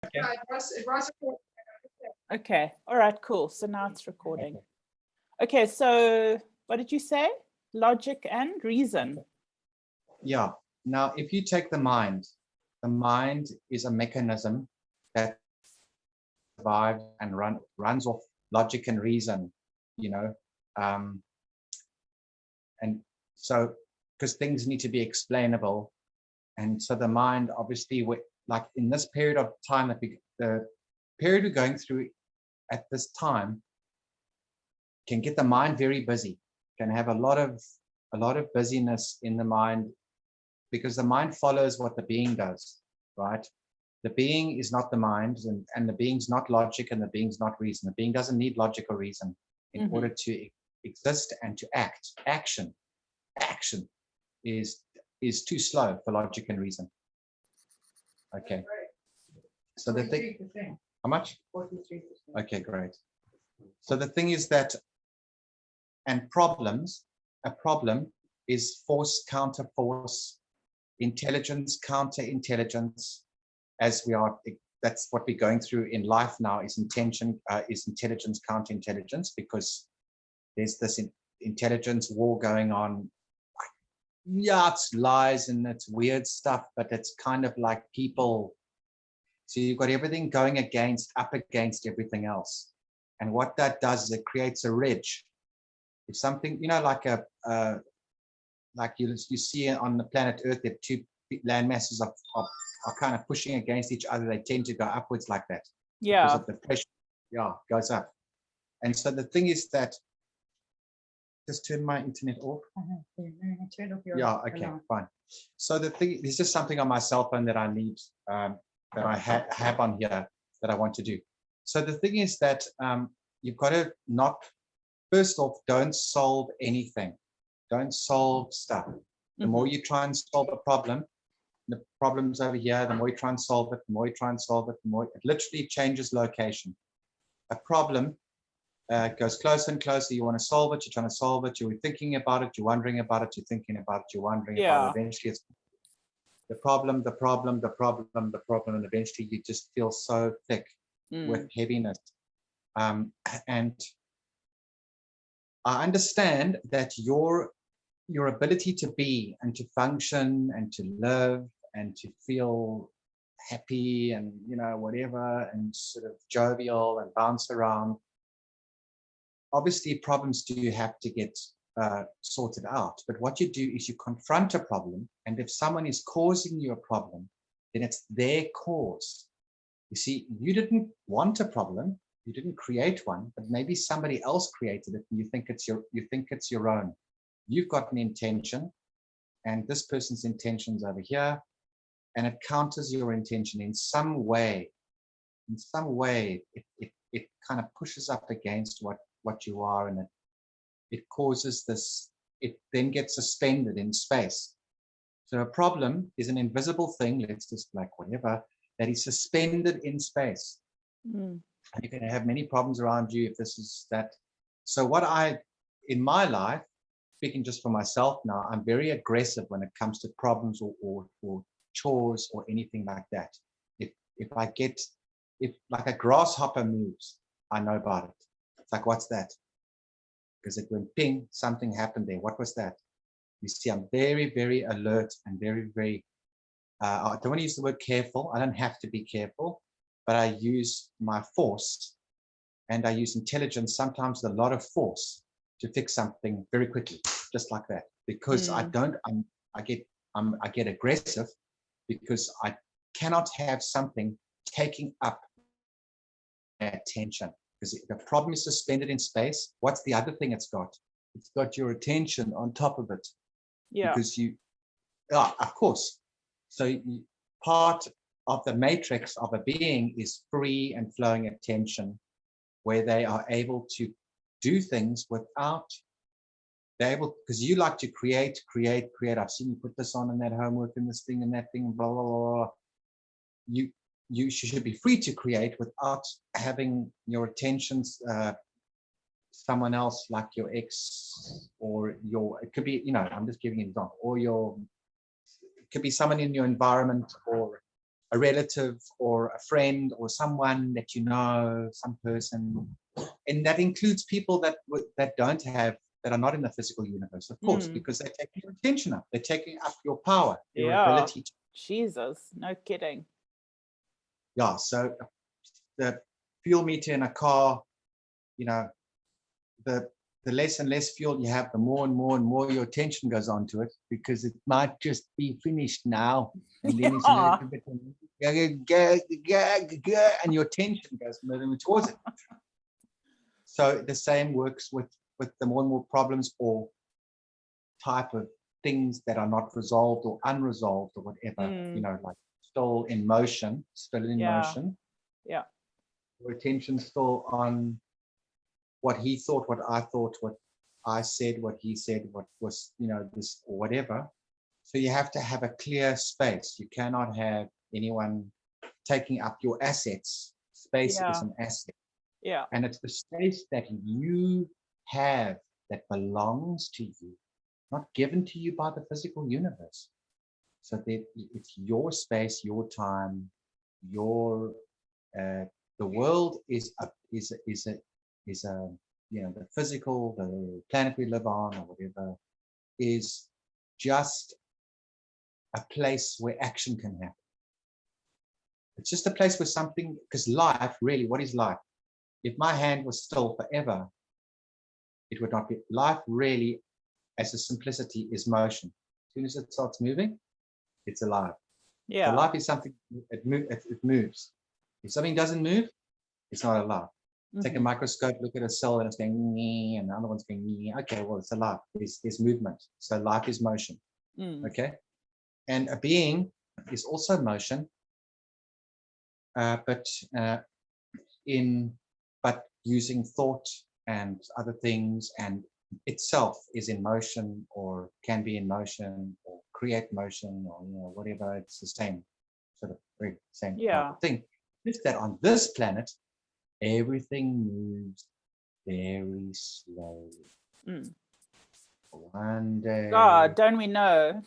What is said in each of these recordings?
Okay. It was Okay. All right, cool. So now it's recording. Okay, so what did you say? Logic and reason. Yeah. Now, if you take the mind is a mechanism that survives and runs off logic and reason, you know. And so, because things need to be explainable. And so the mind, obviously, like in this period of time, the period we're going through at this time can get the mind very busy, can have a lot of busyness in the mind, because the mind follows what the being does, right? The being is not the mind, and the being's not logic, and the being's not reason. The being doesn't need logic or reason in order to exist and to act. Action is too slow for logic and reason. Okay. So the thing, how much? 43%. Okay, great. So the thing is that, and a problem is force counter force, intelligence counter intelligence, as we are. That's what we're going through in life now, is intelligence counter intelligence, because there's this intelligence war going on. Yeah, it's lies and it's weird stuff, but it's kind of like people. So you've got everything going up against everything else. And what that does is it creates a ridge. If something, like you see on the planet Earth, that two land masses are kind of pushing against each other, they tend to go upwards like that. Yeah. Because of the pressure, goes up. And so the thing is that, just turn my internet off. Turn off your Okay, fine. So the thing, there's just something on my cell phone that I need, that I have on here that I want to do. So the thing is that you've got to first off, don't solve anything. Don't solve stuff. The more you try and solve a problem, the problem's over here, the more you try and solve it, the more you try and solve it, the more it literally changes location. A problem goes closer and closer. You want to solve it, you're trying to solve it, you're thinking about it, you're wondering about it, you're thinking about it, you're wondering about it. Eventually it's the problem, and eventually you just feel so thick with heaviness. And I understand that your ability to be and to function and to live and to feel happy and whatever, and sort of jovial and bounce around. Obviously, problems do have to get sorted out. But what you do is you confront a problem, and if someone is causing you a problem, then it's their cause. You see, you didn't want a problem, you didn't create one, but maybe somebody else created it, and you think it's your own. You've got an intention, and this person's intention's over here, and it counters your intention in some way. In some way, it kind of pushes up against what you are, and it causes this, it then gets suspended in space. So a problem is an invisible thing, let's just like whatever, that is suspended in space. And you're going to have many problems around you if this is that. So in my life, speaking just for myself now, I'm very aggressive when it comes to problems or chores or anything like that. If like a grasshopper moves, I know about it. It's like, what's that? Because it went ping, something happened there. What was that? You see, I'm very, very alert and very, very, I don't want to use the word careful. I don't have to be careful, but I use my force and I use intelligence, sometimes a lot of force, to fix something very quickly, just like that. Because I get aggressive because I cannot have something taking up my attention. Because the problem is suspended in space. What's the other thing it's got? It's got your attention on top of it. Yeah. Because of course. So part of the matrix of a being is free and flowing attention, where they are able to do things without, they're able, because you like to create. I've seen you put this on and that homework and this thing and that thing, blah, blah, blah. You should be free to create without having your attentions someone else, like your ex, or it could be, I'm just giving you an example, or it could be someone in your environment, or a relative or a friend or someone that you know, some person, and that includes people that that are not in the physical universe, of course, because they're taking your attention up, they're taking up your power, your ability to. Jesus, no kidding. Yeah, so the fuel meter in a car, you know, the less and less fuel you have, the more and more and more your attention goes on to it, because it might just be finished now. And then it's a little bit, and your attention goes moving towards it. So the same works with the more and more problems or type of things that are not resolved or unresolved or whatever, you know, like still in motion, Yeah. Your attention's still on what he thought, what I thought, what I said, what he said, what was, you know, this or whatever. So you have to have a clear space. You cannot have anyone taking up your assets. Space is an asset. Yeah. And it's the space that you have that belongs to you, not given to you by the physical universe. So that it's your space, your time, your the world is a you know, the physical, the planet we live on or whatever, is just a place where action can happen. It's just a place where something, because life, really, what is life? If my hand was still forever, it would not be. Life really, as a simplicity, is motion. As soon as it starts moving, it's alive. Yeah. So life is something, it moves. If something doesn't move, it's not alive. Take a microscope, look at a cell, and it's going, and the other one's going, okay, well, it's alive. There's movement. So life is motion. Okay. And a being is also motion, but using thought and other things, and itself is in motion or can be in motion or create motion or, you know, whatever. It's the same sort of very same type of thing. It's that on this planet, everything moves very slowly. One day. God, don't we know?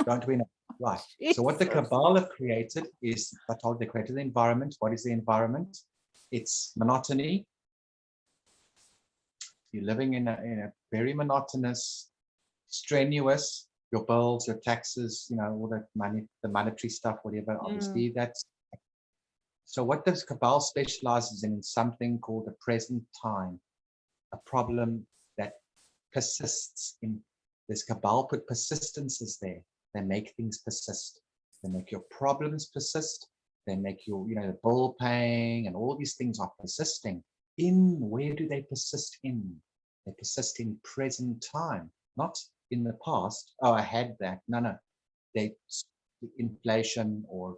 Don't we know? Right. So what the Kabbalah created is, I told they created the environment. What is the environment? It's monotony. You're living in a very monotonous, strenuous, your bills, your taxes, you know, all that money, the monetary stuff, whatever, obviously that's. So what does Kabbalah specializes in something called the present time, a problem that persists in this. Kabbalah put persistences there. They make things persist. They make your problems persist. They make your, you know, the bill paying and all these things are persisting. Where do they persist in? They persist in present time, not in the past. Oh, I had that. No. They inflation or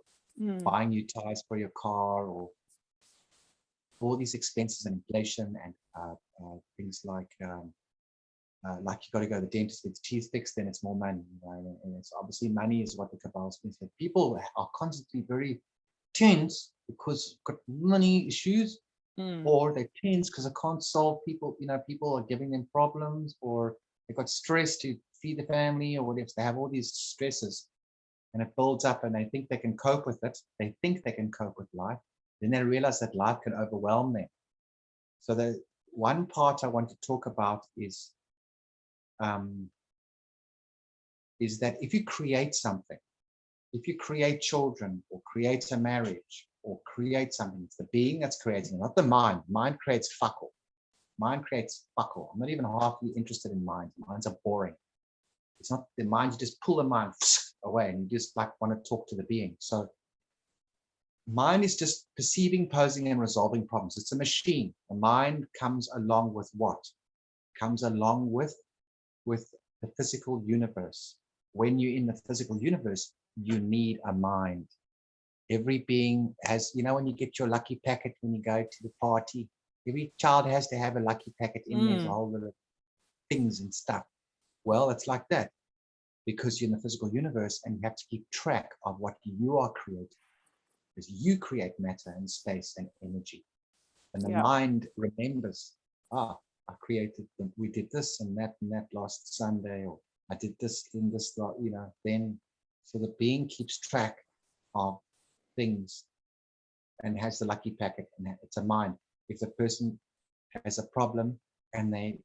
buying new tires for your car or all these expenses and inflation and things like you got to go to the dentist, get teeth fixed, then it's more money. And it's obviously money is what the Kabbalah means. People are constantly very tense because got money issues, or they're tense because they can't solve people. You know, people are giving them problems, or they've got stress to feed the family, or whatever. They have all these stresses, and it builds up, and they think they can cope with it. They think they can cope with life. Then they realize that life can overwhelm them. So the one part I want to talk about is that if you create something, if you create children or create a marriage or create something, it's the being that's creating, not the mind. Mind creates fuck all. Mind creates fuck all. I'm not even halfly interested in minds. Minds are boring. It's not the mind. You just pull the mind away and you just like want to talk to the being. So mind is just perceiving, posing, and resolving problems. It's a machine. The mind comes along with what? Comes along with the physical universe. When you're in the physical universe, you need a mind. Every being has, you know, when you get your lucky packet when you go to the party, every child has to have a lucky packet in there, a whole lot of things and stuff. Well, it's like that because you're in the physical universe and you have to keep track of what you are creating, because you create matter and space and energy. And the mind remembers, I created, we did this and that last Sunday, or I did this and this, you know, then, so the being keeps track of things and has the lucky packet, and it's a mind. If the person has a problem and they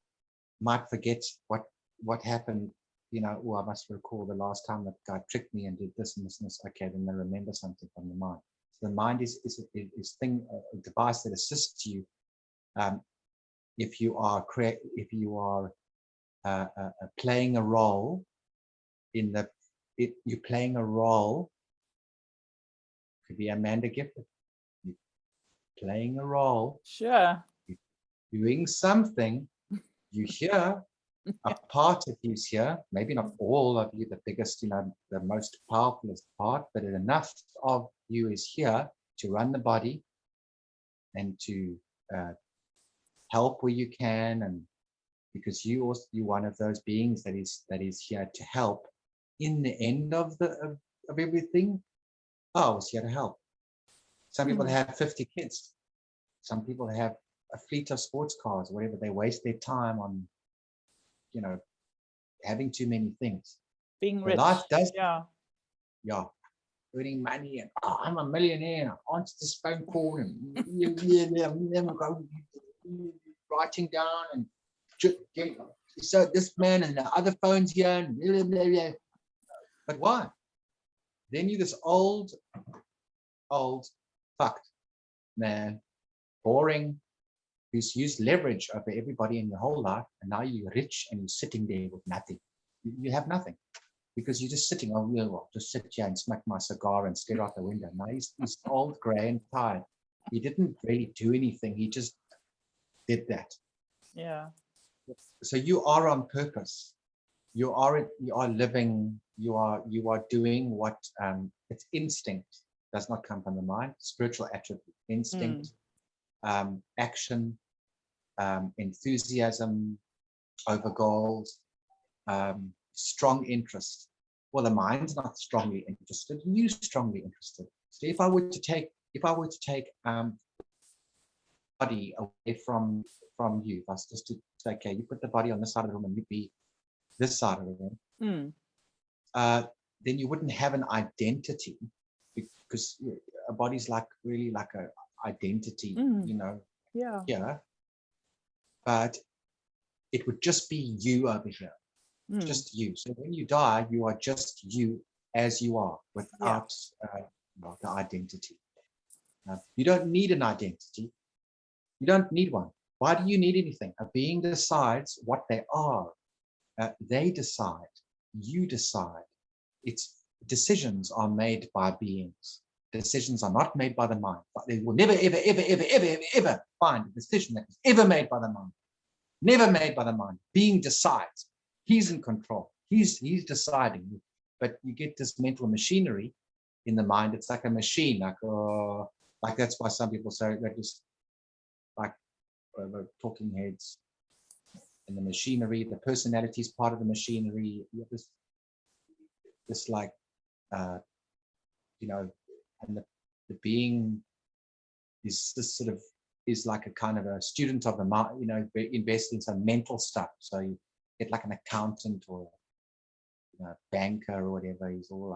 might forget what happened, oh, I must recall the last time that guy tricked me and did this and this and this. Okay, then they remember something from the mind. So the mind is a device that assists you if you are playing a role you're playing a role. Could be Amanda Gifford. You're playing a role. Sure. You're doing something. You hear. A part of you's here, maybe not all of you, the biggest, the most powerful part, but enough of you is here to run the body and to help where you can, and because you're one of those beings that is here to help. In the end of everything, I was here to help. Some people have 50 kids. Some people have a fleet of sports cars, whatever. They waste their time on having too many things. Being rich. Life does, yeah, earning money, and I'm a millionaire, and I answer this phone call, and writing down, and so this man and the other phones here, and blah, blah, blah. But why? Then you're this old fucked man, boring, who's used leverage over everybody in your whole life, and now you're rich and you're sitting there with nothing. You have nothing because you're just sitting. Oh, well, just sit here and smack my cigar and stare out the window. Now he's old, grey, and tired. He didn't really do anything. He just did that. Yeah. So you are on purpose. You are living. You are doing what it's instinct. Does not come from the mind. Spiritual attribute, instinct, action. Enthusiasm over goals, strong interest. Well, the mind's not strongly interested, you're strongly interested. So if I were to take body away from you, if I was just to say, okay, you put the body on this side of the room and you'd be this side of the room, then you wouldn't have an identity, because a body's really like a identity, here. But it would just be you over here, just you. So when you die, you are just you as you are, without the identity. You don't need an identity. You don't need one. Why do you need anything? A being decides what they are. They decide. You decide. Decisions are made by beings. Decisions are not made by the mind. But they will never, ever, ever, ever, ever, ever, ever find a decision that was ever made by the mind. Never made by the mind. Being decides. He's in control. He's deciding. But you get this mental machinery in the mind. It's like a machine. Like that's why some people say they're just like talking heads. And the machinery, the personality is part of the machinery. You have this like, and the being is this sort of is like a kind of a student of the mind, invest in some mental stuff. So you get like an accountant or a banker or whatever. He's all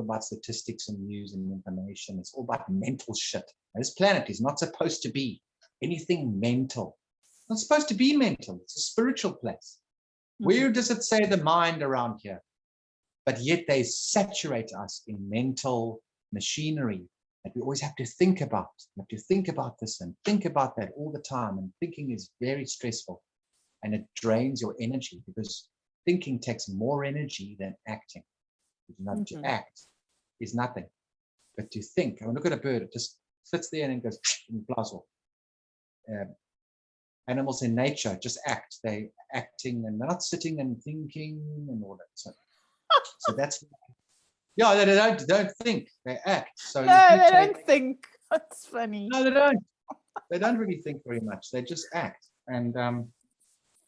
about statistics and news and information. It's all about mental shit. Now, this planet is not supposed to be anything mental. It's not supposed to be mental. It's a spiritual place. Where does it say the mind around here? But yet they saturate us in mental machinery that we always have to think about. We have to think about this and think about that all the time. And thinking is very stressful, and it drains your energy, because thinking takes more energy than acting. To act is nothing, but to think. I mean, look at a bird; it just sits there and goes and flies off. Animals in nature just act. They're acting and they're not sitting and thinking and all that. So that's they don't think, they act. So no, they don't think. That's funny. No, they don't. They don't really think very much. They just act. And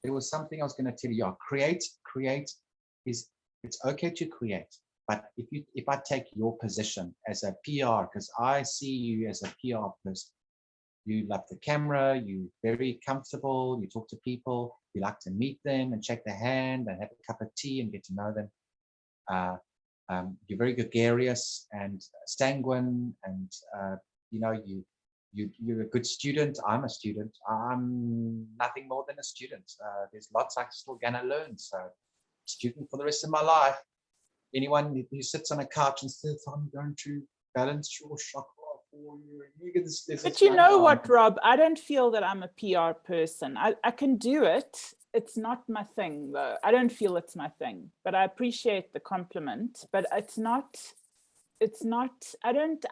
there was something I was going to tell you. Create is, it's okay to create, but if I take your position as a PR, because I see you as a PR person, you love the camera, you're very comfortable, you talk to people, you like to meet them and shake their hand and have a cup of tea and get to know them. you're very gregarious and sanguine, and you're a good student. I'm a student. I'm nothing more than a student. There's lots I'm still gonna learn. So, student for the rest of my life. Anyone who sits on a couch and says, "I'm going to balance your chakra for you," but you know what, Rob? I don't feel that I'm a PR person. I can do it. It's not my thing, though. I don't feel it's my thing, but I appreciate the compliment. But it's not. I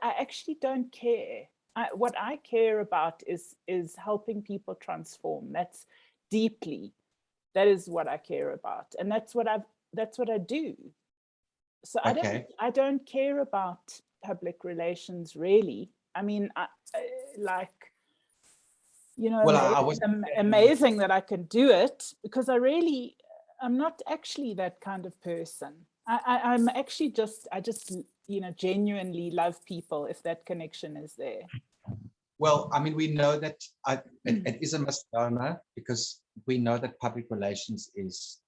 actually don't care. What I care about is helping people transform. That is what I care about, and that's what I do. So Okay. I don't care about public relations, really. I mean, amazing that I can do it, because I'm not actually that kind of person. I'm actually I just genuinely love people if that connection is there. Well, I mean, we know that it is a misnomer, because we know that public relations is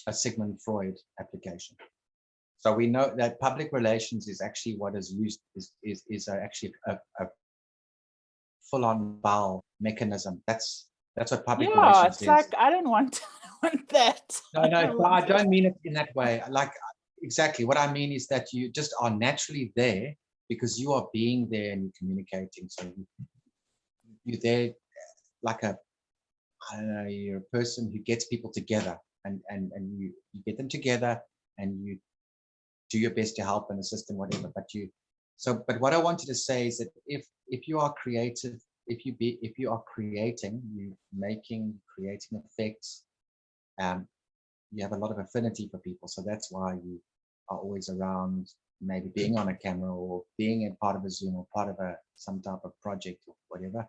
a Sigmund Freud application. So we know that public relations is actually what is used is actually a full-on bowel mechanism. That's what public relations is. Yeah, it's like I don't want that. No, I don't mean it in that way. Like, exactly what I mean is that you just are naturally there because you are being there and you're communicating. So you're there like you're a person who gets people together, and you get them together and you do your best to help and assist and whatever. But what I wanted to say is that if you are creative, if you are creating, creating effects, you have a lot of affinity for people. So that's why you are always around, maybe being on a camera or being a part of a Zoom or part of some type of project or whatever.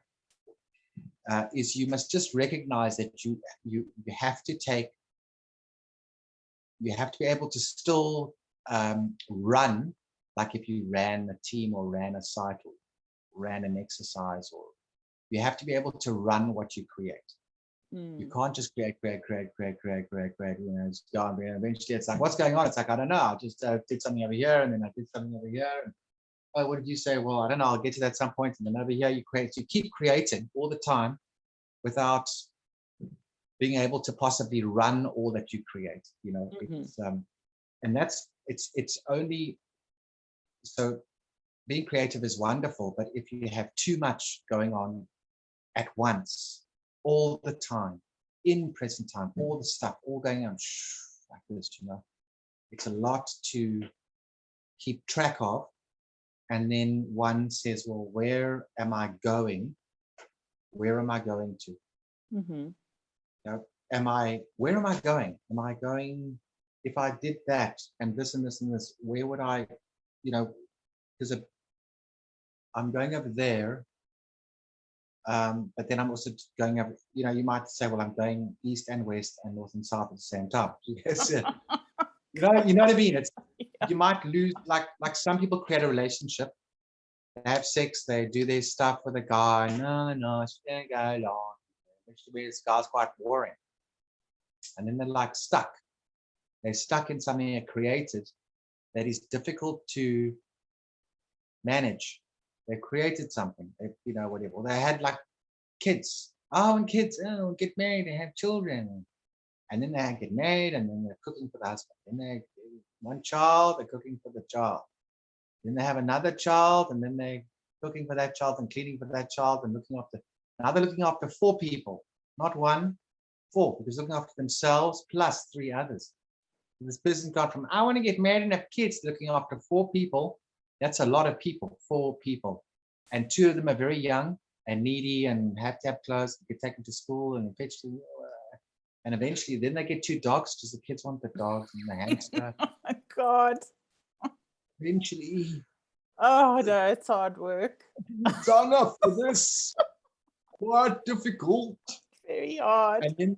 Is you must just recognize that you have to be able to still run, like if you ran a team or ran a site or ran an exercise, or you have to be able to run what you create. You can't just create, it's gone. Eventually it's like, what's going on? It's like, I don't know, I just did something over here, and then I did something over here, and oh, what did you say? Well, I don't know, I'll get to that at some point. And then over here you keep creating all the time without being able to possibly run all that you create. It's and it's only so being creative is wonderful, but if you have too much going on at once, all the time, in present time, all the stuff, all going on like this, it's a lot to keep track of. And then one says, well, where am I going? Where am I going to? Where am I going? Am I going, if I did that and this and this and this, where would I, because I'm going over there, but then I'm also going over, you might say, well, I'm going east and west and north and south at the same time. You know what I mean? You might lose, like some people create a relationship, they have sex, they do their stuff with a guy, no, it's gonna go long. Eventually this guy's quite boring. And then they're like stuck. They're stuck in something they created that is difficult to manage. They created something, whatever. Or they had like kids. And kids, get married and have children. And then they get married, and then they're cooking for the husband. Then they one child, they're cooking for the child. Then they have another child, and then they're cooking for that child and cleaning for that child and now they're looking after 4 people, not 1, 4, because looking after themselves plus 3 others. So this person got from, I want to get married and have kids, looking after 4 people. That's a lot of people, 4 people. And 2 of them are very young and needy and have to have clothes, get taken to school, and eventually then they get 2 dogs because the kids want the dogs and the hamster. Oh my God. Eventually. Oh no, it's hard work. It's enough for this. Quite difficult. Very hard. And then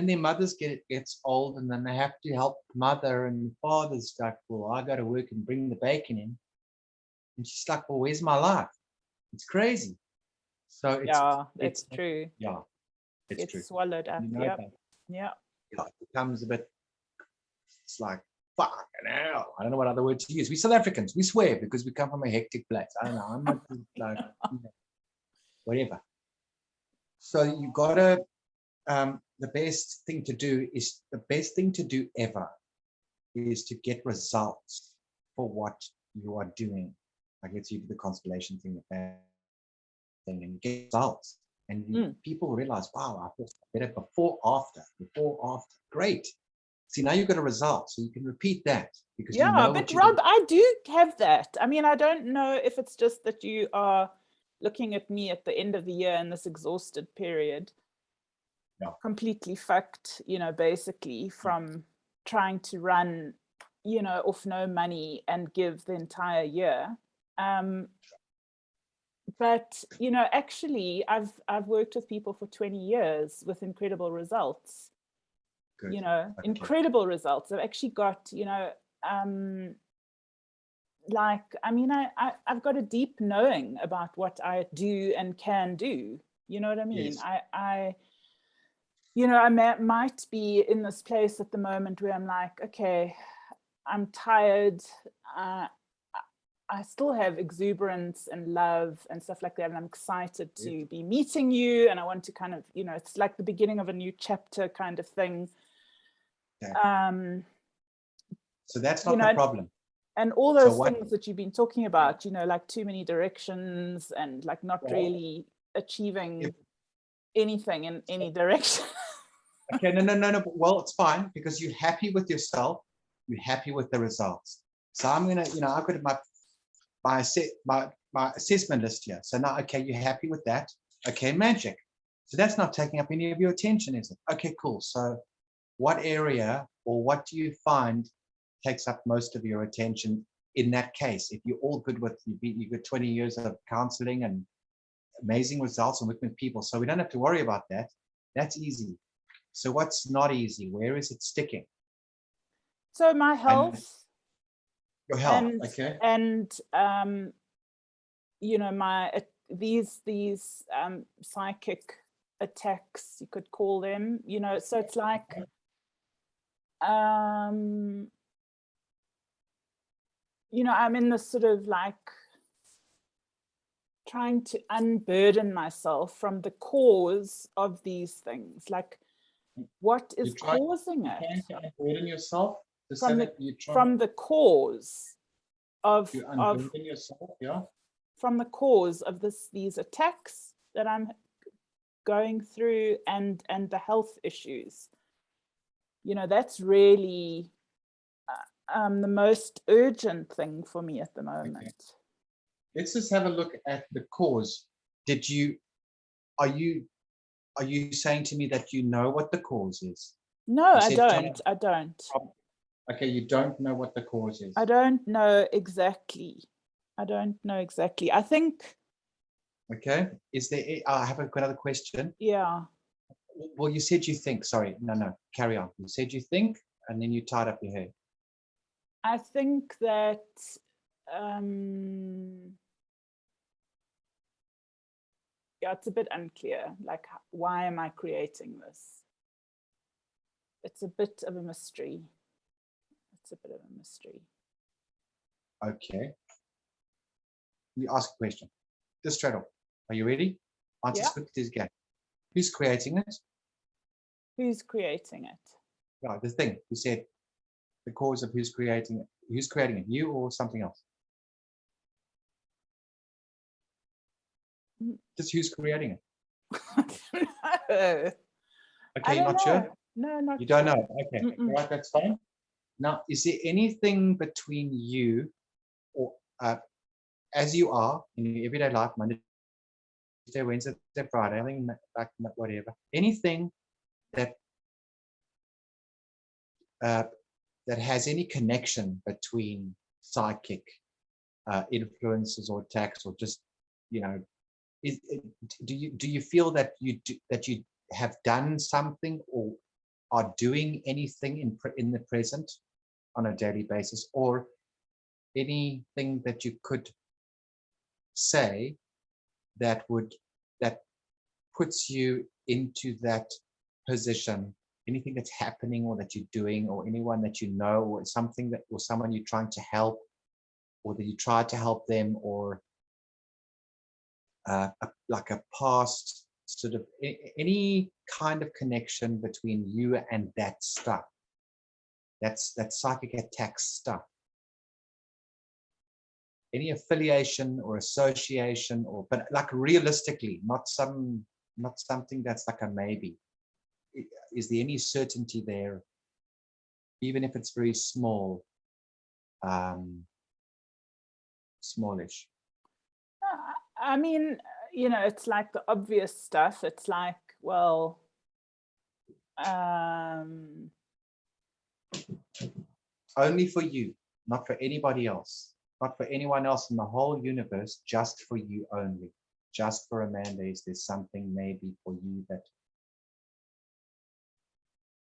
their mothers gets old, and then they have to help mother, and the father's like, well, I got to work and bring the bacon in. And she's like, well, where's my life? It's crazy. So it's true. Yeah, it's true. Swallowed up. Yeah. It becomes a bit It's like, fucking hell. I don't know what other word to use. We South Africans, we swear because we come from a hectic place. I don't know. I'm not like, whatever. So you gotta, the best thing to do ever is to get results for what you are doing. Like let's use the constellation thing, and you get results. And people realize, wow, I feel better before, after, great. See, now you've got a result, so you can repeat that because you know but Rob, I do have that. I mean, I don't know if it's just that you are looking at me at the end of the year in this exhausted period, completely fucked, basically from trying to run, off no money and give the entire year. But, actually, I've worked with people for 20 years with incredible results. Good. Incredible results. I've actually got, I've got a deep knowing about what I do and can do. You know what I mean? Yes. I might be in this place at the moment where I'm like, okay, I'm tired. I still have exuberance and love and stuff like that. And I'm excited to be meeting you. And I want to kind of, it's like the beginning of a new chapter kind of thing. Okay. So that's not the problem. And all those things that you've been talking about, like too many directions and like not really achieving anything in any direction. Okay, no. Well, it's fine because you're happy with yourself. You're happy with the results. So I'm gonna, I've got my assessment list here. So now, okay, you're happy with that. Okay, magic. So that's not taking up any of your attention, is it? Okay, cool. So what area or what do you find takes up most of your attention in that case? If you're all good with, you've got 20 years of counseling and amazing results and working with people. So we don't have to worry about that. That's easy. So what's not easy? Where is it sticking? So my health. Your health, okay. And these psychic attacks, you could call them, so it's like I'm in this sort of like trying to unburden myself from the cause of these things, like what is causing it? Trying to unburden yourself from the cause of yourself, yeah. From the cause of these attacks that I'm going through and the health issues. That's really the most urgent thing for me at the moment. Okay. Let's just have a look at the cause. Are you saying to me that you know what the cause is? No, I don't. Okay, you don't know what the cause is. I don't know exactly. I think. Okay. Is there? I have another question. Yeah. Well, you said you think. Sorry, no. Carry on. You said you think, and then you tied up your hair. I think that. Yeah, it's a bit unclear. Like, why am I creating this? It's a bit of a mystery. Okay. Let me ask a question. Just straight up. Are you ready? Answer as quickly as you can. Who's creating it? Who's creating it? Yeah, the thing. You said the cause of who's creating it. Who's creating it? You or something else? Just who's creating it? No. Okay, you're not sure? No, not You don't sure. know. Okay, all right, that's fine. Now, is there anything between you or as you are in your everyday life, Monday, Tuesday, Wednesday, Friday, anything like whatever, anything that that has any connection between psychic influences or attacks, or just do you feel that you have done something or are doing anything in the present on a daily basis, or anything that you could say that puts you into that position anything that's happening or that you're doing, or anyone that you know, or something that, or someone you're trying to help, or that you try to help them, or like a past sort of any kind of connection between you and that stuff. That's that psychic attack stuff. Any affiliation or association, or but like realistically, not something that's like a maybe. Is there any certainty there, even if it's very small, smallish? I mean, you know, it's like the obvious stuff. It's like, well, only for you, not for anybody else, not for anyone else in the whole universe, just for you only. Just for Amanda, is there something maybe for you that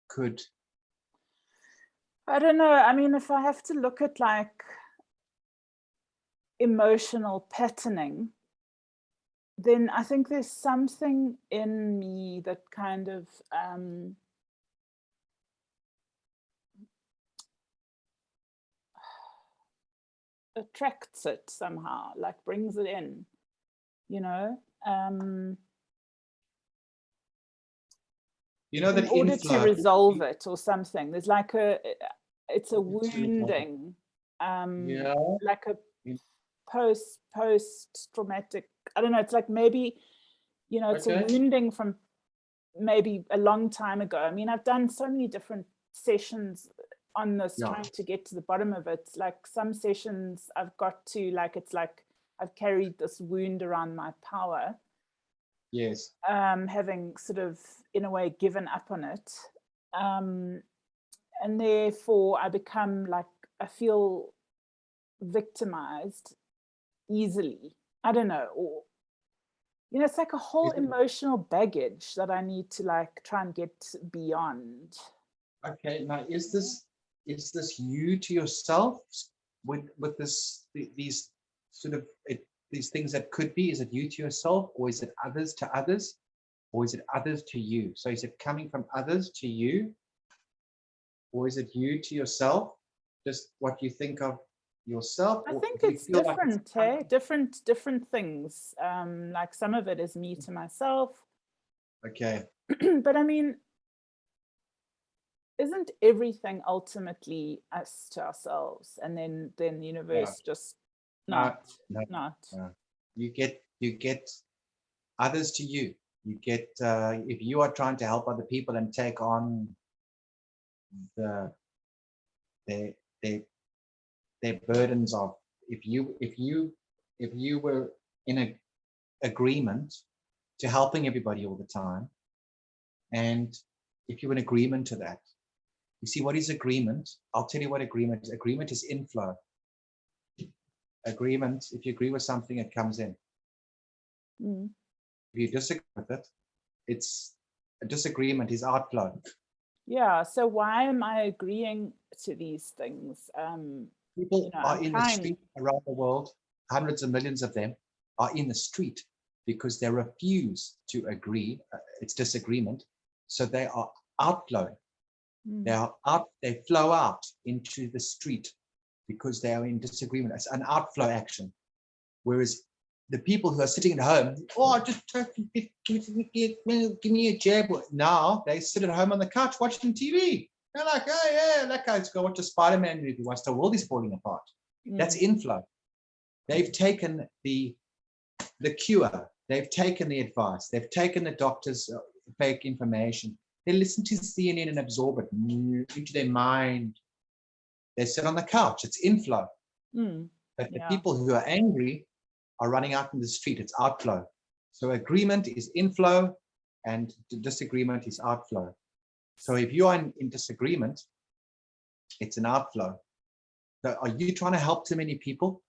could? I don't know. I mean, if I have to look at like emotional patterning, then I think there's something in me that kind of attracts it somehow, like brings it in, you know. You know, that in order inflow, to resolve it or something, there's like it's a wounding, yeah, like a post traumatic, I don't know, it's like maybe, you know, it's a wounding from maybe a long time ago. I mean, I've done so many different sessions on this, trying to get to the bottom of it. Like some sessions I've got to, like, it's like I've carried this wound around my power. Yes. Having sort of, in a way, given up on it. And therefore I become like, I feel victimized easily. I don't know, or, you know, it's like a whole emotional baggage that I need to like try and get beyond. Okay, now is this you to yourself with these sort of these things that could be? Is it you to yourself, or is it others to others, or is it others to you? So is it coming from others to you, or is it you to yourself? Just what you think of yourself? I think it's different, like different things. Like some of it is me to myself. Okay. But I mean, isn't everything ultimately us to ourselves, and then the universe just not. You get others to you. You get if you are trying to help other people and take on their burdens of, if you were in a agreement to helping everybody all the time, and if you're in agreement to that, you see, what is agreement? I'll tell you what agreement is. Agreement is inflow. Agreement, if you agree with something, it comes in. If you disagree with it, it's a disagreement is outflow. Yeah, so why am I agreeing to these things? People are in the street around the world, hundreds of millions of them are in the street because they refuse to agree. It's disagreement. So they are outflowing. They flow out into the street because they are in disagreement. It's an outflow action. Whereas the people who are sitting at home, just give me a jab. Now they sit at home on the couch watching TV. They're like, oh yeah, that guy's going to watch a Spider-Man movie whilst the world is falling apart. That's inflow. They've taken the cure. They've taken the advice. They've taken the doctor's fake information. They listen to CNN and absorb it into their mind. They sit on the couch. It's inflow. But the people who are angry are running out in the street. It's outflow. So agreement is inflow and disagreement is outflow. So if you are in disagreement, it's an outflow. So are you trying to help too many people?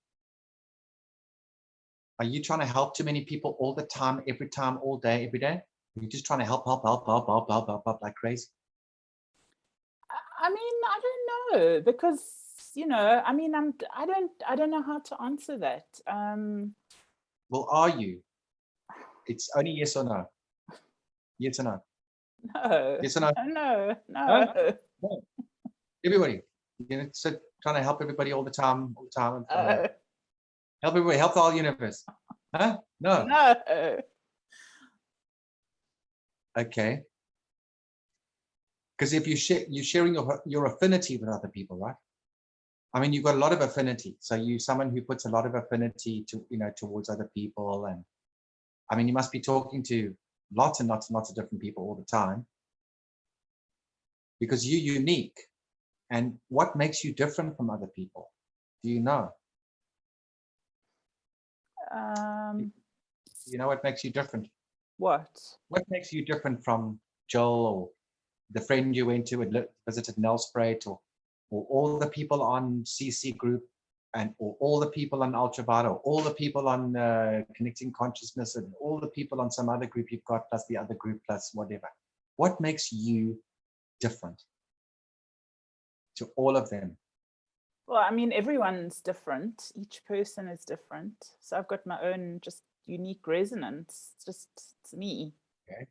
Are you trying to help too many people all the time, every time, all day, every day? You're just trying to help like crazy. I mean, I don't know, because, you know, I mean, I don't know how to answer that. Well, are you? It's only yes or no. Yes or no. No. Yes or no? No. Huh? No. No. Everybody. You know, so trying to help everybody all the time. Help everybody, help the whole universe. Huh? No. No. Okay. Because if you're sharing your affinity with other people, right? I mean, you've got a lot of affinity. So you're someone who puts a lot of affinity to, towards other people. And I mean, you must be talking to lots and lots and lots of different people all the time because you're unique. And what makes you different from other people? Do you know? You know what makes you different? What? What makes you different from Joel or the friend you went to and visited Nelspruit, or all the people on CC group, or all the people on Ultraviolet, or all the people on Connecting Consciousness, and all the people on some other group you've got, plus the other group, plus whatever? What makes you different to all of them? Well, I mean, everyone's different. Each person is different. So I've got my own just unique resonance. It's me. Okay.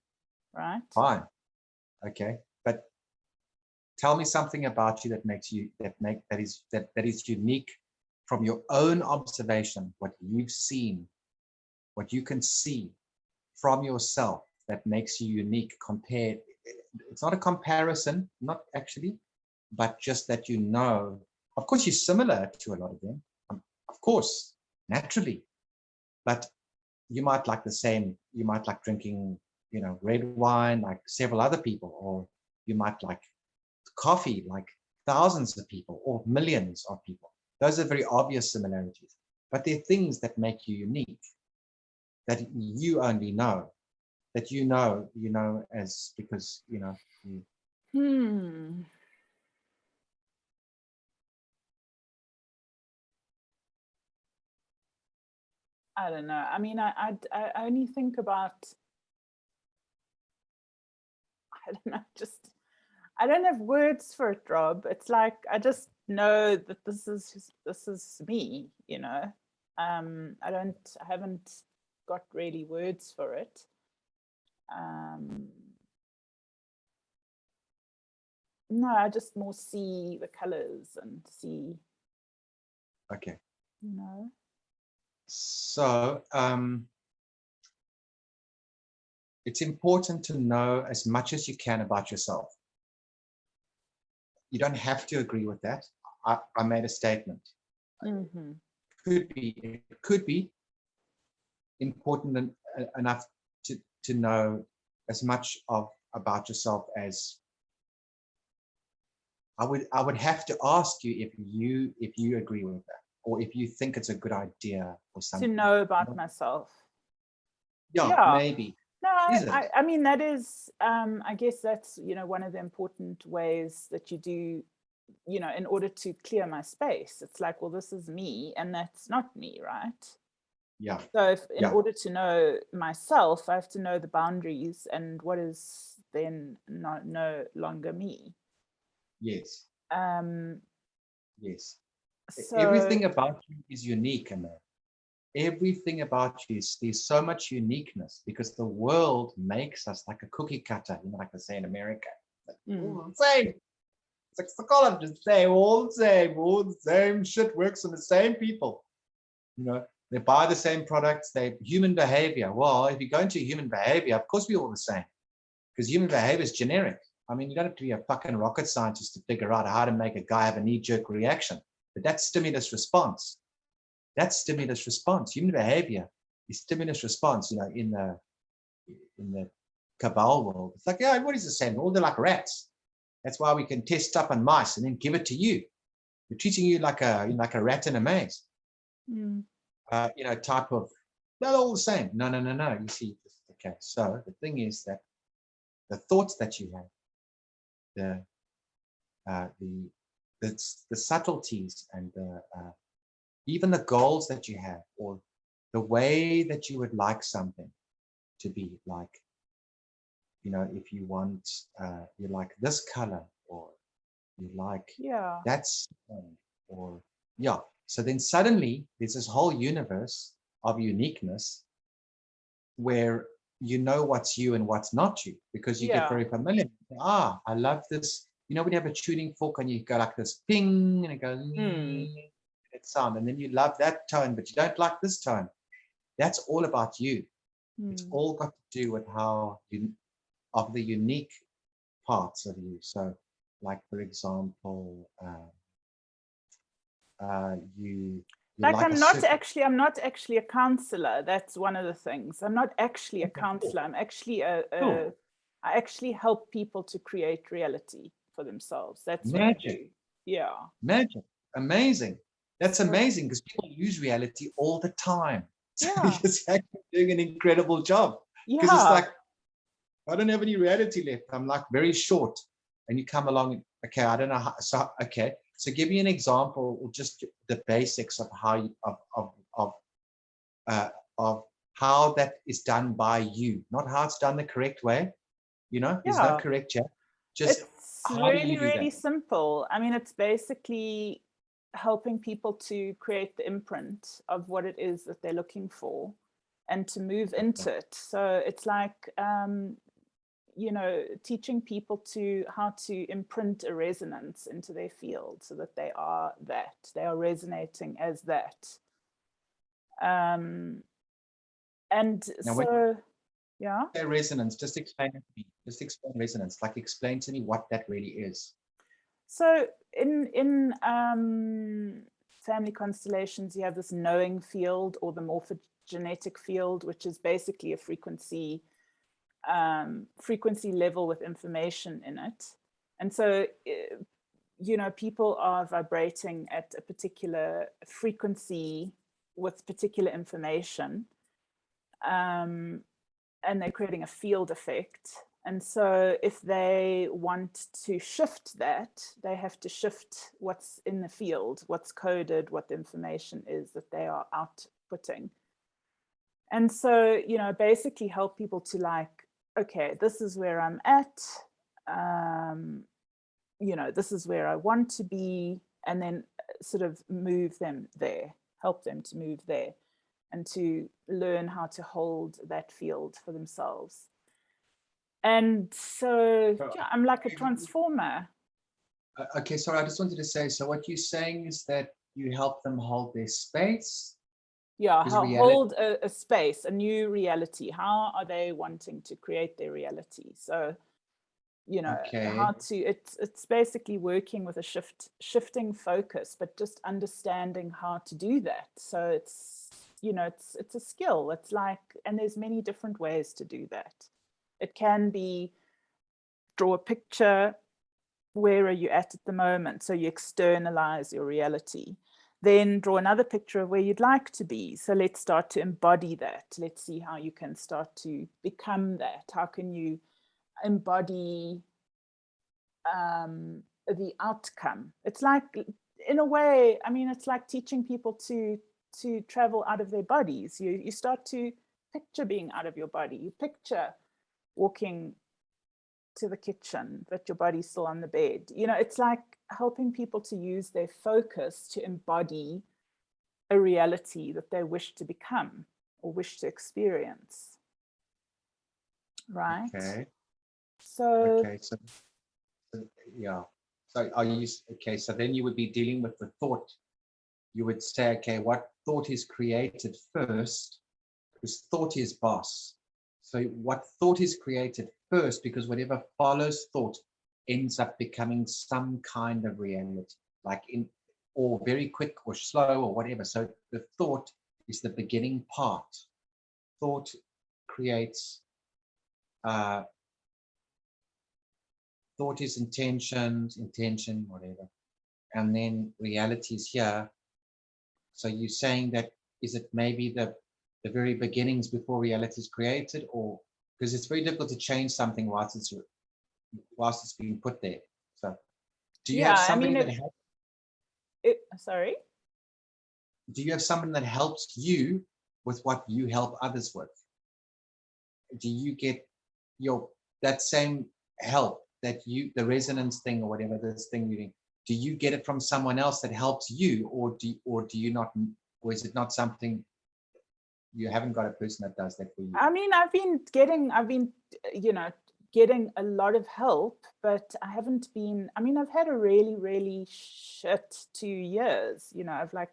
Right? Fine. Okay. But tell me something about you that makes you that is unique from your own observation, what you've seen, what you can see from yourself that makes you unique compared. It's not a comparison, not actually, but just that of course you're similar to a lot of them, of course, naturally, but you might like you might like drinking, red wine like several other people, or you might like coffee like thousands of people or millions of people. Those are very obvious similarities, but they're things that make you unique, that you only know, that as because you. I don't know. I mean, I only think about, I don't know, I don't have words for it, Rob. It's like, I just know that this is me, I haven't got really words for it. No, I just more see the colors and see. Okay. So, it's important to know as much as you can about yourself. You don't have to agree with that. I made a statement. Mm-hmm. It could be important enough to know as much about yourself as I would have to ask you if you agree with that, or if you think it's a good idea or something. To know about myself. Yeah, maybe. No, I mean, that is, I guess that's, one of the important ways that you do, in order to clear my space. It's like, well, this is me and that's not me, right? Yeah. So if in order to know myself, I have to know the boundaries and what is then no longer me. Yes. Yes. So everything about you is unique, Anna. Everything about you there's so much uniqueness because the world makes us like a cookie cutter, like they say in America. All the same. It's like the column, just say all the same shit works on the same people. They buy the same products, they human behavior. Well, if you go into human behavior, of course we're all the same. Because human behavior is generic. I mean, you don't have to be a fucking rocket scientist to figure out how to make a guy have a knee-jerk reaction. But that's stimulus response. That's stimulus response. Human behavior is stimulus response. In the cabal world, it's like, yeah, everybody's the same. All they're like rats. That's why we can test stuff on mice and then give it to you. We're treating you like a rat in a maze. Type of, they're all the same. No. You see, okay. So the thing is that the thoughts that you have, the subtleties and even the goals that you have, or the way that you would like something to be like, if you want, you like this color, or you like that's, or so then suddenly there's this whole universe of uniqueness where you know what's you and what's not you, because you get very familiar. I love this. You know, when you have a tuning fork and you go like this, ping, and it goes, that sound, and then you love that tone, but you don't like this tone. That's all about you. It's all got to do with how you, of the unique parts of you. So, like for example, you like I'm I'm not actually a counselor. That's one of the things. I'm not actually a counselor. I'm actually I actually help people to create reality for themselves. That's magic. What I do. Yeah. Magic. Amazing. That's amazing, because people use reality all the time. So Yeah. it's actually doing an incredible job. Because it's like, I don't have any reality left. I'm like very short. And you come along, okay, I don't know how, so okay. So give me an example, or just the basics of how you, of how that is done by you, not how it's done the correct way. You know, there's no correct chat. Just it's how do you do really that? simple. I mean, it's basically helping people to create the imprint of what it is that they're looking for and to move into it. So it's like, you know, teaching people to how to imprint a resonance into their field so that they are resonating as that. And now, so, yeah. Resonance, just explain it to me. Just explain resonance. Like, explain to me what that really is. So in family constellations, you have this knowing field, or the morphogenetic field, which is basically a frequency level with information in it. And so, you know, people are vibrating at a particular frequency with particular information, and they're creating a field effect. And so if they want to shift that, they have to shift what's in the field, what's coded, what the information is that they are outputting. And so, you know, basically help people to like, okay, this is where I'm at, you know, this is where I want to be, and then sort of move them there, help them to move there, and to learn how to hold that field for themselves. And so, yeah, I'm like a transformer. Okay, sorry, I just wanted to say, so what you're saying is that you help them hold their space? Yeah, hold a space, a new reality. How are they wanting to create their reality? So, you know, how to, it's basically working with a shifting focus, but just understanding how to do that. So it's, you know, it's a skill. It's like, and there's many different ways to do that. It can be draw a picture. Where are you at the moment? So you externalize your reality. Then draw another picture of where you'd like to be. So let's start to embody that. Let's see how you can start to become that. How can you embody the outcome? It's like, in a way, I mean, it's like teaching people to travel out of their bodies. You start to picture being out of your body. You picture walking to the kitchen, but your body's still on the bed. You know, it's like helping people to use their focus to embody a reality that they wish to become or wish to experience. Right? Okay. So, yeah. So are you, okay, so then you would be dealing with the thought. You would say, okay, what thought is created first? Because thought is boss. So what thought is created first, because whatever follows thought ends up becoming some kind of reality, like in, or very quick or slow or whatever. So the thought is the beginning part. Thought creates, thought is intention, whatever. And then reality is here. So you're saying that, is it maybe the very beginnings before reality is created, or because it's very difficult to change something whilst it's being put there. So do you have somebody that helps? Sorry? Do you have someone that helps you with what you help others with? Do you get that same help that the resonance thing or whatever this thing you're doing, do you get it from someone else that helps you, or do you not, or is it not something you haven't got a person that does that for you? I mean, I've been getting a lot of help, but I haven't been, I mean, I've had a really, really shit 2 years, I've like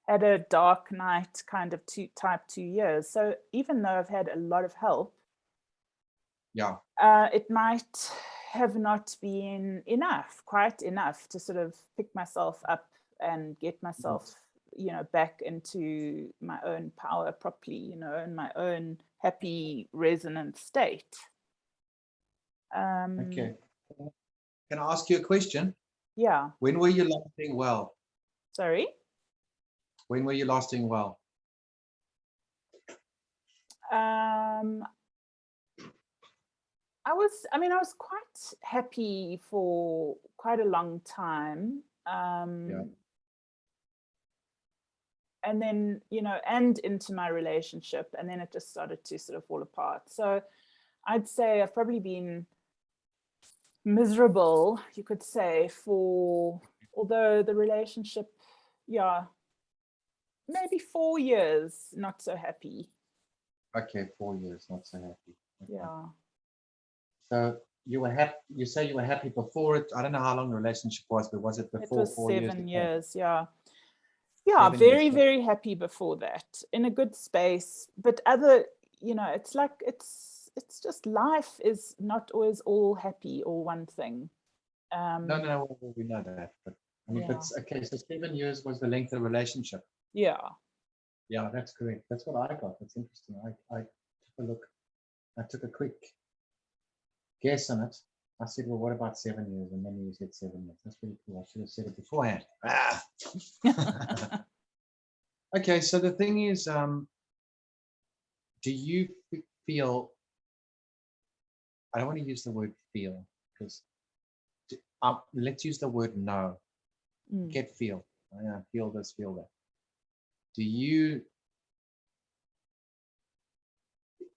had a dark night kind of type 2 years. So even though I've had a lot of help, it might have not been quite enough to sort of pick myself up and get myself, back into my own power properly, in my own happy resonant state. Okay. Can I ask you a question? Yeah. When were you last doing well? Sorry? When were you last doing well? I was quite happy for quite a long time. And then, and into my relationship, and then it just started to sort of fall apart. So I'd say I've probably been miserable, you could say, although the relationship, maybe 4 years, not so happy. Okay, 4 years, not so happy. Okay. Yeah. So you were happy. You say you were happy before it. I don't know how long the relationship was, but was it before? It was 7 years. Yeah. 7 Very, years. very happy before that, in a good space. But it's like it's just life is not always all happy or one thing. No, we know that. But I mean, but okay. So 7 years was the length of the relationship. Yeah. Yeah, that's correct. That's what I got. That's interesting. I took a look. I took a quick guess on it. I said, well, what about 7 years? And then you said 7 years. That's really cool. I should have said it beforehand. Okay, so the thing is, do you feel, I don't want to use the word feel, because let's use the word know. Get feel. Feel this, feel that.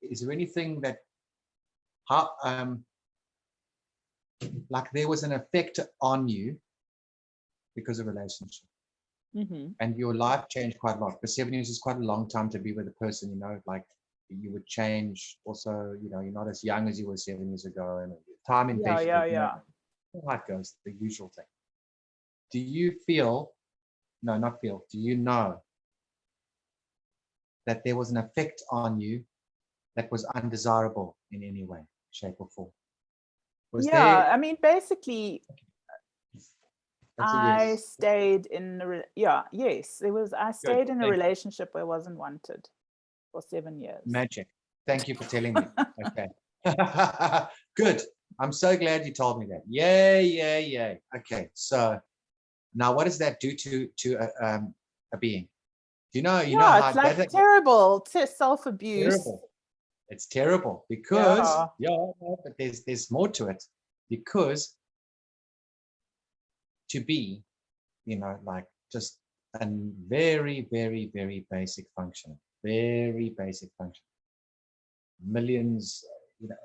Is there anything that, like there was an effect on you because of relationship, and your life changed quite a lot? Because 7 years is quite a long time to be with a person, like you would change also, you're not as young as you were 7 years ago, and time invested. How it goes, the usual thing. Do you feel, no, not feel, do you know that there was an effect on you that was undesirable in any way, shape or form? I mean, basically, I yes. stayed in I stayed in a relationship where I wasn't wanted for 7 years. Magic. Thank you for telling me. Okay. Good. I'm so glad you told me that. Yay. Okay. So now what does that do to a being? Do you know how it's like terrible self-abuse. Terrible. It's terrible because but there's more to it, because to be, like just a very, very, very basic function, millions,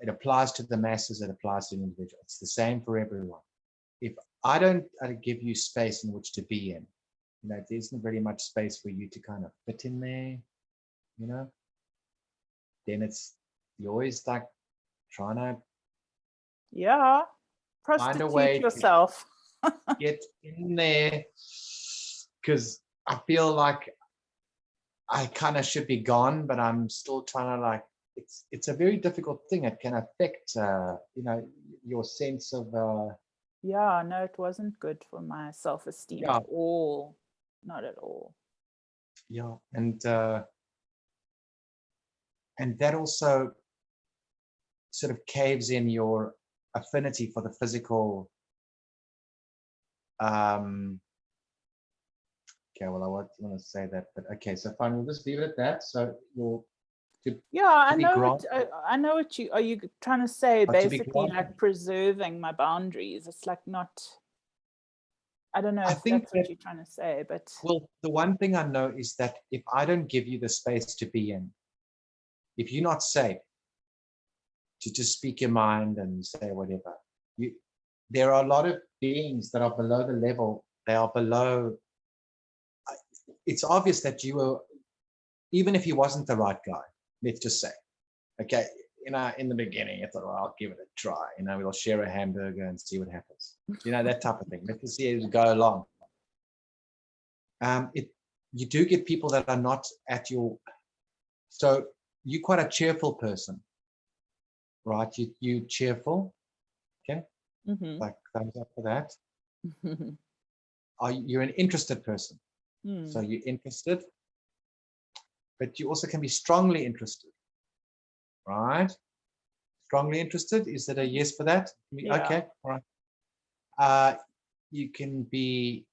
it applies to the masses, it applies to the individual. It's the same for everyone. If I don't give you space in which to be in, there isn't very much space for you to kind of fit in there, then you're always like trying to find a way yourself. To get in there, because I feel like I kind of should be gone, but I'm still trying to it's a very difficult thing. It can affect your sense of no, it wasn't good for my self-esteem at all. Not at all. And that also sort of caves in your affinity for the physical. Okay, well, I want to say that, but okay, so fine, we'll just leave it at that. So I know what are you trying to say, basically, like preserving my boundaries. It's like not, I don't know if that's what you're trying to say, but. Well, the one thing I know is that if I don't give you the space to be in, if you're not safe to just speak your mind and say whatever, there are a lot of beings that are below the level. They are below. It's obvious that you even if he wasn't the right guy, let's just say, okay, in the beginning, I thought, well, I'll give it a try. We'll share a hamburger and see what happens. That type of thing. Let's just see as we go along. You do get people that are not at your. So you're quite a cheerful person, right? You cheerful, okay? Mm-hmm. Like thumbs up for that. You're an interested person, so you're interested, but you also can be strongly interested, right? Strongly interested. Is that a yes for that? Yeah. Okay, all right. You can be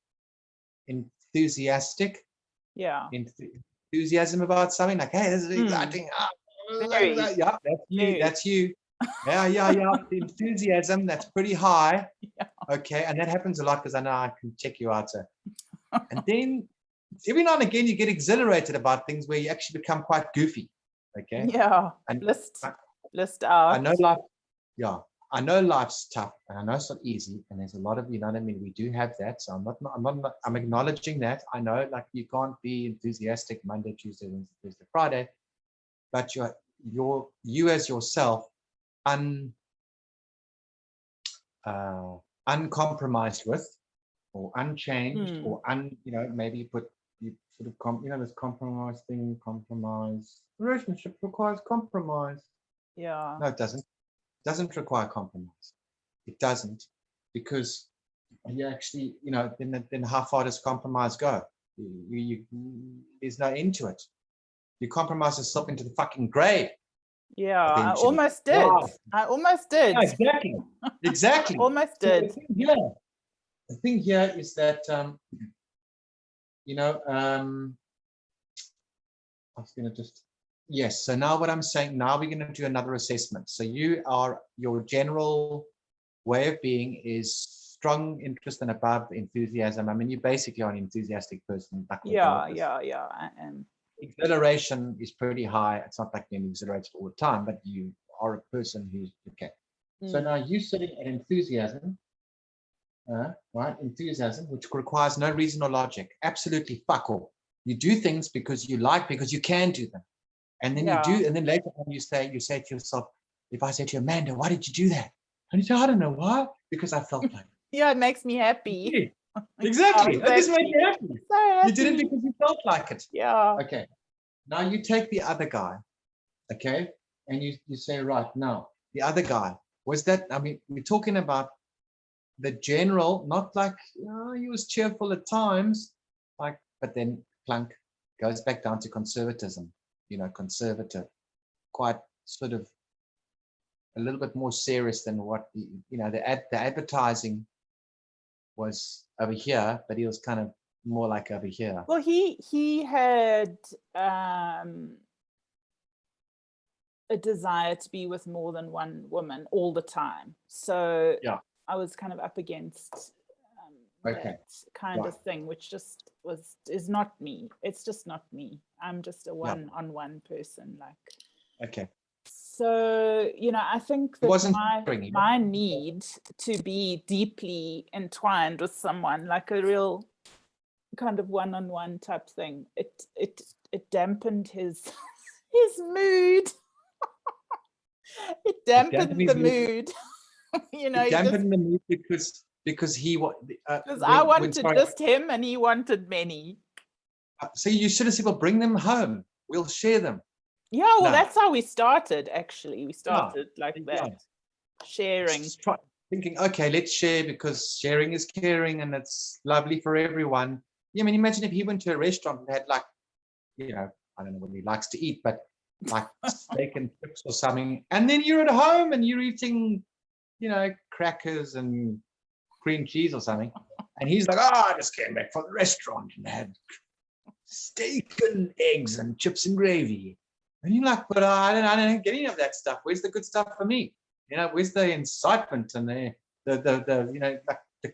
enthusiastic. Yeah. Enthusiasm about something, like, hey, this is exciting. Very. Yeah, that's you. Yeah. The enthusiasm, that's pretty high. Yeah. Okay, and that happens a lot because I know I can check you out. And then every now and again you get exhilarated about things where you actually become quite goofy. Okay. Yeah. And list out. I know life's tough, and I know it's not easy, and there's a lot of, what I mean, we do have that. So I'm acknowledging that. I know, like, you can't be enthusiastic Monday, Tuesday, Wednesday, Thursday, Friday, but you as yourself, uncompromised with, or unchanged, or maybe you sort of this compromise thing. Compromise relationship requires compromise. Yeah. No, it doesn't require compromise. It doesn't, because you actually, then how far does compromise go? There's no end to it. You compromise yourself into the fucking grave. Yeah, eventually. I almost did. Wow. I almost did. Yeah, exactly. Almost did. The thing here is that, I was going to just, yes. So now what I'm saying, now we're going to do another assessment. So your general way of being is strong interest and above enthusiasm. I mean, you basically are an enthusiastic person. Yeah, I am. Exhilaration is pretty high. It's not like you're exhilarated all the time, but you are a person who's okay. So now you're sitting at enthusiasm, right? Enthusiasm, which requires no reason or logic. Absolutely fuck all. You do things because you can do them. And then you do, and then later on you say to yourself, if I say to you, Amanda, why did you do that? And you say, I don't know why, because I felt like it. Yeah, it makes me happy. Yeah, exactly. It just makes you happy. So happy. You did it because you felt like it. Yeah. Okay. Now you take the other guy, okay, and you say, right, now, the other guy, was that, I mean, we're talking about the general, not like, he was cheerful at times, like, but then plunk, goes back down to conservatism, conservative, quite sort of a little bit more serious than what, the advertising was over here, but he was kind of more like over here. Well, he had a desire to be with more than one woman all the time. So I was kind of up against that kind of thing, which just is not me. It's just not me. I'm just a one-on-one person. Okay. So, I think that my need to be deeply entwined with someone, like a real kind of one-on-one type thing, it dampened his mood. It dampened the mood. It dampened the mood because I wanted just him and he wanted many. So you should have said, well, bring them home. We'll share them. Yeah, well, that's how we started, actually. We started like that, sharing. Thinking, okay, let's share because sharing is caring and it's lovely for everyone. Yeah, I mean, imagine if he went to a restaurant and had I don't know what he likes to eat, but like steak and chips or something. And then you're at home and you're eating, crackers and cream cheese or something. And he's like, I just came back from the restaurant and had steak and eggs and chips and gravy. And you're like, but I don't get any of that stuff. Where's the good stuff for me? Where's the incitement and the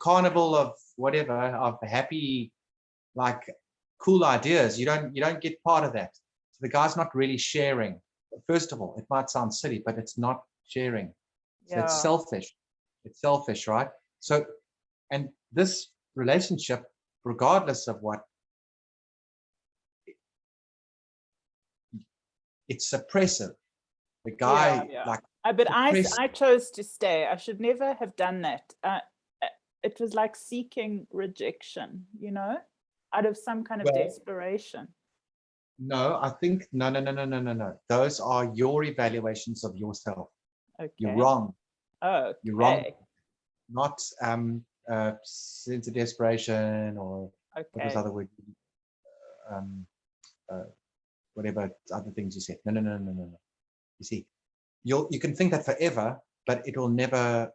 carnival of whatever, of happy, like cool ideas? You don't get part of that. So the guy's not really sharing. First of all, it might sound silly, but it's not sharing. So it's selfish. It's selfish, right? So, and this relationship, regardless of what, it's suppressive. The guy, Yeah. like, But suppress- I chose to stay. I should never have done that. It was like seeking rejection, you know, out of some kind of Well, desperation. no, I think no. Those are your evaluations of yourself. Okay. You're wrong. Oh, You're wrong. okay. Not sense of desperation or what was Okay. the other word? Whatever other things you said. No. You see, you can think that forever, but it will never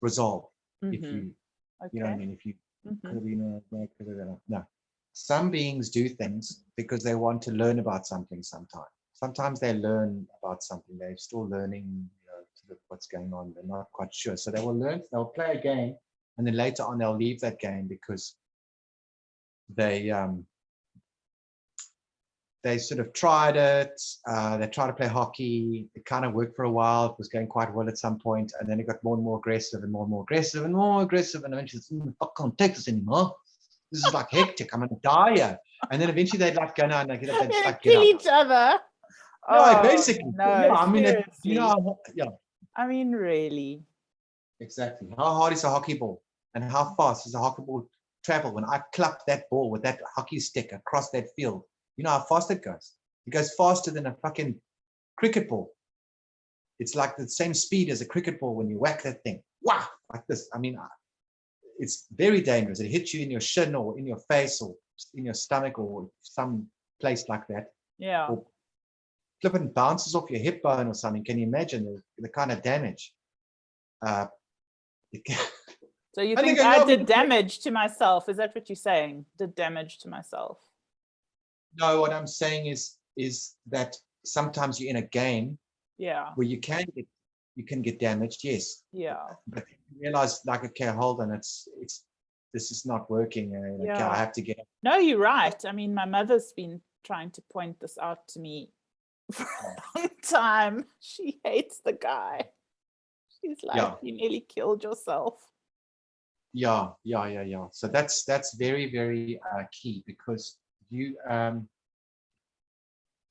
resolve if you know what I Okay. mean. If you Mhm. no, some beings do things because they want to learn about something. Sometimes they learn about something. They're still learning, sort of what's going on. They're not quite sure, so they will learn. They'll play a game, and then later on they'll leave that game because they sort of tried it. They tried to play hockey. It kind of worked for a while. It was going quite well at some point, and then it got more and more aggressive and more and more aggressive and more aggressive. And eventually, I can't take this anymore. This is like hectic. I'm gonna die here. And then eventually they'd like go now and they'd like get Kill up. each other. No, Oh, basically. no, Yeah, I mean, seriously. yeah, I mean, really. exactly. How hard is a hockey ball, and how fast does a hockey ball travel? When I clap that ball with that hockey stick across that field, you know how fast it goes. It goes faster than a fucking cricket ball. It's like the same speed as a cricket ball when you whack that thing. Wow, like this. I mean, it's very dangerous. It hits you in your shin or in your face or in your stomach or some place like that. Yeah. Or flip and bounces off your hip bone or something. Can you imagine the kind of damage? So you I think think I did damage to myself? Is that what you're saying? Did damage to myself? No, what I'm saying is that sometimes you're in a game where you can get damaged, yes. Yeah. But you realize, like, okay, hold on, this is not working. Okay, I have to get up. No, you're right. I mean, my mother's been trying to point this out to me for a long time. She hates the guy. She's like, you nearly killed yourself. Yeah. So that's very, very key because you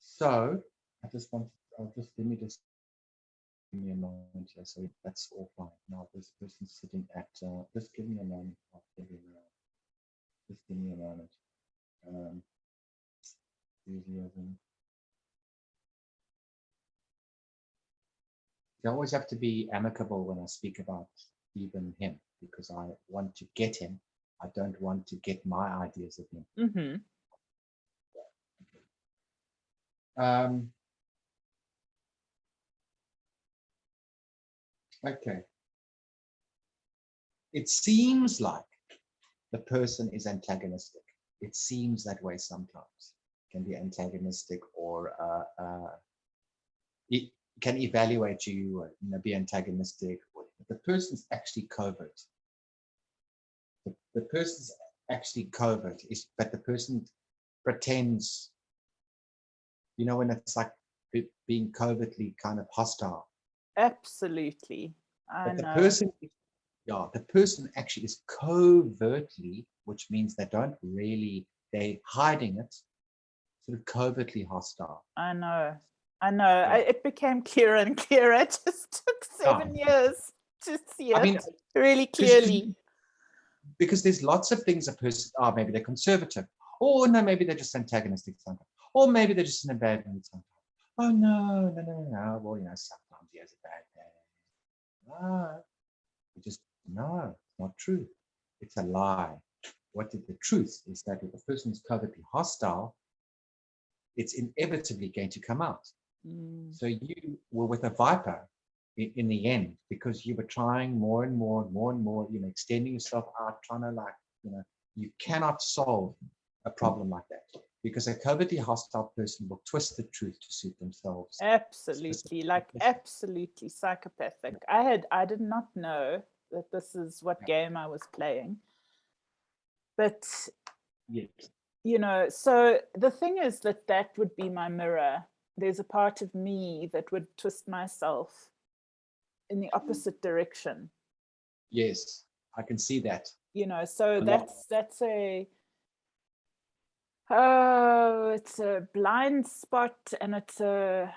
so let me just give me a moment here. So that's all fine. Now this person's sitting at just give me a moment. Just give me a moment. You always have to be amicable when I speak about even him because I want to get him. I don't want to get my ideas of him. Okay. It seems like the person is antagonistic. It seems that way sometimes. It can be antagonistic or it can evaluate you or be antagonistic. The person's actually covert. The person's actually covert, but the person pretends, when it's like being covertly kind of hostile. Absolutely. But the person actually is covertly, which means they're hiding it, sort of covertly hostile. I know. It became clearer and clearer. It just took 7 years to see it really clearly. Because there's lots of things a person, maybe they're conservative. Or no, maybe they're just antagonistic sometimes. Or maybe they're just in a bad mood sometimes. Oh, no. Well, sometimes he has a bad day. No, it's not true. It's a lie. The truth is that if a person is covertly hostile, it's inevitably going to come out. So you were with a viper in the end because you were trying more and more, extending yourself out, trying to you cannot solve a problem like that because a covertly hostile person will twist the truth to suit themselves. Absolutely, absolutely psychopathic. I did not know that this is what game I was playing. But so the thing is that would be my mirror. There's a part of me that would twist myself in the opposite direction. Yes, I can see that. So that's Oh, it's a blind spot, and it's a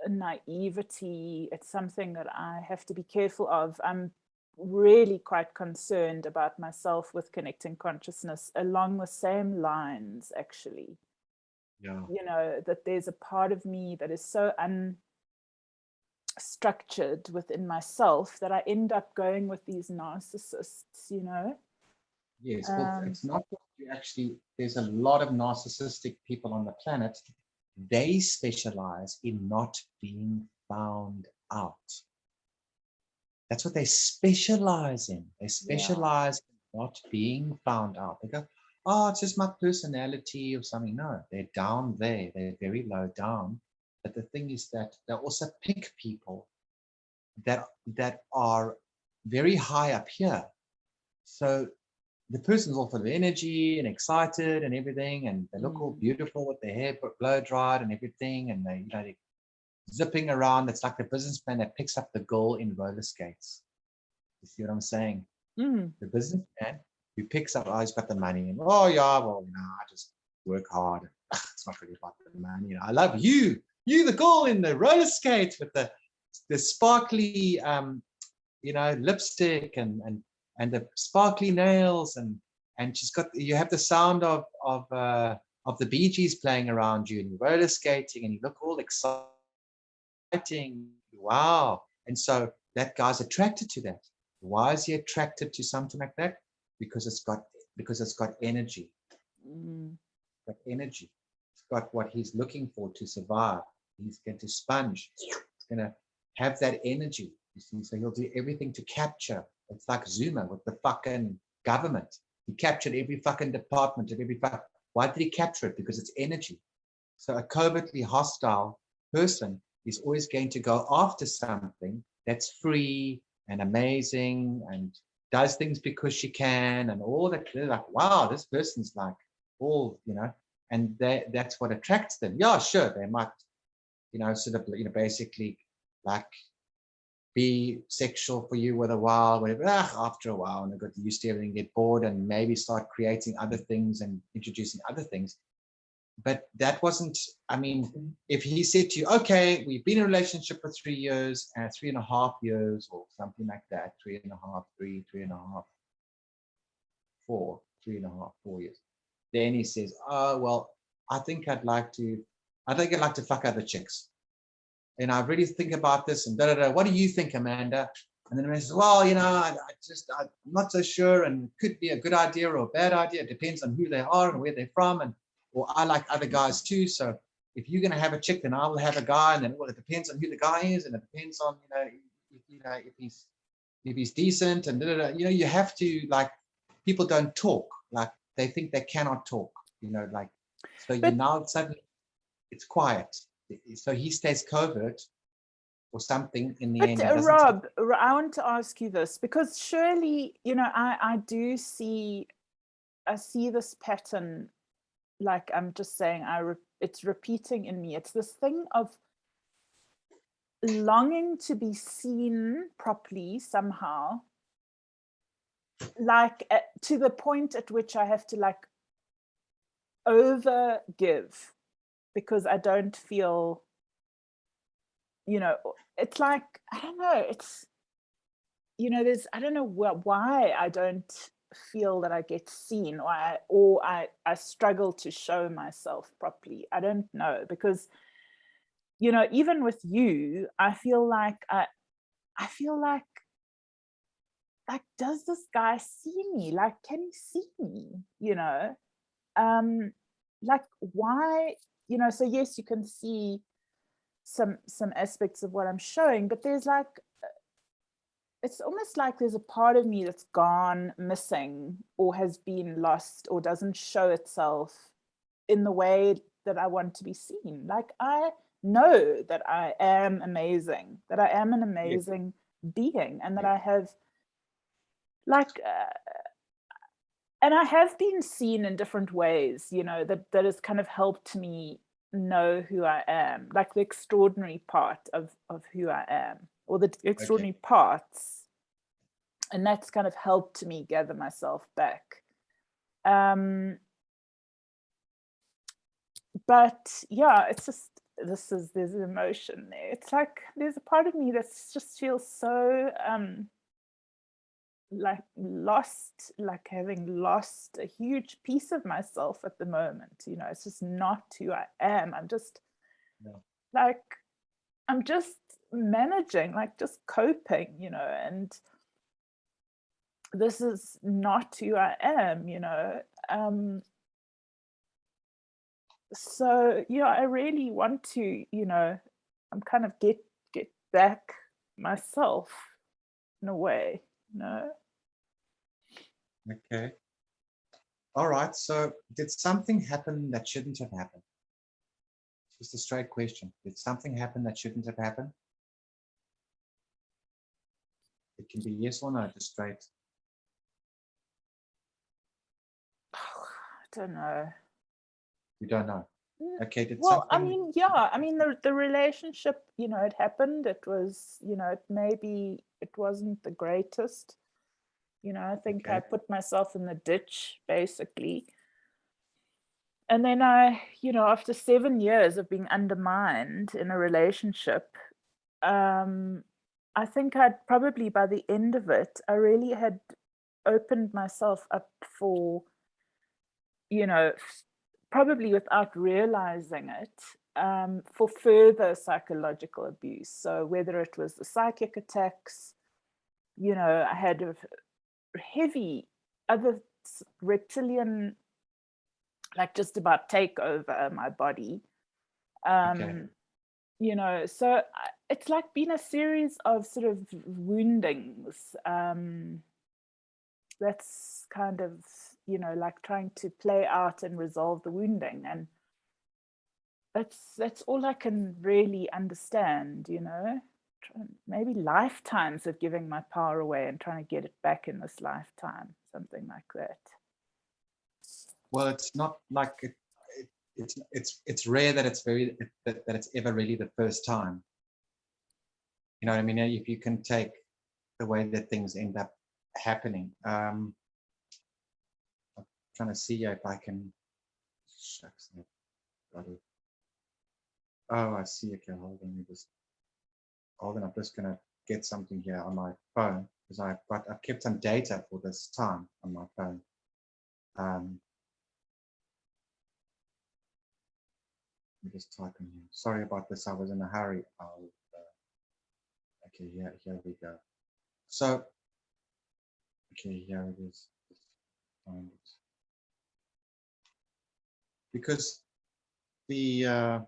naivety. It's something that I have to be careful of. I'm really quite concerned about myself with connecting consciousness along the same lines, actually. Yeah. You know, that there's a part of me that is so unstructured within myself that I end up going with these narcissists, you know? Yes, well, it's not that you actually, there's a lot of narcissistic people on the planet. They specialize in not being found out. That's what they specialize in. They specialize in not being found out. They go, oh, it's just my personality or something. No, they're down there. They're very low down. But the thing is that they also pick people that are very high up here. So the person's all full of energy and excited and everything, and they look all beautiful with their hair blow dried and everything, and they, you know, they're zipping around. It's like the businessman that picks up the girl in roller skates. You see what I'm saying? The businessman who picks up, oh, he's got the money, and oh yeah, well, you know, I just work hard. It's not really about the money. You know, I love you, the girl in the roller skates with the sparkly, you know, lipstick and the sparkly nails, and she's got, you have the sound of the Bee Gees playing around you, and you're roller skating, and you look all exciting. Wow! And so that guy's attracted to that. Why is he attracted to something like that? Because it's got energy. It's got energy. It's got what he's looking for to survive. He's going to sponge. He's going to have that energy. You see, so he'll do everything to capture. It's like Zuma with the fucking government. He captured every fucking department of every fuck. Why did he capture it? Because it's energy. So a covertly hostile person is always going to go after something that's free and amazing and does things because she can and all that. They're like, wow, this person's like all, you know, and that's what attracts them. Yeah, sure, they might, you know, sort of, you know, basically like be sexual for you with a while, whatever. After a while, and they got used to everything, get bored, and maybe start creating other things and introducing other things. But that wasn't, I mean, if he said to you, okay, we've been in a relationship for 3 years and 3.5 years or something like that, 3.5, 3.5, 4, 3.5, 4 years. Then he says, oh, well, I think I'd like to fuck other chicks. And I really think about this and what do you think, Amanda? And then he says, well, you know, I'm not so sure, and it could be a good idea or a bad idea. It depends on who they are and where they're from, or I like other guys too. So if you're going to have a chick, then I will have a guy, and then, well, it depends on who the guy is, and it depends on, if he's decent, and you know, you have to, like, people don't talk, like they think they cannot talk, you know, like, so you now suddenly it's quiet. So he stays covert or something in the end. But Rob, I want to ask you this, because surely, you know, I see this pattern, like I'm just saying, it's repeating in me. It's this thing of longing to be seen properly somehow, like to the point at which I have to like over give because I don't feel, you know, it's like, I don't know, it's, you know, I don't know why I don't feel that I get seen, or I struggle to show myself properly. I don't know, because, you know, even with you, I feel like does this guy see me? Like, can he see me? You know, like, why? You know, so yes, you can see some aspects of what I'm showing, but there's like, it's almost like there's a part of me that's gone missing or has been lost or doesn't show itself in the way that I want to be seen. Like, I know that I am amazing, that I am an amazing being, and that I have, like, and I have been seen in different ways, you know, that has kind of helped me know who I am, like the extraordinary part of who I am, or the extraordinary parts. And that's kind of helped me gather myself back. But yeah, it's just, there's an emotion there. It's like there's a part of me that just feels so like lost, like having lost a huge piece of myself at the moment. You know, it's just not who I am. I'm just like, I'm just managing, like just coping, you know, and this is not who I am, you know. So yeah, I really want to, you know, I'm kind of get back myself in a way, you know. Okay. All right. So did something happen that shouldn't have happened? Just a straight question. Did something happen that shouldn't have happened? It can be yes or no, just straight. I don't know. You don't know. Okay. Did Well, I something? mean, yeah, I mean, the relationship, you know, it happened. It was, you know, maybe it wasn't the greatest. You know, I think I Okay. put myself in the ditch, basically. And then I, you know, after 7 years of being undermined in a relationship, I think I'd probably, by the end of it, I really had opened myself up for, you know, probably without realizing it, for further psychological abuse. So whether it was the psychic attacks, you know, I had a heavy other reptilian, like just about take over my body. Okay. You know, so it's like been a series of sort of woundings. That's kind of, you know, like trying to play out and resolve the wounding, and that's all I can really understand, you know. Maybe lifetimes of giving my power away and trying to get it back in this lifetime, something like that. Well, it's not like it's rare that it's that it's ever really the first time. You know what I mean? If you can take the way that things end up happening. I'm trying to see if I can. Shucks, bloody. Oh, I see. Okay, hold on. I'm just gonna get something here on my phone because I've kept some data for this time on my phone. Let me just type in here. Sorry about this. I was in a hurry. Okay, here we go. So, okay, here it is. Find it. Because I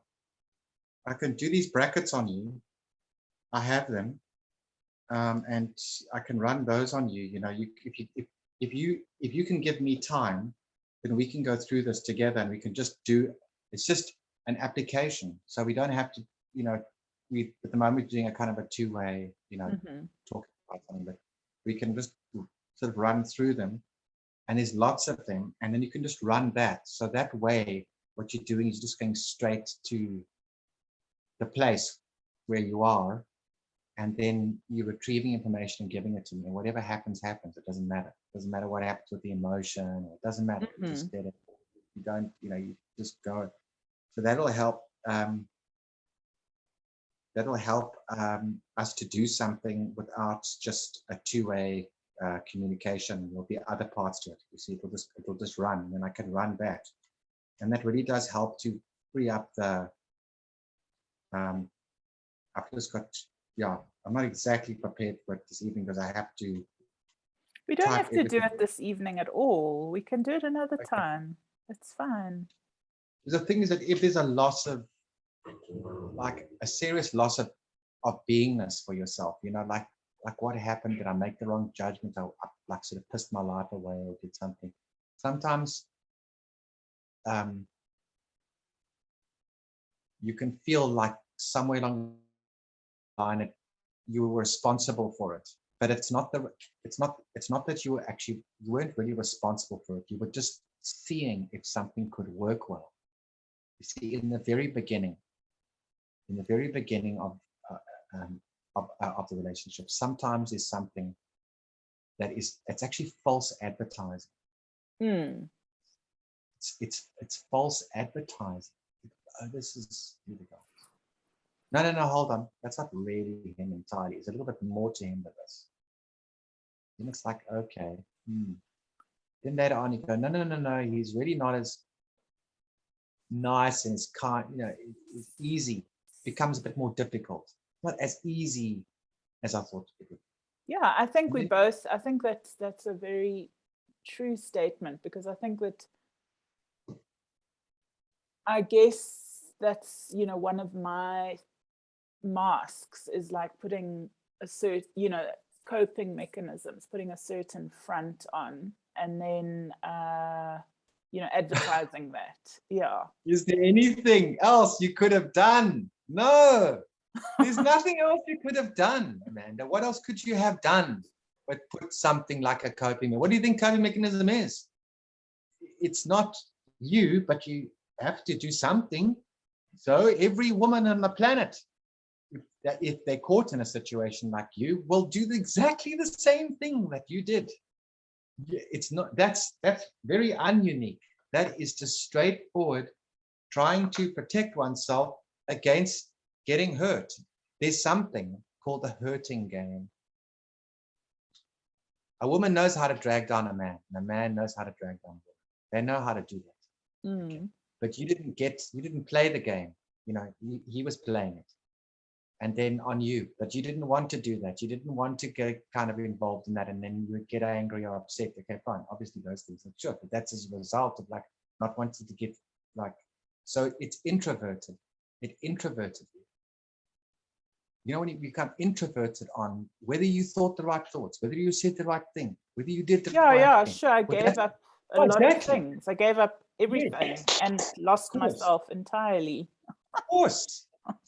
can do these brackets on you. I have them, and I can run those on you. You know, if you can give me time, then we can go through this together, and we can just do. It's just an application, so we don't have to. You know, we at the moment we're doing a kind of a two-way. You know, talking about something, but we can just sort of run through them, and there's lots of them, and then you can just run that. So that way, what you're doing is just going straight to the place where you are, and then you're retrieving information and giving it to me. And whatever happens, happens. It doesn't matter. It doesn't matter what happens with the emotion. It doesn't matter. You just get it. You don't, you know, you just go. So that'll help. Us to do something without just a two-way communication. There'll be other parts to it. You see, it'll just run, and then I can run that, and that really does help to free up the. I've just got, yeah, I'm not exactly prepared for it this evening because I have to. We don't have to do it this evening at all. We can do it another time. It's fine. The thing is that if there's a loss of, like a serious loss of beingness for yourself, you know, like what happened? Did I make the wrong judgment? I like sort of pissed my life away or did something. Sometimes you can feel like somewhere along the line you were responsible for it, but it's not that you weren't really responsible for it. You were just seeing if something could work well. You see, in the very beginning of the relationship, sometimes there's something it's actually false advertising. It's false advertising. Oh, this is, here we go. No, hold on. That's not really him entirely. There's a little bit more to him than this. Then it's like, okay. Then later on, you go, no. He's really not as nice and as kind, it's easy. It becomes a bit more difficult. Not as easy as I thought it would. Yeah, I think I think that's a very true statement, because I think that, I guess that's, one of my masks is like putting a certain, coping mechanisms, putting a certain front on, and then, advertising that. Yeah. Is there anything else you could have done? No, there's nothing else you could have done, Amanda. What else could you have done but put something like a coping mechanism? What do you think coping mechanism is? It's not you, but you have to do something. So every woman on the planet, if they're caught in a situation like you, will do exactly the same thing that you did. It's not, that's very ununique. That is just straightforward, trying to protect oneself against getting hurt. There's something called the hurting game. A woman knows how to drag down a man, and a man knows how to drag down a woman. They know how to do that. Okay. But you didn't play the game. He was playing it. And then on you, but you didn't want to do that. You didn't want to get kind of involved in that, and then you would get angry or upset. Okay, fine. Obviously those things are sure, but that's as a result of like not wanting to get like, so it's introverted. It introverted you. When you become introverted on whether you thought the right thoughts, whether you said the right thing, whether you did the right thing. Sure. I gave up a lot of things. I gave up everything and lost myself entirely. Of course.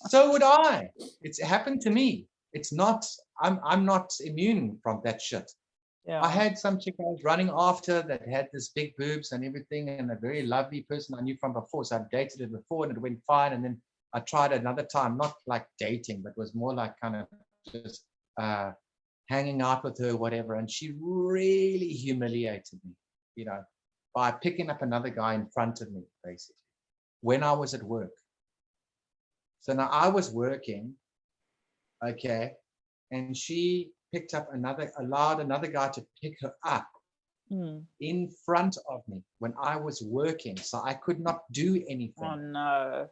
So would I. It's happened to me. It's not, I'm not immune from that shit. Yeah. I had some chick I was running after that had this big boobs and everything, and a very lovely person I knew from before. So I've dated her before and it went fine. And then I tried another time, not like dating, but was more like kind of just hanging out with her, whatever. And she really humiliated me, by picking up another guy in front of me, basically, when I was at work. So now I was working, okay, and she picked up allowed another guy to pick her up in front of me when I was working. So I could not do anything. Oh no.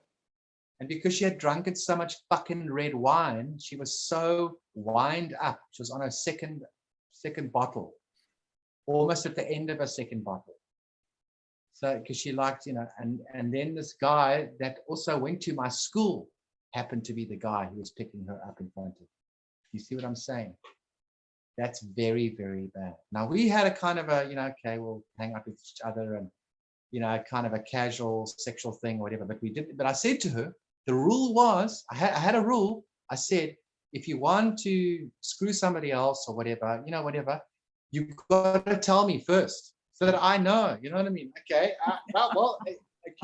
And because she had drunken so much fucking red wine, she was so wind up. She was on her second bottle, almost at the end of her second bottle. So because she liked, and then this guy that also went to my school happened to be the guy who was picking her up in front of her. You see what I'm saying? That's very, very bad. Now we had a kind of a, okay, we'll hang out with each other and, kind of a casual sexual thing or whatever, but we didn't. But I said to her, the rule was, I had a rule. I said, if you want to screw somebody else or whatever, whatever, you've got to tell me first so that I know, you know what I mean? Okay, well,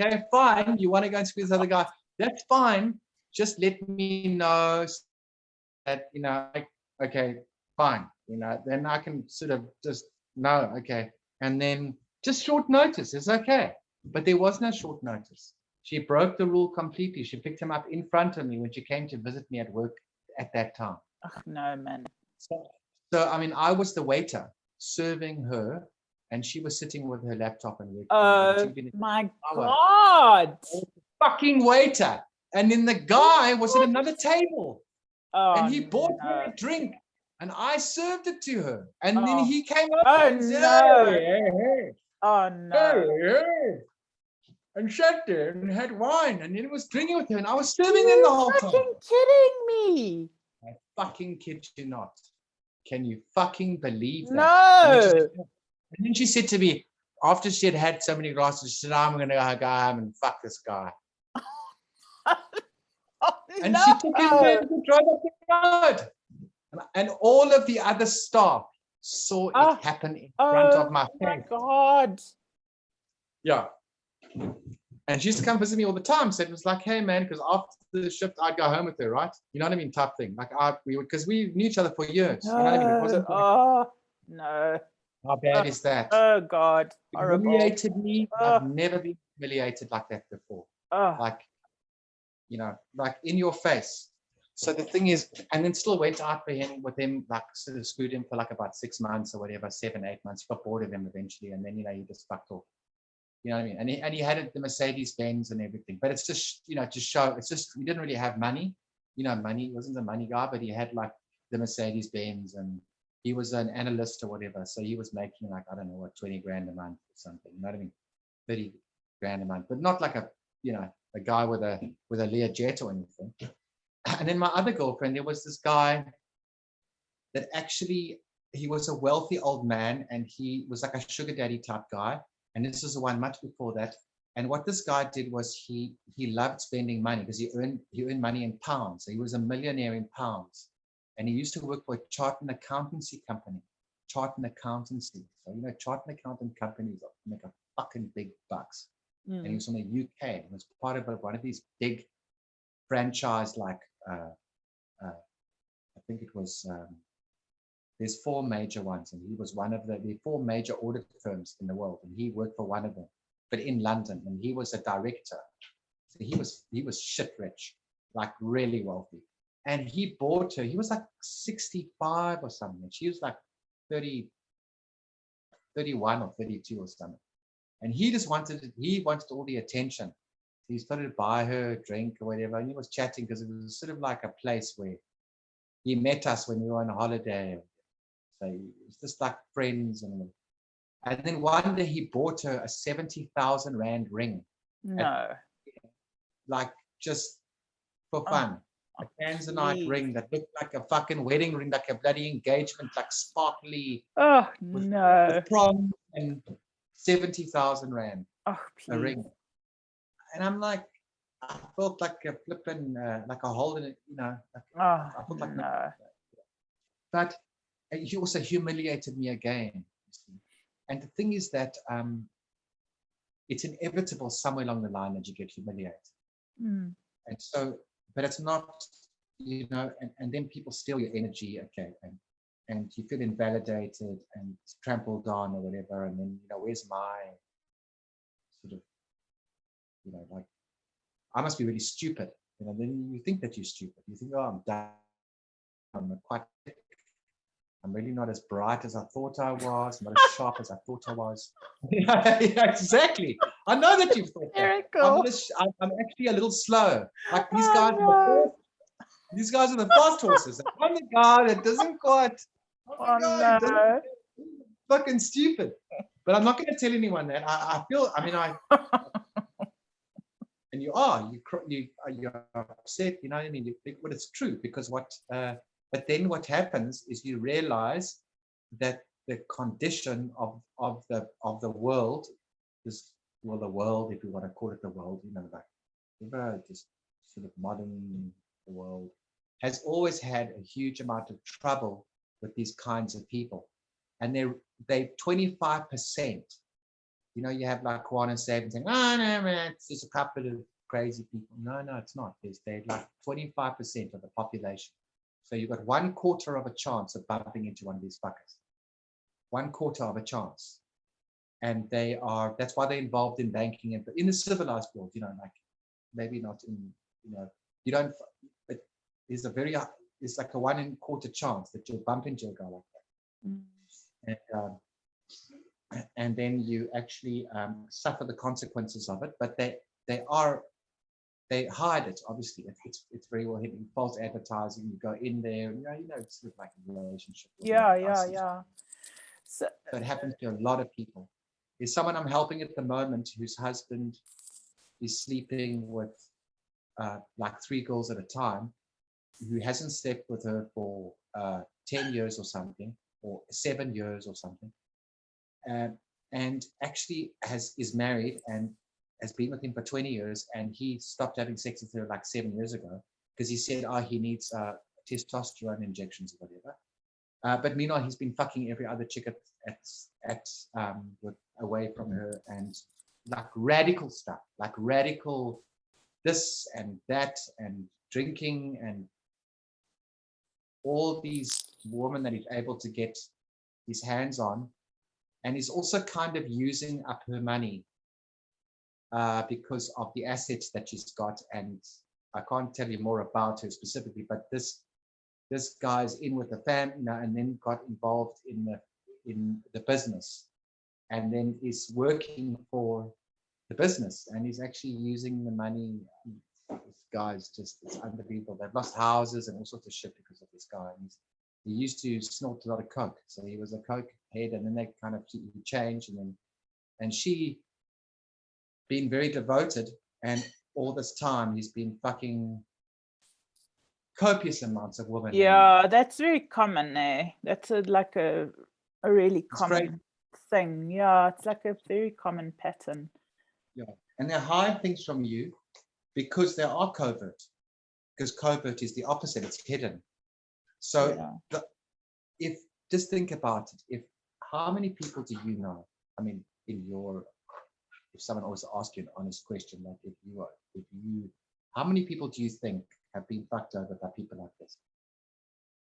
okay, fine. You want to go and screw this other guy? That's fine. Just let me know that, okay, fine. Then I can sort of just know, okay. And then just short notice is okay. But there was no short notice. She broke the rule completely. She picked him up in front of me when she came to visit me at work at that time. Oh, no, man. So I mean, I was the waiter serving her, and she was sitting with her laptop and working. Oh, my God. Fucking waiter. And then the guy was at another table. Oh, and he bought her a drink. And I served it to her. And then he came up and said, hey. Oh, no. Hey. And sat there and had wine. And then was drinking with her. And I was serving them the whole time. You're fucking kidding me. I fucking kid you not. Can you fucking believe that? No. And then she said to me, after she had had so many glasses, she said, I'm going to go home and fuck this guy. And she took him there and drove up the road. And all of the other staff saw it happen in front of my face. Oh, my God. Yeah. And she used to come visit me all the time. So it was like, hey, man, because after the shift, I'd go home with her, right? You know what I mean? Type thing. Like, because we knew each other for years. You know what I mean? It wasn't no. How bad is that? Oh God, horrible. Humiliated me. Oh. I've never been humiliated like that before. Oh. Like, like in your face. So the thing is, and then still went out with him, like sort of screwed him for like about 6 months or whatever, 7, 8 months. Got bored of him eventually, and then he just fucked off. You know what I mean? And he had the Mercedes Benz and everything. But it's just to show. It's just he didn't really have money. Money. He wasn't a money guy, but he had like the Mercedes Benz, and he was an analyst or whatever. So he was making like, I don't know what, 20 grand a month or something. You know what I mean? 30 grand a month, but not like a guy with a Learjet or anything. And then my other girlfriend, there was this guy that actually, he was a wealthy old man, and he was like a sugar daddy type guy. And this is the one much before that. And what this guy did was he loved spending money because he earned money in pounds. So he was a millionaire in pounds. And he used to work for a chartered accountancy company. Chartered accountancy. So chartered accountant companies make a fucking big bucks. And he was from the UK. He was part of one of these big franchise, like I think it was. There's 4 major ones, and he was one of the 4 major audit firms in the world, and he worked for one of them, but in London, and he was a director. So he was shit rich, like really wealthy. And he bought her. He was like 65 or something. She was like 30, 31 or 32 or something. And he just wanted all the attention. He started to buy her a drink or whatever, and he was chatting because it was sort of like a place where he met us when we were on a holiday. So it was just like friends. And then one day he bought her a 70,000 rand ring. No. Like just for fun. A Tanzanite ring that looked like a fucking wedding ring, like a bloody engagement, like sparkly. Oh, no. With prom and 70,000 rand. Oh, a ring. And I'm like, I felt like a flipping, like a hole in it, I felt like no. But he also humiliated me again. And the thing is that it's inevitable somewhere along the line that you get humiliated. And so, but it's not, and then people steal your energy, okay, and you feel invalidated and trampled on or whatever, and then, where's my sort of, like, I must be really stupid. Then you think that you're stupid. You think, oh, I'm done. I'm really not as bright as I thought I was. I'm not as sharp as I thought I was. Yeah, exactly. I know that you've thought that. I'm actually a little slow. Like these guys are the fast horses. I'm the guy that doesn't quite. Fucking stupid. But I'm not going to tell anyone that. I feel. And you're upset. You know what I mean? But it's true because but then what happens is you realize that the condition of the world is, well, the world, if you want to call it the world, like just sort of modern world, has always had a huge amount of trouble with these kinds of people. And they 25%. You have like Kwan and Saban saying, oh, no, man, it's just a couple of crazy people. No, it's not. They're like 25% of the population. So you've got 1/4 of a chance of bumping into one of these fuckers. 1/4 of a chance. And that's why they're involved in banking and in the civilized world, like maybe not in, you don't, but it's like a 1/4 chance that you'll bump into a guy like that. And then you actually suffer the consequences of it, but they hide it. Obviously, it's very well hidden. False advertising. You go in there, it's sort of like a relationship. Yeah. So it happens to a lot of people. There's someone I'm helping at the moment whose husband is sleeping with like 3 girls at a time, who hasn't slept with her for 10 years or something, or 7 years or something. And actually is married and has been with him for 20 years, and he stopped having sex with her like 7 years ago because he said, he needs testosterone injections or whatever. But meanwhile, he's been fucking every other chick away from her, and like radical stuff, like radical this and that, and drinking, and all these women that he's able to get his hands on and is also kind of using up her money because of the assets that she's got. And I can't tell you more about her specifically, but this guy's in with the family, and then got involved in the business, and then is working for the business, and he's actually using the money. This guy's just, it's unbelievable. They've lost houses and all sorts of shit because of this guy. And he used to snort a lot of coke, so he was a coke head, and then they kind of changed, and she been very devoted, and all this time he's been fucking copious amounts of women. Yeah, that's very common, eh? That's like a really common great thing. Yeah, it's like a very common pattern. Yeah, and they hide things from you because they are covert. Because covert is the opposite; it's hidden. So, if just think about it, if how many people do you know? I mean, if someone always asks you an honest question, like how many people do you think have been fucked over by people like this?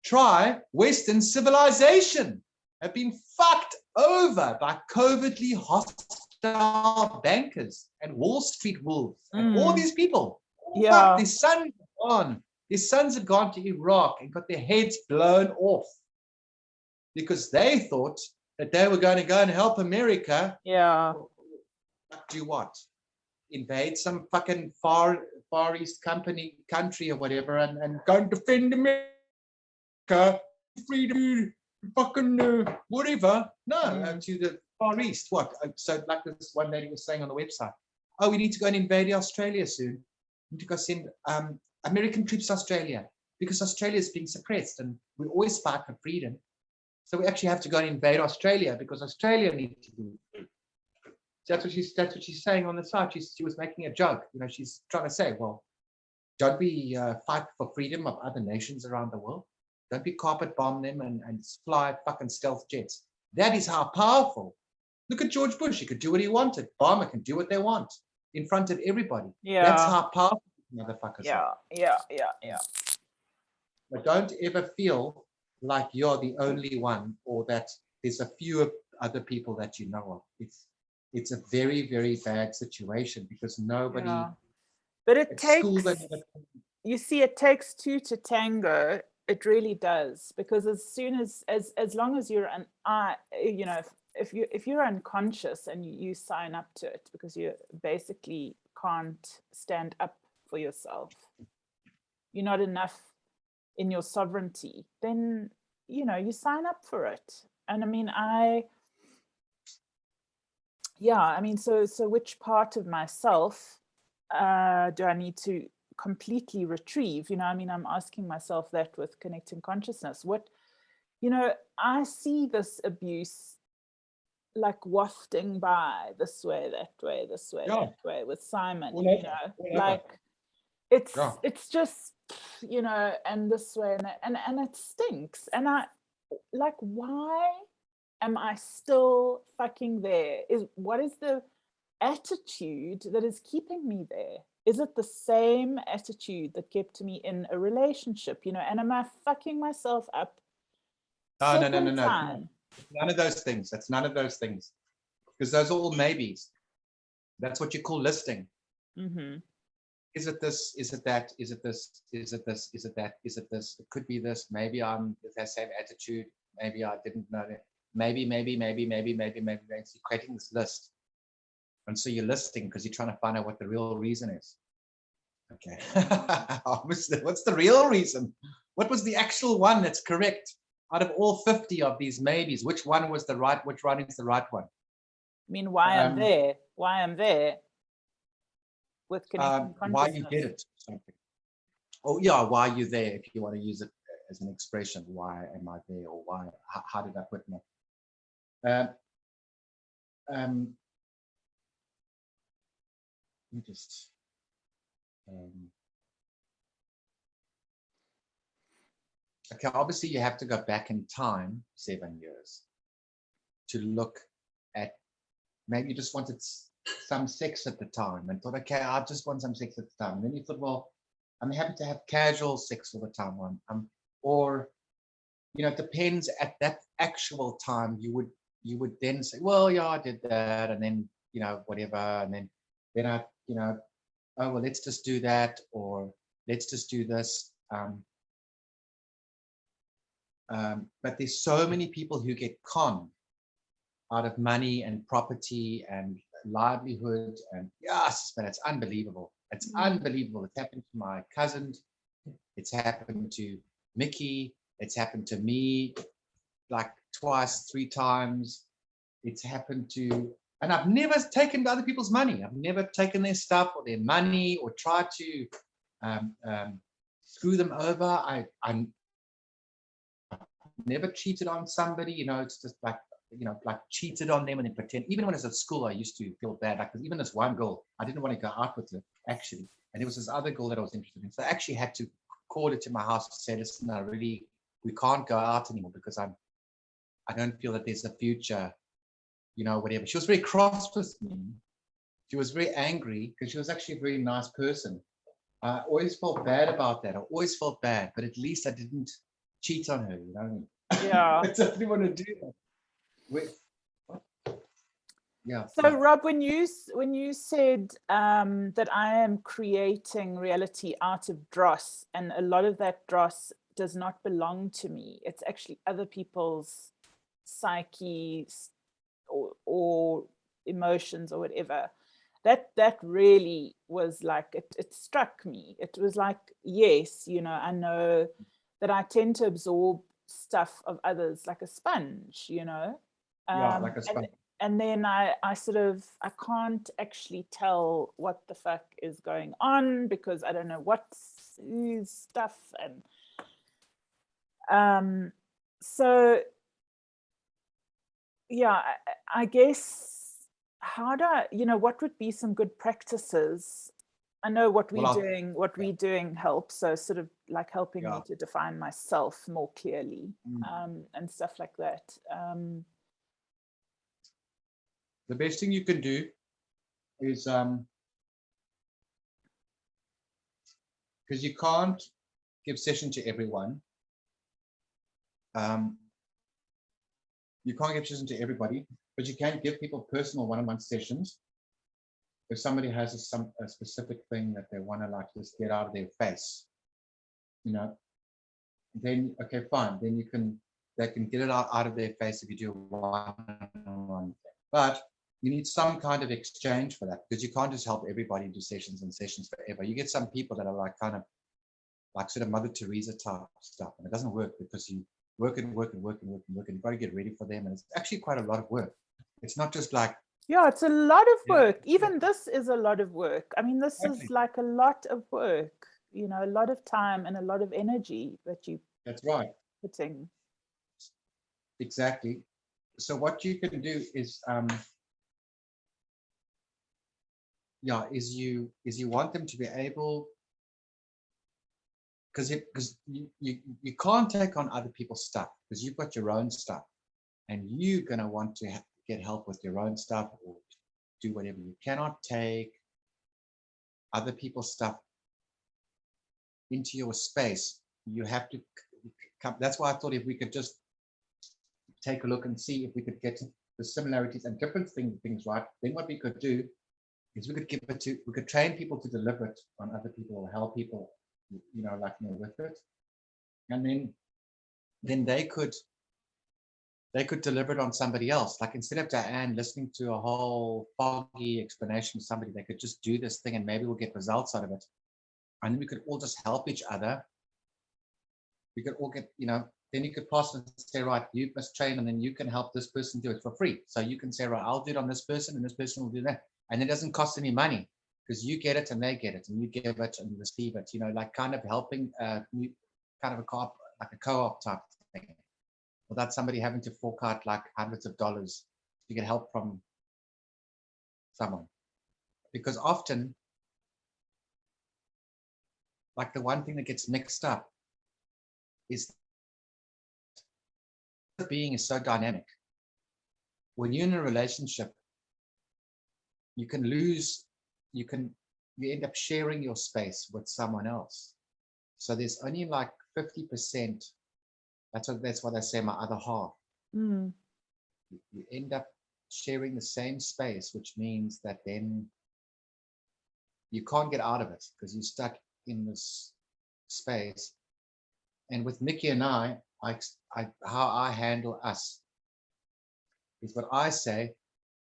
Try Western civilization, have been fucked over by covertly hostile bankers and Wall Street wolves and all these people. Yeah. Fuck, their sons have gone to Iraq and got their heads blown off because they thought that they were going to go and help America. Yeah. Do what? Invade some fucking far east country or whatever, and go and defend America, freedom, fucking whatever. No, to the far east. What? So like this one lady was saying on the website, oh, we need to go and invade Australia soon. We need to go send American troops to Australia because Australia is being suppressed, and we always fight for freedom. So we actually have to go and invade Australia because Australia needs to be free. That's what she's saying on the site. She was making a joke. She's trying to say, well, don't we fight for freedom of other nations around the world? Don't we carpet bomb them and fly fucking stealth jets? That is how powerful. Look at George Bush. He could do what he wanted. Obama can do what they want in front of everybody. Yeah. That's how powerful motherfuckers are. Yeah. But don't ever feel like you're the only one, or that there's a few other people that you know of. It's a very, very bad situation because nobody. Yeah. But it takes. You see, it takes two to tango. It really does, because as long as you're if you're unconscious and you sign up to it because you basically can't stand up for yourself, you're not enough in your sovereignty, then you sign up for it. And I mean, so which part of myself do I need to completely retrieve? I'm asking myself that with connecting consciousness. I see this abuse like wafting by this way, that way, that way with Simon, like it's just, and this way and it stinks. And I like, why am I still fucking there? What is the attitude that is keeping me there? Is it the same attitude that kept me in a relationship? And am I fucking myself up? No. None of those things. That's none of those things. Because those are all maybes. That's what you call listing. Mm-hmm. Is it this? Is it that? Is it this? Is it this? Is it that? Is it this? It could be this. Maybe I'm with that same attitude. Maybe I didn't know that. Maybe. You're creating this list. And so you're listing because you're trying to find out what the real reason is. Okay. What's the real reason? What was the actual one that's correct? Out of all 50 of these maybes, which one is the right one? I mean, why I'm there with connecting consciousness. Why you did it, something. Oh yeah, why you there, if you want to use it as an expression. Why am I there, or why? How did I put it? Let me just. Okay, obviously you have to go back in time 7 years to look at, maybe you just wanted some sex at the time and thought, okay, I just want some sex at the time. And then you thought, well, I'm happy to have casual sex all the time. Or, it depends at that actual time, you you would then say, well, yeah, I did that, and then, you know, whatever, and then I, you know, oh, well, let's just do that, or let's just do this. But there's so many people who get conned out of money and property and livelihood, and yes, but it's unbelievable. It's unbelievable. It's happened to my cousin. It's happened to Mickey. It's happened to me like twice, 3 times. It's happened to, and I've never taken other people's money. I've never taken their stuff or their money or tried to screw them over. I'm never cheated on somebody. You know, it's just like, you know, like cheated on them and then pretend. Even when I was at school, I used to feel bad. Like, even this one girl, I didn't want to go out with her actually, and there was this other girl that I was interested in. So I actually had to call her to my house to say, listen, we can't go out anymore because I don't feel that there's a future, you know, whatever. She was very cross with me. She was very angry because she was actually a very nice person. I always felt bad about that. I always felt bad, but at least I didn't cheat on her, you know. Yeah. I definitely want to do that. Yeah. So Rob, when you said that I am creating reality out of dross, and a lot of that dross does not belong to me, it's actually other people's psyches or emotions or whatever, that really was like, it struck me. It was like, yes, you know, I know that I tend to absorb stuff of others like a sponge, you know. Yeah, like a sponge. And then I can't actually tell what the fuck is going on because I don't know what's stuff. And so yeah, I guess, how do I, you know, what would be some good practices? I know what we're doing helps, so sort of like helping me to define myself more clearly, and stuff like that. The best thing you can do is, because you can't give session to everyone. You can't give session to everybody, but you can give people personal one-on-one sessions. If somebody has a specific thing that they want to like just get out of their face, you know, then okay, fine. Then they can get it out of their face if you do one-on-one. But you need some kind of exchange for that, because you can't just help everybody do sessions and sessions forever. You get some people that are like kind of like sort of Mother Teresa type stuff, and it doesn't work because you work and work and work and work and work, and you've got to get ready for them, and it's actually quite a lot of work. It's not just like, yeah, it's a lot of work. Even this is a lot of work. I mean, this is like a lot of work, you know, a lot of time and a lot of energy that you that's right, putting. Exactly. So what you can do is you want them to be able, because you can't take on other people's stuff because you've got your own stuff, and you're going to want to get help with your own stuff or do whatever. You cannot take other people's stuff into your space. You have to come. That's why I thought if we could just take a look and see if we could get the similarities and different things right, then what we could do is we could train people to deliver it on other people or help people, you know, like, you know, with it, and then they could deliver it on somebody else. Like, instead of Diane listening to a whole foggy explanation to somebody, they could just do this thing and maybe we'll get results out of it, and then we could all just help each other. We could all get, you know, then you could pass and say, right, you must train, and then you can help this person do it for free. So you can say, right, I'll do it on this person and this person will do that. And it doesn't cost any money because you get it and they get it and you give it and you receive it, you know, like kind of helping, kind of a co-op, like a co-op type thing, without somebody having to fork out like hundreds of dollars to get help from someone. Because often, like, the one thing that gets mixed up is being is so dynamic. When you're in a relationship, you end up sharing your space with someone else. So there's only like 50%. That's what I say, my other half. you end up sharing the same space, which means that then you can't get out of it because you're stuck in this space. And with Nikki and I how I handle us is what I say.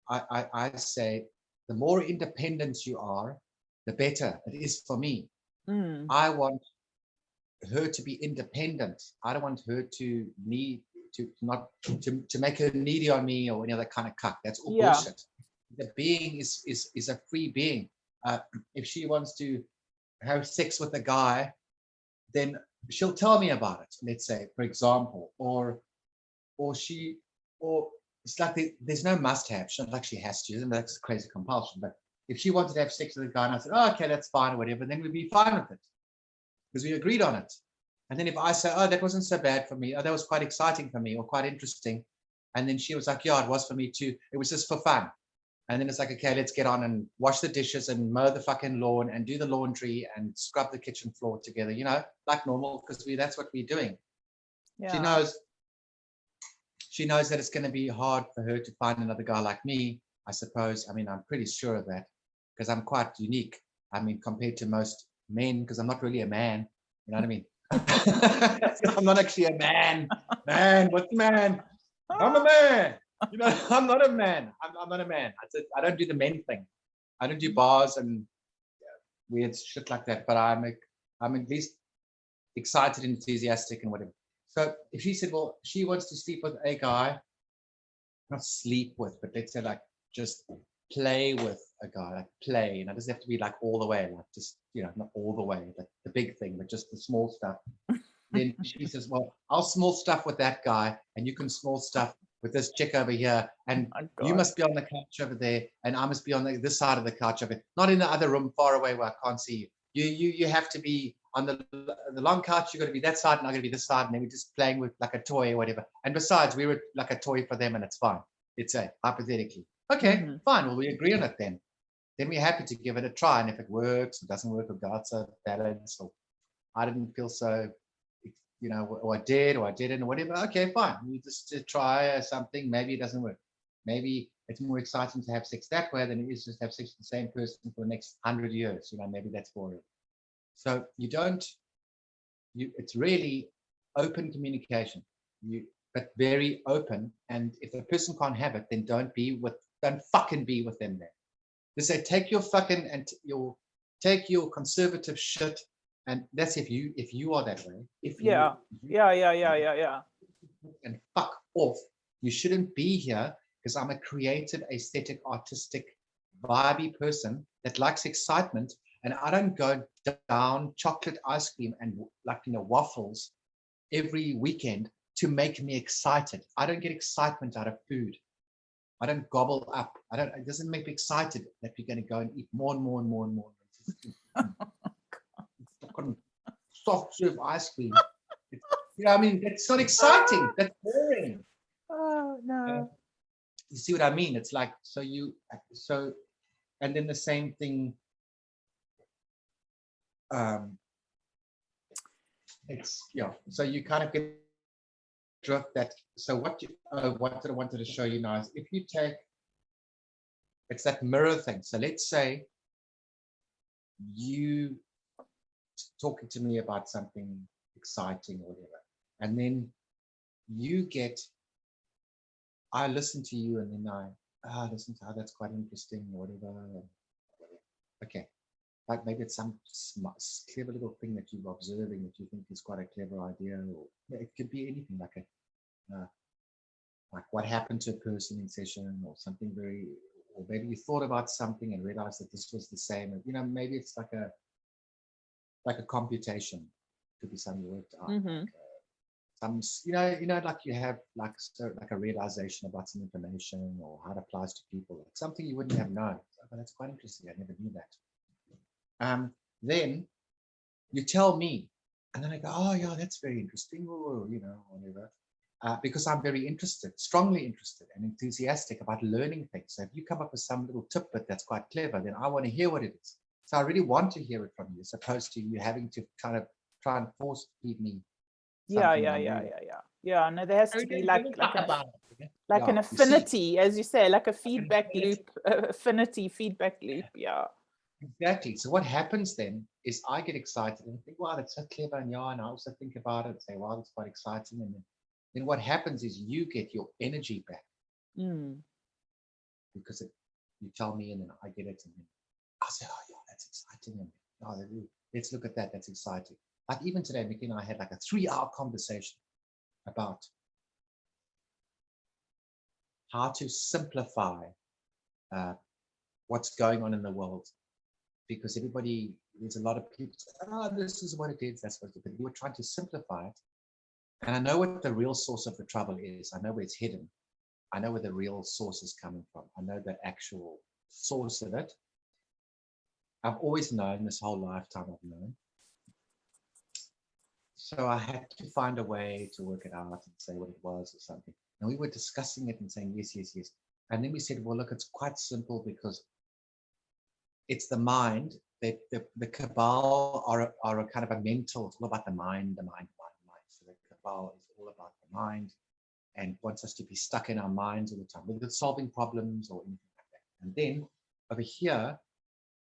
I say the more independent you are, the better it is for me. I want her to be independent. I don't want her to need to make her needy on me or any other kind of cuck. That's all bullshit. The being is a free being. If she wants to have sex with a guy, then she'll tell me about it. Let's say, for example, or it's like there's no must-have. She's not like she has to. And that's a crazy compulsion. But if she wanted to have sex with a guy, and I said, "Oh, okay, that's fine," or whatever, then we'd be fine with it because we agreed on it. And then if I say, "Oh, that wasn't so bad for me," "Oh, that was quite exciting for me," or "quite interesting," and then she was like, "Yeah, it was for me too. It was just for fun." And then it's like, "Okay, let's get on and wash the dishes and mow the fucking lawn and do the laundry and scrub the kitchen floor together, like normal, because that's what we're doing." Yeah. She knows that it's going to be hard for her to find another guy like me, I suppose. I mean, I'm pretty sure of that because I'm quite unique. I mean, compared to most men, because I'm not really a man. You know what I mean? I'm not actually a man. Man, what's man? I'm a man. I'm not a man. I'm not a man. I don't do the men thing. I don't do bars and weird shit like that. But I'm at least excited, enthusiastic, and whatever. So if she said, well, she wants to sleep with a guy, not sleep with, but let's say like just play with a guy, like play, it doesn't have to be like all the way, like just, not all the way, like the big thing, but just the small stuff. Then she says, well, I'll small stuff with that guy and you can small stuff with this chick over here. And you must be on the couch over there and I must be on this side of the couch over there, not in the other room far away where I can't see you. You have to be on the long couch, you're going to be that side and I'm going to be this side, and then we're just playing with like a toy or whatever. And besides, we were like a toy for them and it's fine. It's hypothetically. Okay, fine. Well, we agree on it then. Then we're happy to give it a try. And if it works, it doesn't work, or God's a balance, or I didn't feel so, or I did or I didn't or whatever. Okay, fine. We just try something. Maybe it doesn't work. Maybe it's more exciting to have sex that way than it is just have sex with the same person for the next 100 years. Maybe that's boring. So it's really open communication, but very open. And if the person can't have it, then don't fucking be with them then. They say, take your fucking and take your conservative shit. And that's if you are that way. Yeah. And fuck off. You shouldn't be here because I'm a creative, aesthetic, artistic, vibey person that likes excitement. And I don't go down chocolate ice cream and waffles every weekend to make me excited. I don't get excitement out of food. I don't gobble up. It doesn't make me excited that we're going to go and eat more and more and more and more. Soft serve ice cream. That's not exciting. That's boring. Oh no. You see what I mean? It's like, and then the same thing. So you kind of get drift that. So what I wanted to show you now is if you take, it's that mirror thing. So let's say you talking to me about something exciting or whatever, and then I listen to you and then I listen to how that's quite interesting or whatever. Okay. Like maybe it's some clever little thing that you're observing that you think is quite a clever idea, or it could be anything like what happened to a person in session, or something or maybe you thought about something and realized that this was the same. Maybe it's like a computation. Could be something you worked out. Like you have like a realization about some information or how it applies to people, like something you wouldn't have known. But that's quite interesting. I never knew that. Then you tell me, and then I go, oh yeah, that's very interesting, or whatever, because I'm very interested, strongly interested and enthusiastic about learning things. So if you come up with some little tidbit that's quite clever, then I want to hear what it is. So I really want to hear it from you, as opposed to you having to kind of try and force feed me. Yeah. No, there has to be like Like Yeah, an you see. affinity, as you say, like a feedback loop, affinity feedback loop. Yeah. Exactly. So what happens then is I get excited and think, wow, that's so clever. And yeah, and I also think about it and say, wow, that's quite exciting. And then what happens is you get your energy back Mm. because you tell me and then I get it. And then I say, oh, yeah, that's exciting. And oh, let's look at that. That's exciting. Like even today, Mickey and I had like a 3-hour conversation about how to simplify what's going on in the world. Because there's a lot of people say, oh, this is what it is, that's what it is. But we were trying to simplify it. And I know what the real source of the trouble is. I know where it's hidden. I know where the real source is coming from. I know the actual source of it. I've always known, this whole lifetime I've known. So I had to find a way to work it out and say what it was or something. And we were discussing it and saying, yes, yes, yes. And then we said, well, look, it's quite simple because it's the mind. The cabal are a kind of a mental, it's all about the mind. So the cabal is all about the mind and wants us to be stuck in our minds all the time, whether it's solving problems or anything like that. And then over here,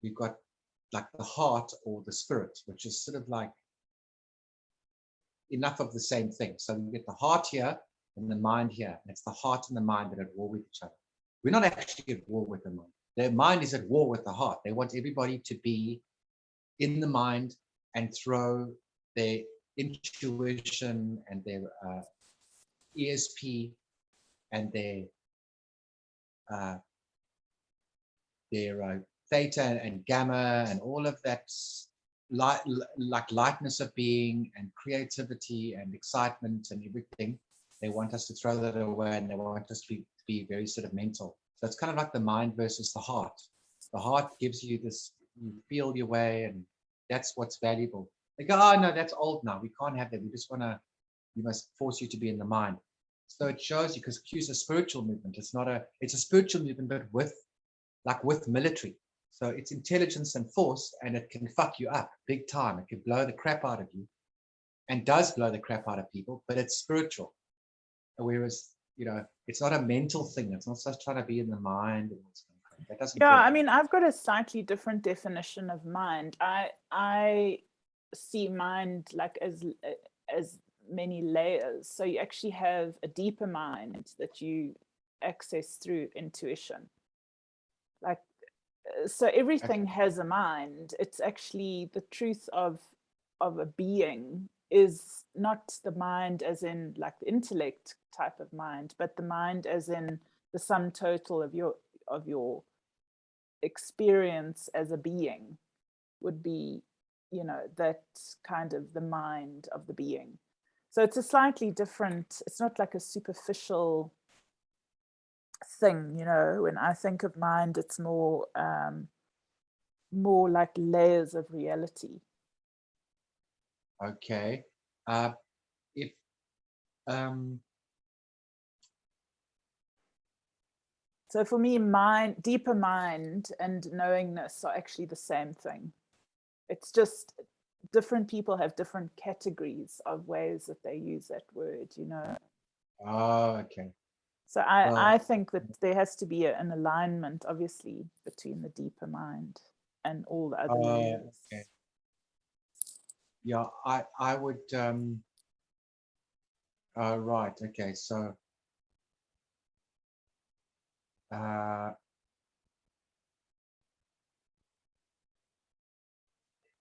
we've got like the heart or the spirit, which is sort of like enough of the same thing. So we get the heart here and the mind here. And it's the heart and the mind that are at war with each other. We're not actually at war with the mind. Their mind is at war with the heart. They want everybody to be in the mind and throw their intuition and their ESP and their theta and gamma and all of that like lightness of being and creativity and excitement and everything. They want us to throw that away and they want us to be very sort of mental. So it's kind of like the mind versus the heart. The heart gives you this, you feel your way and that's what's valuable. They go, oh no, that's old now. We can't have that. We must force you to be in the mind. So it shows you, because Q is a spiritual movement. It's a spiritual movement, but with military. So it's intelligence and force, and it can fuck you up big time. It can blow the crap out of you and does blow the crap out of people, but it's spiritual. Whereas, it's not a mental thing. It's not just trying to be in the mind. That doesn't Yeah, work. I mean, I've got a slightly different definition of mind. I see mind like as many layers. So you actually have a deeper mind that you access through intuition. Like, so everything has a mind. It's actually the truth of a being is not the mind as in like the intellect type of mind, but the mind as in the sum total of your experience as a being would be, that kind of the mind of the being. So it's a slightly different, it's not like a superficial thing, when I think of mind, it's more like layers of reality. Okay. If So for me, deeper mind and knowingness are actually the same thing. It's just different people have different categories of ways that they use that word, Oh, okay. So I think that there has to be an alignment, obviously, between the deeper mind and all the other layers. Okay. Yeah, I would. Right. Okay. So.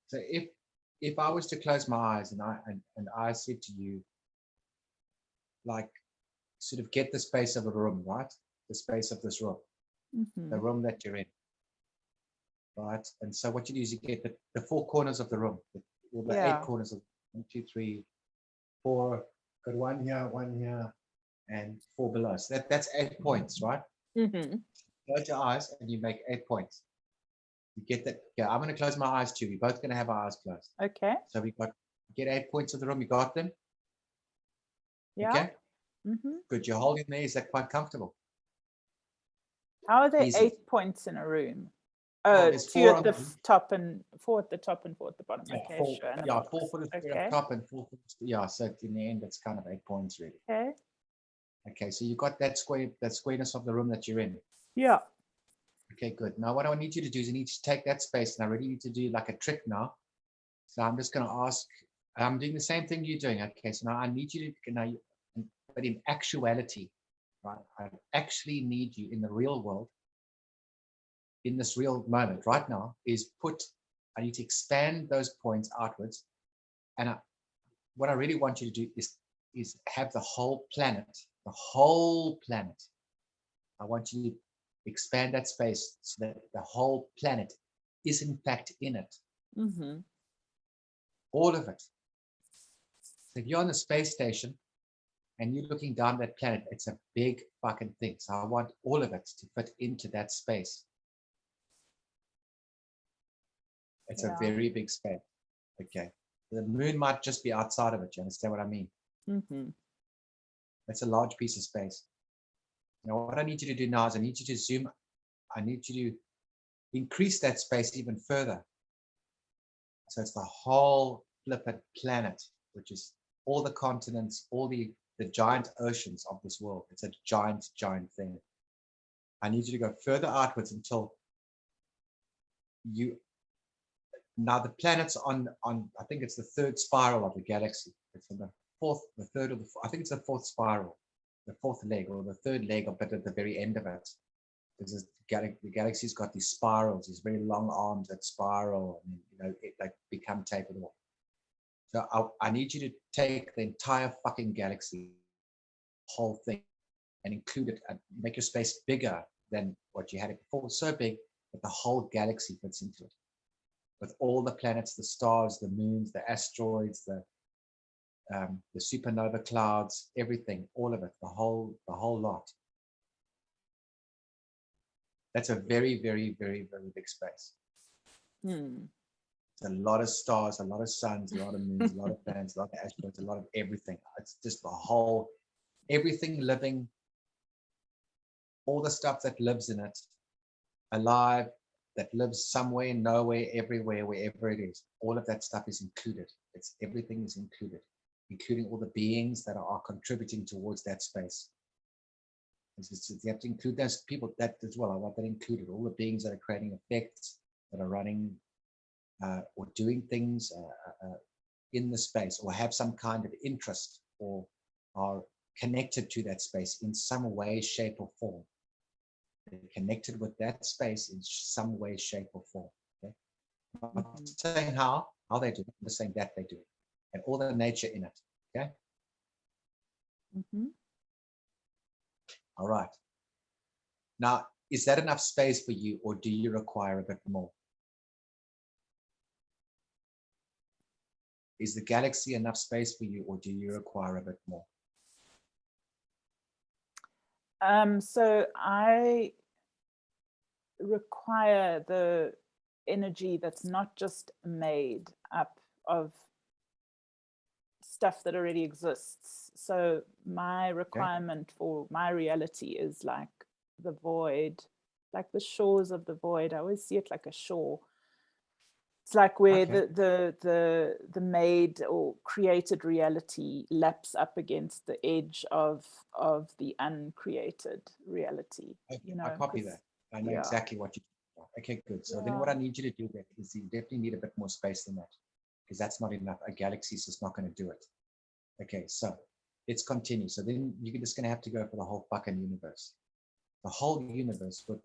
So if I was to close my eyes and I said to you, like, sort of get the space of a room, right? The space of this room, the room that you're in, right? And so what you do is you get the 4 corners of the room, the 8 corners of 1, 2, 3, 4. Got 1 here, and 4 below. So that's 8 points, right? Close your eyes and you make 8 points. You get that? Yeah, I'm going to close my eyes too. We're both going to have our eyes closed. Okay. So get 8 points of the room. You got them? Yeah. Okay. Good. You're holding there. Is that quite comfortable? How are there Easy. 8 points in a room? Oh, 2 at the top and 4 at the top and 4 at the bottom. Yeah, okay, 4, sure. yeah, 4 for the top and 4 for the, yeah. So in the end, it's kind of 8 points really. Okay. Okay, so you got that squareness of the room that you're in. Yeah. Okay, good. Now what I need you to do is you need to take that space, and I really need to do like a trick now. So I'm just going to ask, I'm doing the same thing you're doing. Okay, so now I need you to, now, but in actuality, right? I actually need you in the real world, in this real moment right now, I need to expand those points outwards. And what I really want you to do is have the whole planet. I want you to expand that space so that the whole planet is in fact in it. Mm-hmm. All of it. So if you're on the space station and you're looking down that planet, it's a big fucking thing. So I want all of it to fit into that space. It's a very big space. Okay. The moon might just be outside of it. You understand what I mean? Mm-hmm. It's a large piece of space. Now, what I need you to do now is I need you to zoom. I need you to increase that space even further. So it's the whole flippant planet, which is all the continents, all the giant oceans of this world. It's a giant, giant thing. I need you to go further outwards until now the planet's on, I think it's the third spiral of the galaxy. It's on I think it's the fourth spiral, the fourth leg or the third leg of it at the very end of it. Because the galaxy's got these spirals, these very long arms that spiral, and they become tapered off. So I need you to take the entire fucking galaxy, whole thing, and include it and make your space bigger than what you had it before. So big that the whole galaxy fits into it. With all the planets, the stars, the moons, the asteroids, the supernova clouds, everything, all of it, the whole lot. That's a very, very, very, very big space. It's a lot of stars, a lot of suns, a lot of moons, a lot of planets, a lot of asteroids, a lot of everything. It's just the whole, everything living, all the stuff that lives in it, alive, that lives somewhere, nowhere, everywhere, wherever it is. All of that stuff is included. Everything is included, including all the beings that are contributing towards that space. You have to include those people that as well. I want that included. All the beings that are creating effects, that are running or doing things in the space, or have some kind of interest, or are connected to that space in some way, shape, or form. They're connected with that space in some way, shape, or form. Okay? I'm not saying how they do it. I'm just saying that they do it, and all the nature in it. Okay. Mm-hmm. All right. Now, is that enough space for you, or do you require a bit more? Is the galaxy enough space for you, or do you require a bit more? So I require the energy that's not just made up of stuff that already exists. So my requirement for my reality is like the void, like the shores of the void. I always see it like a shore. It's like where the made or created reality laps up against the edge of the uncreated reality. I copy that. I know exactly what you want. Okay, good. So then what I need you to do then is you definitely need a bit more space than that, because that's not enough. A galaxy is just not going to do it. Okay, so let's continue. So then you're just going to have to go for the whole fucking universe. The whole universe with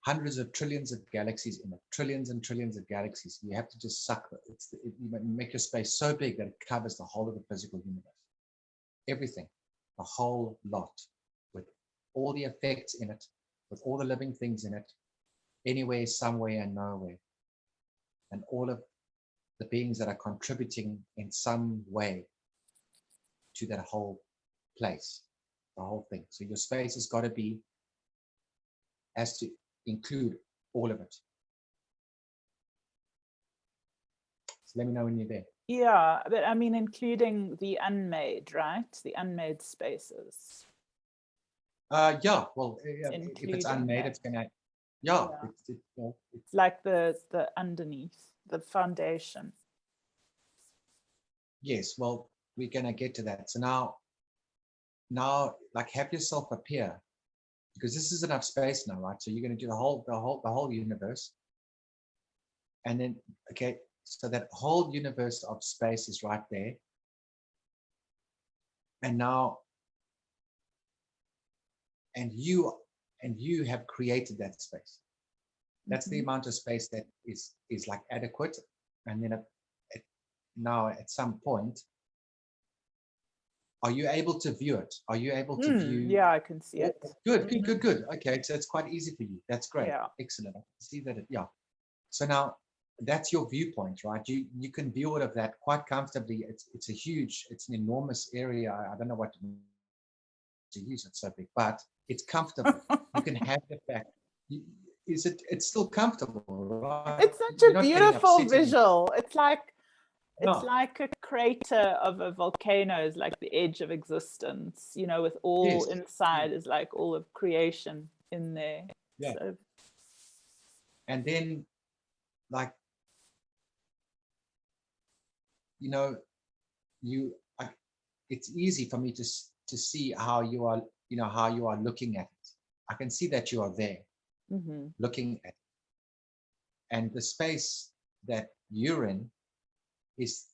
hundreds of trillions of galaxies in it, trillions and trillions of galaxies. You have to just suck it. You make your space so big that it covers the whole of the physical universe. Everything, the whole lot, with all the effects in it, with all the living things in it, anywhere, somewhere, and nowhere. And all of the beings that are contributing in some way to that whole place, the whole thing. So your space has to include all of it. So let me know when you're there. Yeah, but I mean, including the unmade, right? The unmade spaces. Yeah, well, if it's unmade, it's gonna, it's like the underneath, the foundation. Yes, well, we're gonna get to that. So now, now like have yourself appear, because this is enough space now, right? So you're going to do the whole universe. And then, okay, so that whole universe of space is right there. And now, and you have created that space. That's the amount of space that is like adequate. And then now at some point, are you able to view it? Are you able to view? Yeah, I can see it. Good. Okay, so it's quite easy for you. That's great. Yeah. Excellent. I can see that. Yeah. So now that's your viewpoint, right? You can view all of that quite comfortably. It's an enormous area. I don't know what to use. It's so big, but it's comfortable. You can have the fact. It's still comfortable, right? It's such You're a not getting beautiful upset visual. It's like No. like a crater of a volcano is like the edge of existence, you know, with all Yes. inside is like all of creation in there. Yeah. So, and then like, you know, it's easy for me to see how you are, how you are looking at it. I can see that you are there looking at it. And the space that you're in is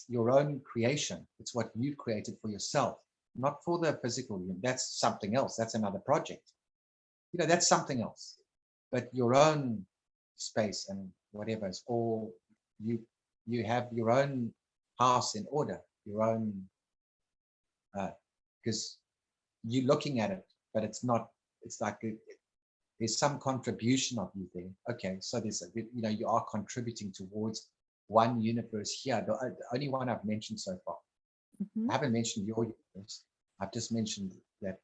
your own creation. It's what you created for yourself, not for the physical union. That's something else. That's another project. That's something else. But your own space and whatever is all you have your own house in order, your own, because you're looking at it, but it's not. It's like there's some contribution of you there. Okay, so there's you are contributing towards one universe here. The only one I've mentioned so far. I haven't mentioned your universe. I've just mentioned that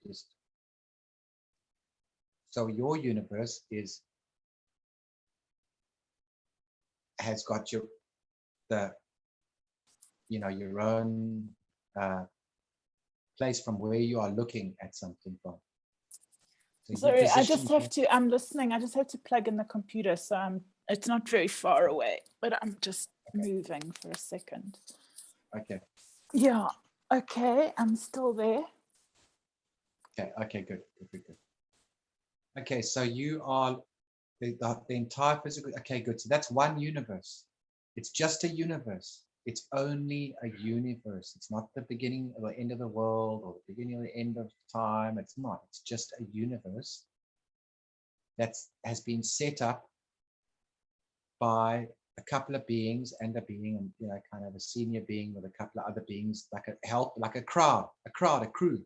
just so your universe has got your own place from where you are looking at something from. So sorry, I'm listening. I just have to plug in the computer. So it's not very far away, but I'm just moving for a second. Okay. Yeah. Okay. I'm still there. Okay. Good. Okay. So you are the entire physical. Okay. Good. So that's one universe. It's just a universe. It's only a universe. It's not the beginning or the end of the world or the beginning or the end of time. It's not. It's just a universe that has been set up by a couple of beings and a being, and kind of a senior being with a couple of other beings, like a crowd, a crew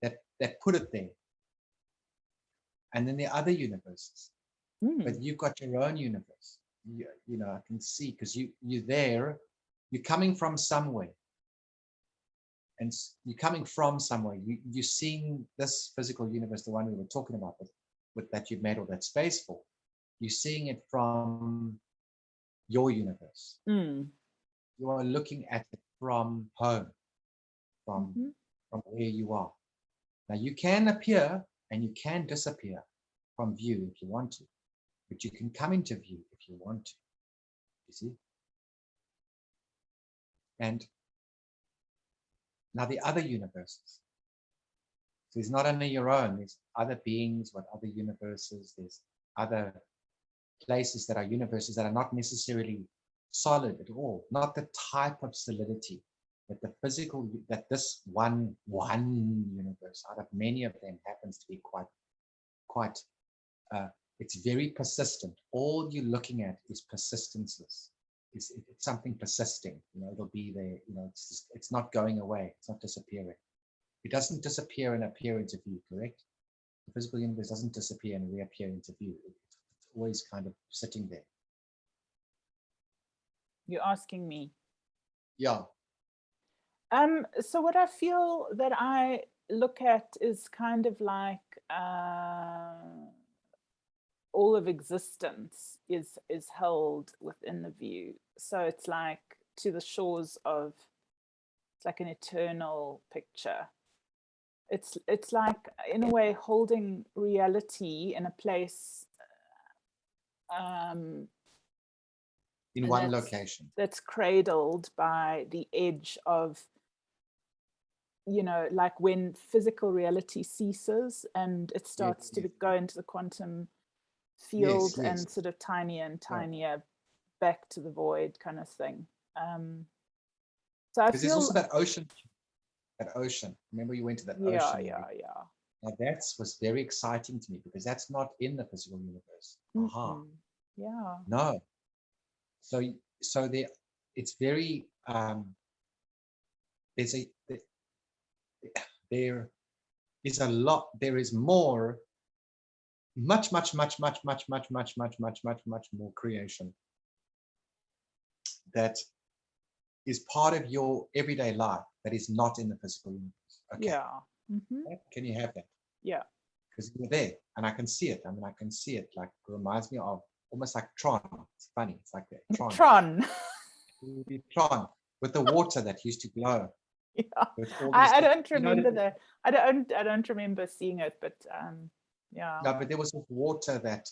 that put it there. And then the other universes. But you've got your own universe. I can see because you're there, you're coming from somewhere. And you're coming from somewhere. You're seeing this physical universe, the one we were talking about, with that you've made all that space for. You're seeing it from your universe. You are looking at it from home, from where you are. Now you can appear and you can disappear from view if you want to. But you can come into view if you want to, you see? And now the other universes. So it's not only your own, there's other beings with other universes, there's other places that are universes that are not necessarily solid at all, not the type of solidity that the physical, that this one universe out of many of them happens to be quite it's very persistent. All you're looking at is persistences. It's something persisting. It'll be there. It's not going away. It's not disappearing. It doesn't disappear and appear into view. Correct? The physical universe doesn't disappear and reappear into view. It's always kind of sitting there. You're asking me. Yeah. So what I feel that I look at is kind of like all of existence is held within the view. So it's like to the shores of, it's like an eternal picture. It's like, in a way, holding reality in a place in one location that's cradled by the edge of you know, like when physical reality ceases and it starts to go into the quantum field and sort of tinier and tinier back to the void kind of thing. So I feel there's also that ocean. Remember you went to that ocean? Yeah. Now that was very exciting to me because that's not in the physical universe. Yeah. No. So there, it's very there is a lot. There is more. Much more creation that is part of your everyday life that is not in the physical universe. Okay. Yeah. Can you have that? Yeah. Because you're there and I can see it. I mean, I can see it. Like, it reminds me of almost like Tron. It's funny. It's like that. Tron. Tron with the water that used to glow. Yeah. I don't remember that. I don't remember seeing it, but yeah. No, but there was this water that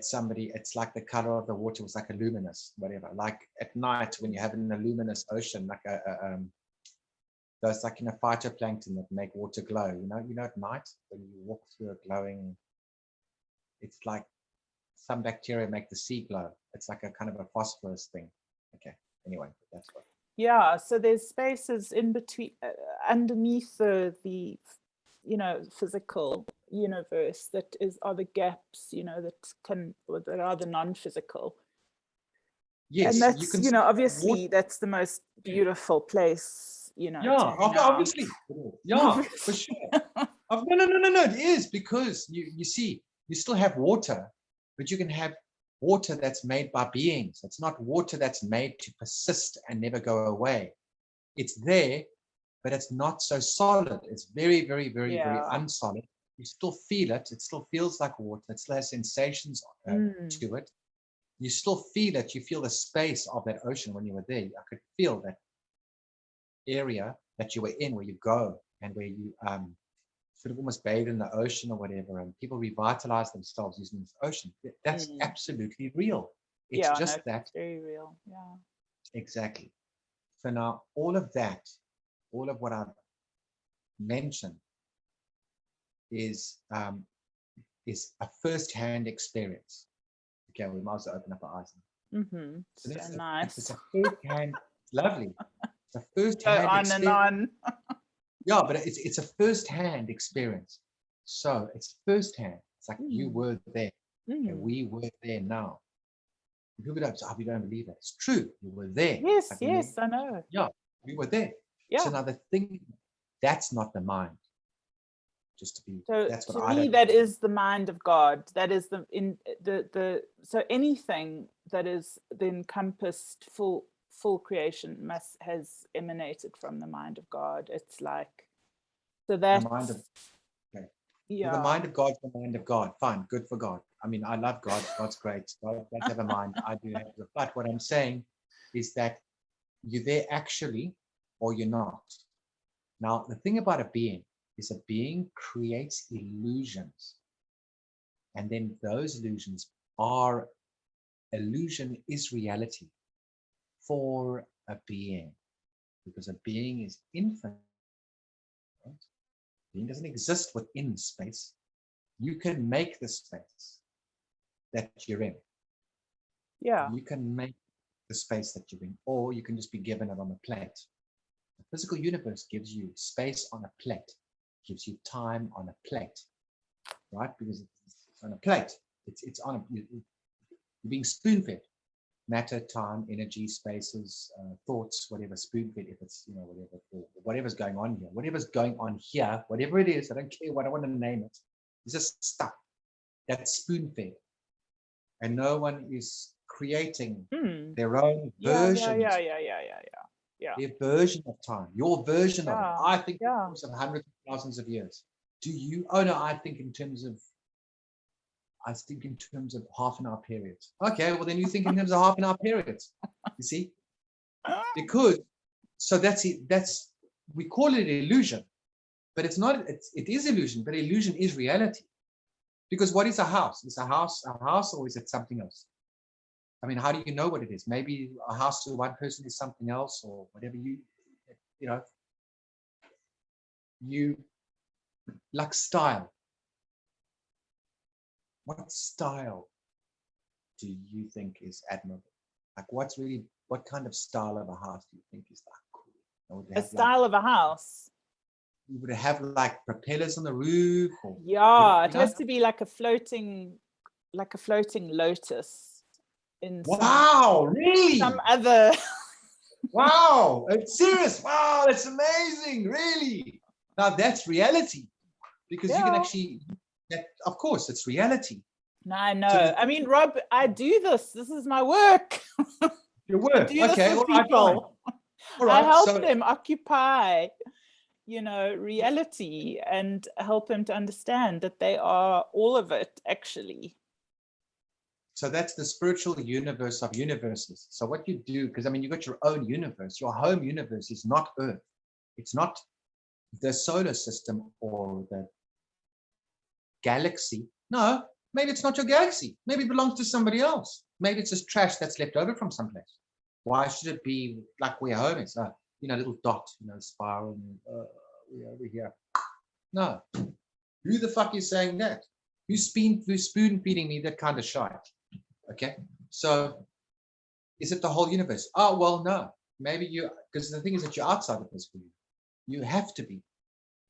somebody, it's like the color of the water was like a luminous, whatever. Like at night when you have an luminous ocean, like those like phytoplankton that make water glow. You know at night when you walk through a glowing, it's like some bacteria make the sea glow. It's like a kind of a phosphorus thing. Okay. Anyway, that's what. Yeah. So there's spaces in between, underneath the physical universe that are the gaps, that are the non-physical. Yes, and that's obviously that's the most beautiful place. Obviously, for sure. No, it is, because you see, you still have water, but you can have water that's made by beings. It's not water that's made to persist and never go away. It's there, but it's not so solid. It's very, very, very, very unsolid. You still feel it. It still feels like water. It still has sensations to it. You still feel it. You feel the space of that ocean when you were there. I could feel that area that you were in, where you go and where you sort of almost bathe in the ocean or whatever, and people revitalize themselves using this ocean. That's absolutely real. It's just that. Very real. Yeah. Exactly. So now all of what I've mentioned is a first-hand experience. Okay, we might as well open up our eyes now. So nice. It's a first-hand, lovely. It's a first-hand experience. And on. Yeah, but it's a first-hand experience. So it's first-hand. It's like you were there, and we were there now. People don't say, "Oh, we don't believe that." It's true. You were there. Yes, I know. Yeah, we were there. Yeah. So now the thing, that's not the mind. Just to be. So that's what to I me, don't that is the mind of God. That is so anything that is the encompassed full creation has emanated from the mind of God. It's like, so that the mind of, okay. Yeah. Well, the mind of God's the mind of God. Fine, good for God. I mean, I love God. God's great. God does have a mind. I do have it. But what I'm saying is that you're there actually, or you're not. Now, the thing about a being is a being creates illusions. And then those illusions illusion is reality for a being, because a being is infinite. Right? A being doesn't exist within space. You can make the space that you're in. Yeah. You can make the space that you're in, or you can just be given it on a plate. The physical universe gives you space on a plate, gives you time on a plate, right? Because it's on a plate. It's on you're being spoon-fed. Matter, time, energy, spaces, thoughts, whatever, spoon-fed, if it's, whatever's going on here. Whatever's going on here, whatever it is, I don't care what I want to name it. It's just stuff that's spoon-fed. And no one is creating their own version. Yeah. Their version of time, your version of it. I think in terms of hundreds of thousands of years. Do you? Oh no, I think in terms of half an hour periods. Okay, well then you think in terms of half an hour periods. You see? Because so that's it. We call it illusion, but it's not. It is illusion, but illusion is reality. Because what is a house? Is a house, or is it something else? I mean, how do you know what it is? Maybe a house to one person is something else, or whatever you like style. What style do you think is admirable? Like what kind of style of a house do you think is like cool? A style of a house. You would have like propellers on the roof, or Yeah, it has to be like a floating lotus in really? some other. Wow, it's serious. Wow, that's amazing. Really? Now that's reality, because you can actually, of course, it's reality. No, I know. I mean, Rob, I do this. This is my work. Your work. I do this with people. I help them occupy, reality, and help them to understand that they are all of it, actually. So that's the spiritual universe of universes. So what you do, because I mean, you've got your own universe. Your home universe is not Earth. It's not the solar system or the galaxy. No, maybe it's not your galaxy. Maybe it belongs to somebody else. Maybe it's just trash that's left over from someplace. Why should it be like where home is? Little dot, spiral, we're over here. No. Who the fuck is saying that? Who's spoon feeding me that kind of shite? Okay. So is it the whole universe? Oh, well, no. Maybe because the thing is that you're outside the physical universe. You have to be.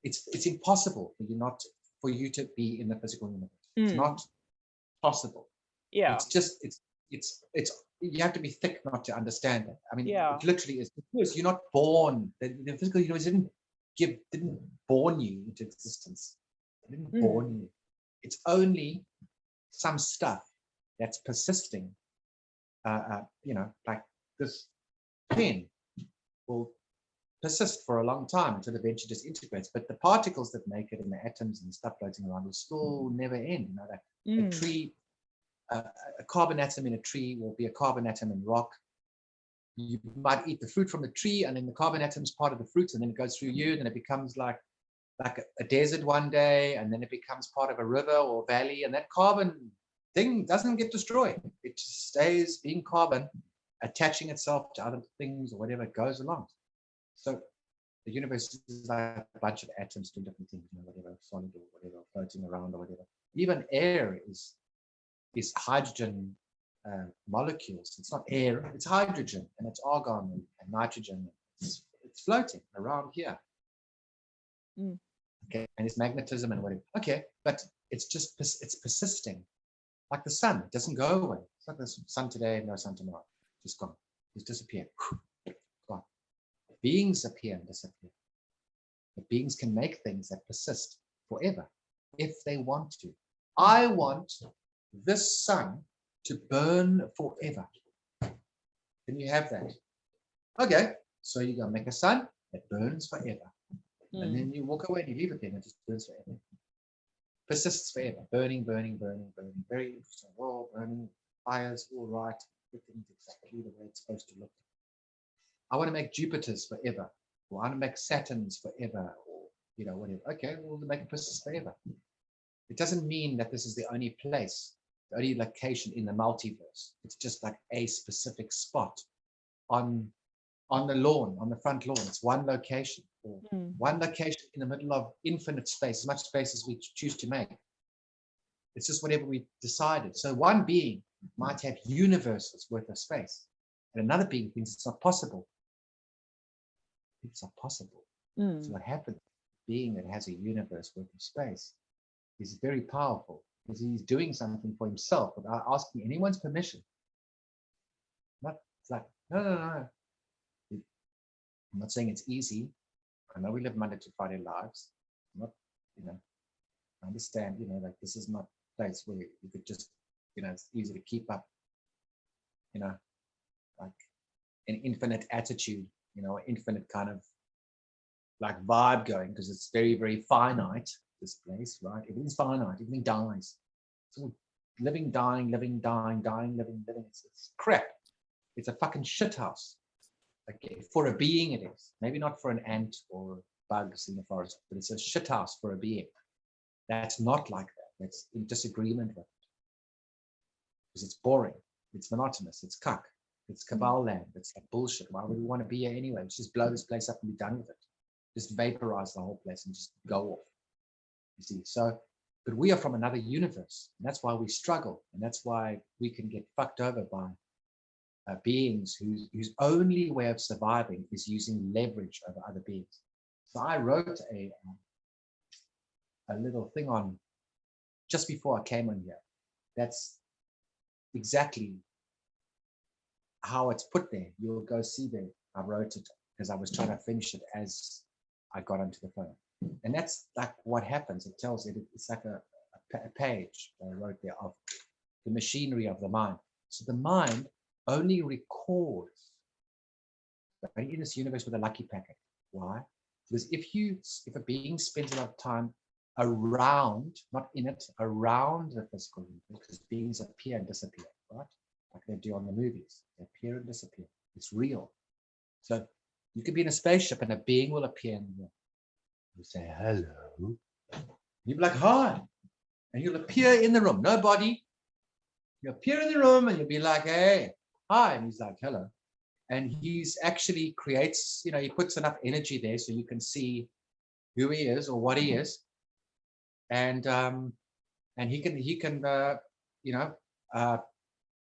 It's impossible for you to be in the physical universe. It's not possible. Yeah. It's just it's you have to be thick not to understand it. I mean, it literally is, because you're not born. The physical universe didn't born you into existence. It didn't born you. It's only some stuff that's persisting. Like this pen will persist for a long time until eventually just integrates. But the particles that make it and the atoms and stuff floating around will still never end. A tree, a carbon atom in a tree will be a carbon atom in rock. You might eat the fruit from the tree, and then the carbon atom is part of the fruit, and then it goes through you, and then it becomes like a desert one day, and then it becomes part of a river or valley, and that carbon thing doesn't get destroyed. It just stays being carbon, attaching itself to other things or whatever, it goes along. So the universe is like a bunch of atoms doing different things, whatever, solid or whatever, floating around or whatever. Even air is hydrogen molecules. It's not air, it's hydrogen, and it's argon and nitrogen. It's floating around here. Okay, and it's magnetism and whatever. Okay, but it's persisting. Like the sun, it doesn't go away. It's like the sun today, no sun tomorrow. Just gone. Just disappeared. Gone. Beings appear and disappear. But beings can make things that persist forever if they want to. I want this sun to burn forever. Can you have that? Okay, so you're going to make a sun that burns forever. And then you walk away and you leave it there and it just burns forever. Persists forever. Burning, burning, burning, burning. Very interesting. Oh, burning, fires, all right. Everything's exactly the way it's supposed to look. I want to make Jupiters forever. Or I want to make Saturns forever. Or, whatever. Okay, we'll make it persist forever. It doesn't mean that this is the only place, the only location in the multiverse. It's just like a specific spot on the lawn, on the front lawn. It's one location, or one location in the middle of infinite space, as much space as we choose to make. It's just whatever we decided. So one being might have universes worth of space, and another being thinks it's not possible. It's not possible. So what happens? A being that has a universe worth of space is very powerful, because he's doing something for himself without asking anyone's permission. It's like, no. I'm not saying it's easy. I know we live Monday to Friday lives. I'm not, I understand, like this is not a place where you could just, it's easy to keep up, like an infinite attitude, infinite kind of like vibe going, because it's very, very finite, this place, right? Everything's finite, everything dies. It's all living, dying, living, dying, dying, living, living. It's crap. It's a fucking shit house. Okay, for a being it is. Maybe not for an ant or bugs in the forest, but it's a shit house for a being. That's not like that. That's in disagreement with it. Because it's boring. It's monotonous. It's cuck. It's cabal land. It's like bullshit. Why would we want to be here anyway? Let's just blow this place up and be done with it. just vaporize the whole place and just go off. You see, so, but we are from another universe, and that's why we struggle, and that's why we can get fucked over by beings whose only way of surviving is using leverage over other beings. So I wrote a little thing on just before I came on here. That's exactly how it's put there. You'll go see there. I wrote it because I was trying to finish it as I got onto the phone. And that's like what happens. It tells it, it's like a page that I wrote there of the machinery of the mind. So the mind only records in this universe with a lucky packet. Why? Because if a being spends a lot of time around, not in it, around the physical universe, because beings appear and disappear, right? Like they do on the movies. They appear and disappear. It's real. So you could be in a spaceship and a being will appear in the room. You say, hello. You'll be like, hi. And you'll appear in the room. No body. You appear in the room and you'll be like, hey, hi. And he's like, hello. And he's actually creates, he puts enough energy there so you can see who he is or what he is. And he can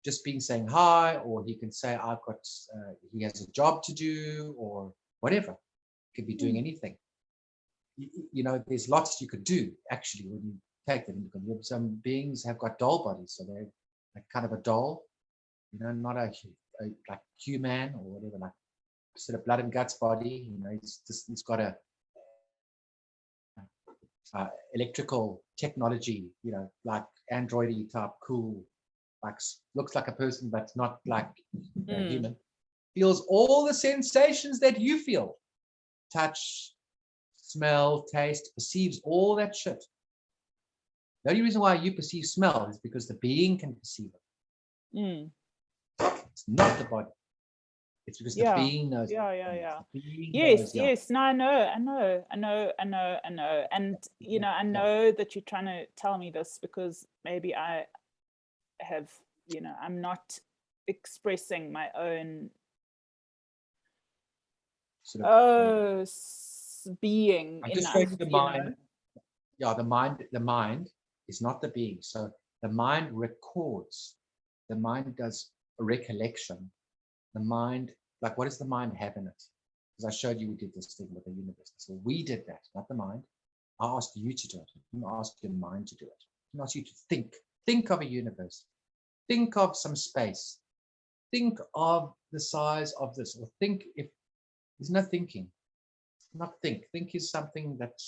just being saying hi, or he can say he has a job to do or whatever. He could be doing anything. There's lots you could do actually when you take them. Some beings have got doll bodies, so they're like kind of a doll, not a like human or whatever, like sort of blood and guts body. He's got a electrical technology, like android-y type, cool, like looks like a person but not like a human. Feels all the sensations that you feel: touch, smell, taste, perceives all that shit. The only reason why you perceive smell is because the being can perceive it. It's not the body. It's because the being knows. Yes. No, I know. And I know that you're trying to tell me this because maybe I have, I'm not expressing my own sort of being. I'm just showing you the mind. Yeah, the mind is not the being. So the mind records. The mind does a recollection. The mind, like, what does the mind have in it? Because I showed you we did this thing with the universe. So we did that, not the mind. I asked you to do it. I didn't ask your mind to do it. I didn't ask you to think. Think of a universe. Think of some space. Think of the size of this. Or think if there's no thinking. Not think. Think is something that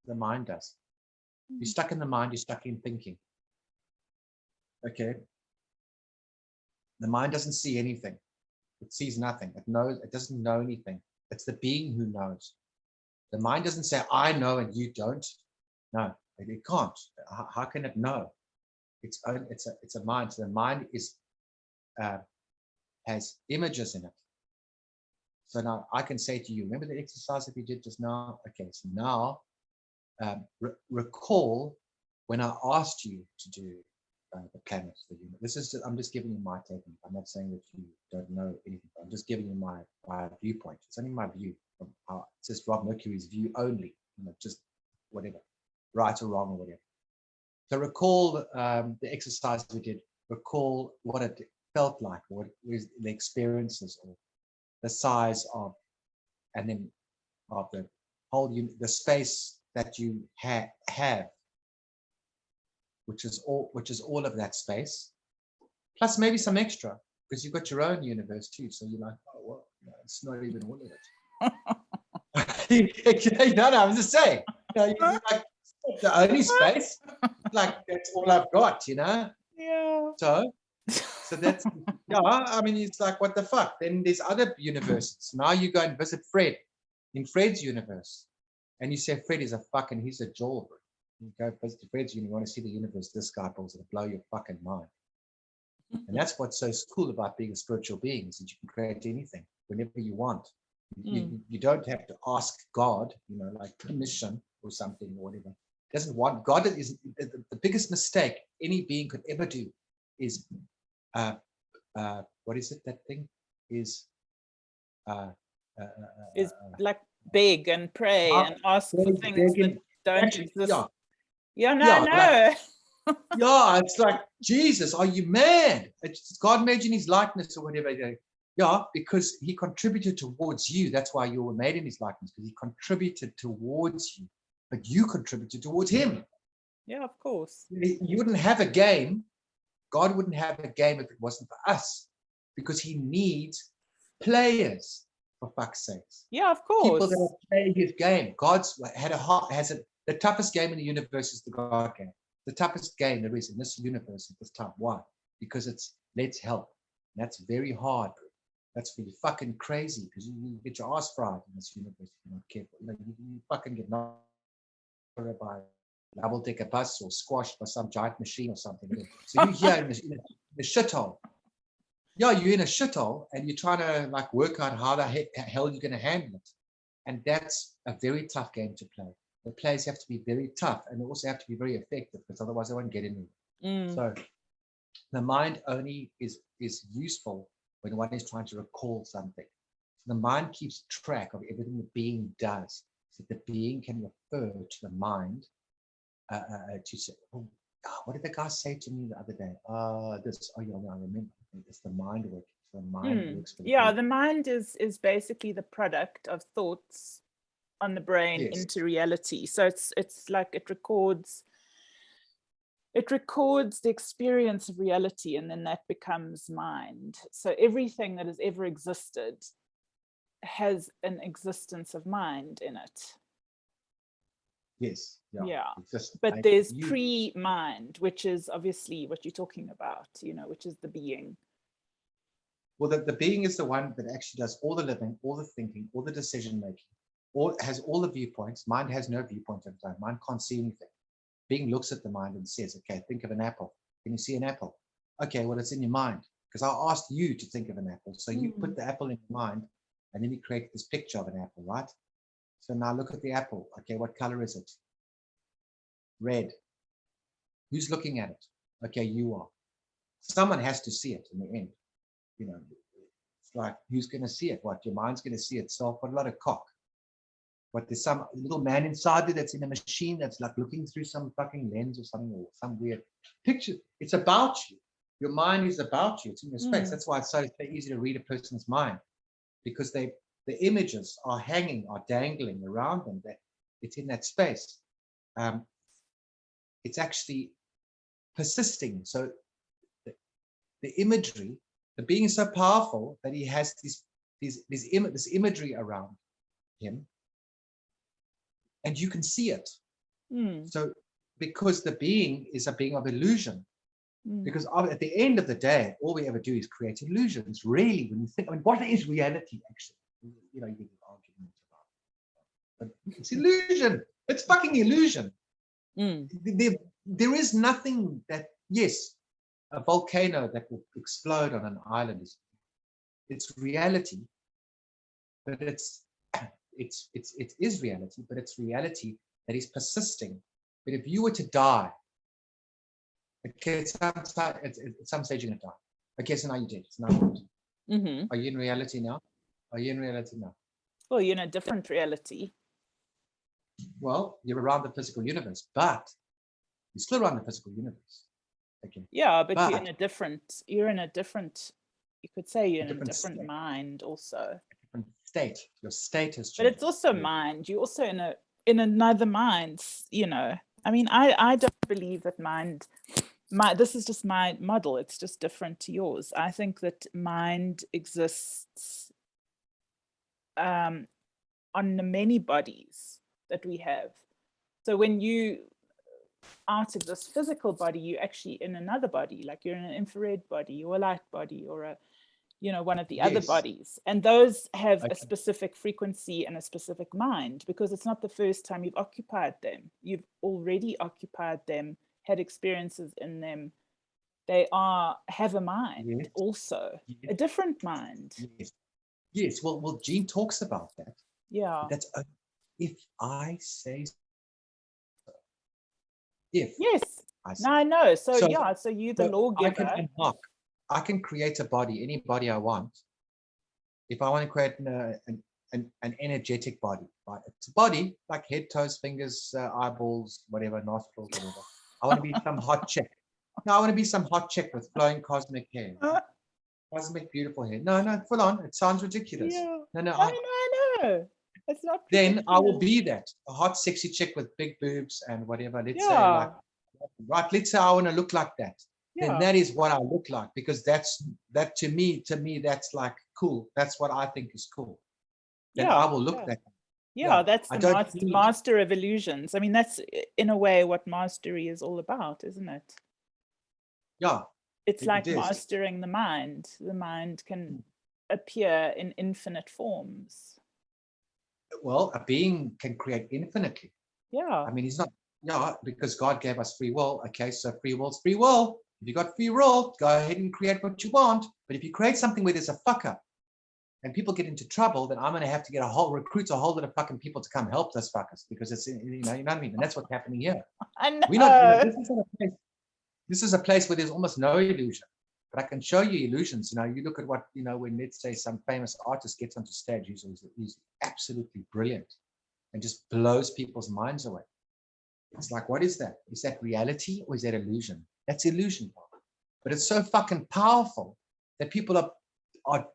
the mind does. You're stuck in the mind, you're stuck in thinking. Okay. The mind doesn't see anything. It sees nothing. It doesn't know anything. It's the being who knows. The mind doesn't say, I know and you don't. No, it can't. How can it know? It's a mind. So the mind has images in it. So now I can say to you, remember the exercise that we did just now? Okay, so now recall when I asked you to do the planet, the universe. I'm just giving you my technique. I'm not saying that you don't know anything. I'm just giving you my viewpoint. It's only my view. It's just Rob Mercury's view only. Just whatever, right or wrong or whatever. So recall the exercise we did. Recall what it felt like, or what was the experiences, or the size of, and then of the whole the space that you have. Which is all of that space, plus maybe some extra, because you've got your own universe too. So you're like, oh well, it's not even all of it. No, I'm just saying. You're like the only space. Like that's all I've got, Yeah. So that's I mean, it's like, what the fuck? Then there's other universes. Now you go and visit Fred in Fred's universe, and you say Fred is he's a jawbreaker. You go visit Fred's universe, you want to see the universe this guy pulls, it'll blow your fucking mind. And that's what's so cool about being a spiritual being, is that you can create anything whenever you want. You don't have to ask God, like permission or something or whatever. Doesn't want. God is the biggest mistake any being could ever do is what is it? That thing is like beg and pray and ask for things that don't actually, exist. yeah, No, no. yeah, it's like, Jesus, are you mad? It's God made you in his likeness or whatever. Yeah, because he contributed towards you. That's why you were made in his likeness, because he contributed towards you, but you contributed towards him. Yeah, of course. You wouldn't have a game. God wouldn't have a game if it wasn't for us, because he needs players, for fuck's sakes. Yeah, of course. People that are playing his game. God's had the toughest game in the universe is the God game. The toughest game there is in this universe at this time. Why? Because it's let's help. And that's very hard. That's really fucking crazy, because you get your ass fried in this universe if you're not careful. You fucking get knocked by a double-decker bus or squashed by some giant machine or something. So you're here in a shithole. Yeah, you're in a shithole and you're trying to like work out how the hell you're going to handle it. And that's a very tough game to play. The players have to be very tough, and they also have to be very effective, because otherwise they won't get anywhere. So the mind only is useful when one is trying to recall something. So the mind keeps track of everything the being does. So the being can refer to the mind to say, oh, what did the guy say to me the other day? I remember. It's the mind working. So the mind works for the yeah, being. the mind is basically the product of thoughts on the brain into reality. So it's like it records the experience of reality, and then that becomes mind. So everything that has ever existed has an existence of mind in it. Yes. Yeah. But there's pre-mind, which is obviously what you're talking about, which is the being. Well, the being is the one that actually does all the living, all the thinking, all the decision making, has all the viewpoints. Mind has no viewpoint at the time. Mind can't see anything. Being looks at the mind and says, okay, think of an apple. Can you see an apple? Okay, well, it's in your mind, because I asked you to think of an apple. So you put the apple in your mind, and then you create this picture of an apple, right? So now look at the apple. Okay, what color is it? Red. Who's looking at it? Okay, you are. Someone has to see it in the end. It's like, who's going to see it? What? Your mind's going to see itself? What a lot of cock. What, there's some little man inside there that's in a machine that's like looking through some fucking lens or something, or some weird picture. It's about you. Your mind is about you. It's in your space. That's why it's so easy to read a person's mind, because the images are hanging, are dangling around them. It's in that space. It's actually persisting. So the imagery, the being is so powerful that he has this imagery around him, and you can see it. So because the being is a being of illusion, because at the end of the day, all we ever do is create illusions. Really, when you think, what is reality actually? You get an argument about it. But it's illusion. It's fucking illusion. There is nothing that, yes, a volcano that will explode on an island it's reality, but it is reality, but it's reality that is persisting. But if you were to die, okay, at some stage you're going to die. Okay, so now you're dead. So now Are you in reality now? Well, you're in a different reality. Well, you're around the physical universe, but you're still around the physical universe. Okay. Yeah, but you're in a different, you could say you're in a different state. Mind also. A different state. Your state has changed. But it's also mind. You're also in another mind, I mean, I don't believe that this is just my model. It's just different to yours. I think that mind exists on the many bodies that we have. So when you out of this physical body, you're actually in another body, like you're in an infrared body or a light body or a one of the other bodies, and those have a specific frequency and a specific mind, because it's not the first time you've occupied them. You've already occupied them, had experiences in them. They have a mind also, a different mind. Yes. Well, Jean talks about that. Yeah. That's if I say so. If yes. No, I know. So you're the lawgiver. I can create a body, any body I want. If I want to create an energetic body, right? It's a body like head, toes, fingers, eyeballs, whatever, nostrils, whatever. I want to be some hot chick. No, I want to be some hot chick with flowing cosmic hair. Cosmic, beautiful hair. No, full on. It sounds ridiculous. Yeah. No, I know. It's not then I will ridiculous. be that. A hot, sexy chick with big boobs and whatever. Let's say Yeah. like, right, let's say I want to look like that. Then Yeah. that is what I look like, because that to me, that's like cool. That's what I think is cool. Then Yeah. I will look Yeah. that. Yeah, that's I the don't need- master of illusions. I mean, that's in a way what mastery is all about, isn't it? Yeah. It's like is. mastering the mind. The mind can appear in infinite forms. Well, a being can create infinitely. Yeah. I mean, he's not, because God gave us free will. Okay, so free will's free will. If you got free will, go ahead and create what you want. But if you create something where there's a fuck up and people get into trouble, then I'm going to have to recruit a whole lot of fucking people to come help those fuckers, because it's, you know what I mean? And that's what's happening here. I know. We're not, this is a place where there's almost no illusion. But I can show you illusions. You know, you look at what, you know, when, let's say, some famous artist gets onto stage, he's absolutely brilliant and just blows people's minds away. It's like, what is that? Is that reality or is that illusion? That's illusion. But it's so fucking powerful that people are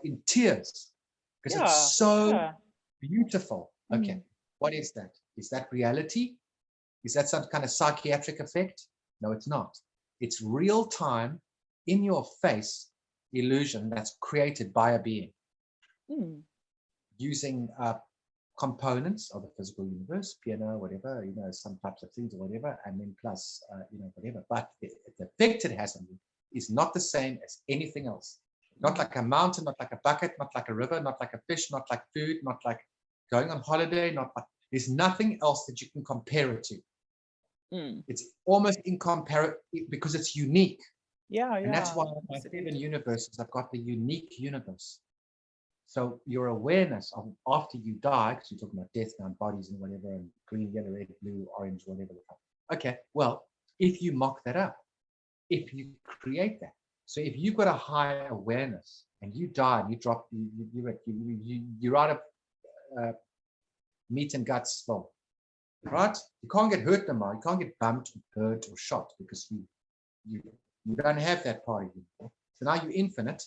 in tears because it's so beautiful. Okay, what is that? Is that reality? Is that some kind of psychiatric effect? No, it's not. It's real time, in your face illusion that's created by a being using components of the physical universe, piano, whatever, you know, some types of things or whatever, and then plus, you know, whatever. But the effect it has on you is not the same as anything else. Not like a mountain, not like a bucket, not like a river, not like a fish, not like food, not like going on holiday, not like, there's nothing else that you can compare it to. It's almost incomparable because it's unique. And that's why my 7 universes, I've got the unique universe. So your awareness of after you die, because you're talking about death now, and bodies and whatever, and green, yellow, red, blue, orange, whatever. Okay, well, if you mock that up, if you create that, so if you've got a high awareness and you die and you drop, you're out of meat and guts flow, right? You can't get hurt no more. You can't get bumped, hurt, or shot because you don't have that part of you. So now you're infinite,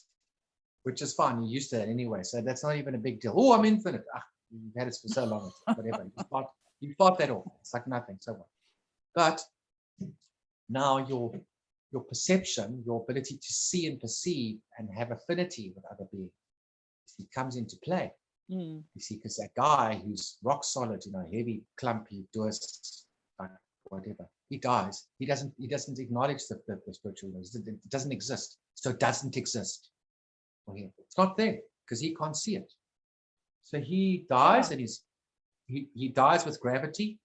which is fine. You're used to that anyway. So that's not even a big deal. Oh, I'm infinite. You've had it for so long. It's whatever. You fought that off. It's like nothing. So what? But now your perception, your ability to see and perceive and have affinity with other beings, it comes into play. You see, because that guy who's rock solid, you know, heavy, clumpy, does whatever, he dies. He doesn't acknowledge the spiritual universe. It doesn't exist. So it doesn't exist. It's not there because he can't see it. So he dies, and he dies with gravity.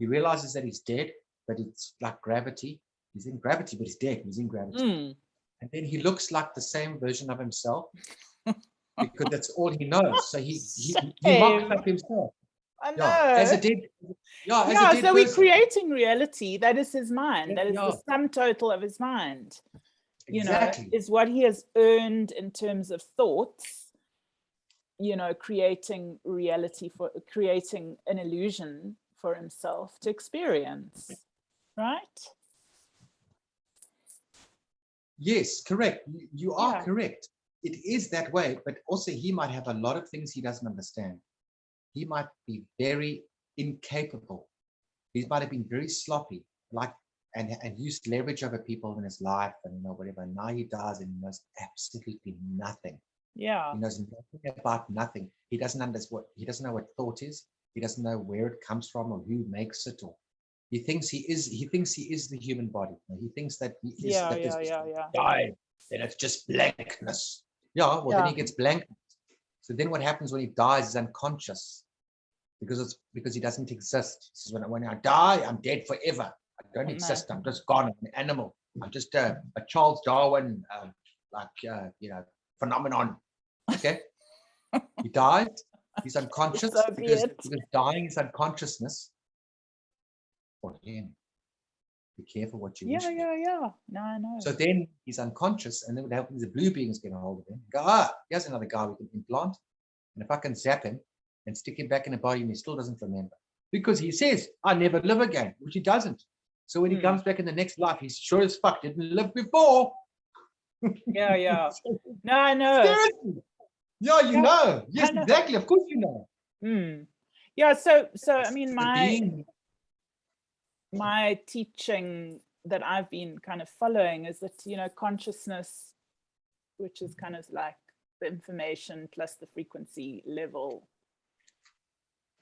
He realizes that he's dead, but it's like gravity. He's in gravity, but he's dead. He's in gravity. And then he looks like the same version of himself because that's all he knows. So he mocks up himself. I know. As a dead. As a dead so we're person. creating reality. That is his mind. That is Yeah. the sum total of his mind. You Exactly. know, is what he has earned in terms of thoughts, you know, creating reality, for creating an illusion for himself to experience, right? Yes, correct. You are correct. It is that way, but also he might have a lot of things he doesn't understand. He might be very incapable. He might have been very sloppy, and used leverage over people in his life, and you know, whatever. And now he dies and he knows absolutely nothing. Yeah. He knows nothing about nothing. He doesn't understand he doesn't know what thought is. He doesn't know where it comes from or who makes it, or he thinks he is the human body. He thinks that he is die, then it's just blankness. Then he gets blank. So then what happens when he dies is unconscious because he doesn't exist. He says, when I die, I'm dead forever. I don't exist. I'm just gone. I'm an animal. I'm just a Charles Darwin, phenomenon. Okay. He died. He's unconscious because dying is unconsciousness for him. Be careful what you wish for. Yeah. No, I know. So then he's unconscious, and then what happens is the blue beings get a hold of him. Go, here's another guy we can implant. And if I can zap him and stick him back in the body, and he still doesn't remember. Because he says, I never live again, which he doesn't. So when he comes back in the next life, he's sure as fuck didn't live before. Yeah. No, I know. Seriously. Yeah, you know. Yes, know. exactly. Of course you know. Yeah, so I mean, The being. my teaching that I've been kind of following is that, you know, consciousness, which is kind of like the information plus the frequency level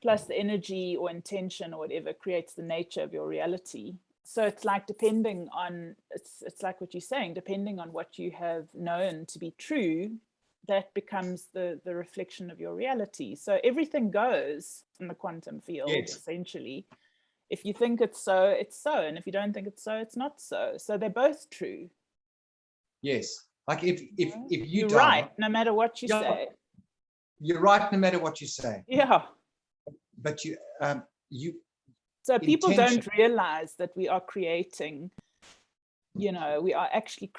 plus the energy or intention or whatever, creates the nature of your reality. So it's like depending on, it's like what you're saying, depending on what you have known to be true, that becomes the reflection of your reality. So everything goes in the quantum field, essentially. If you think it's so, it's so. And if you don't think it's so, it's not so. So they're both true. Yes. Like if you're die, right, no matter what you say. You're right, no matter what you say. Yeah. But so people don't realize that we are creating, you know, we are actually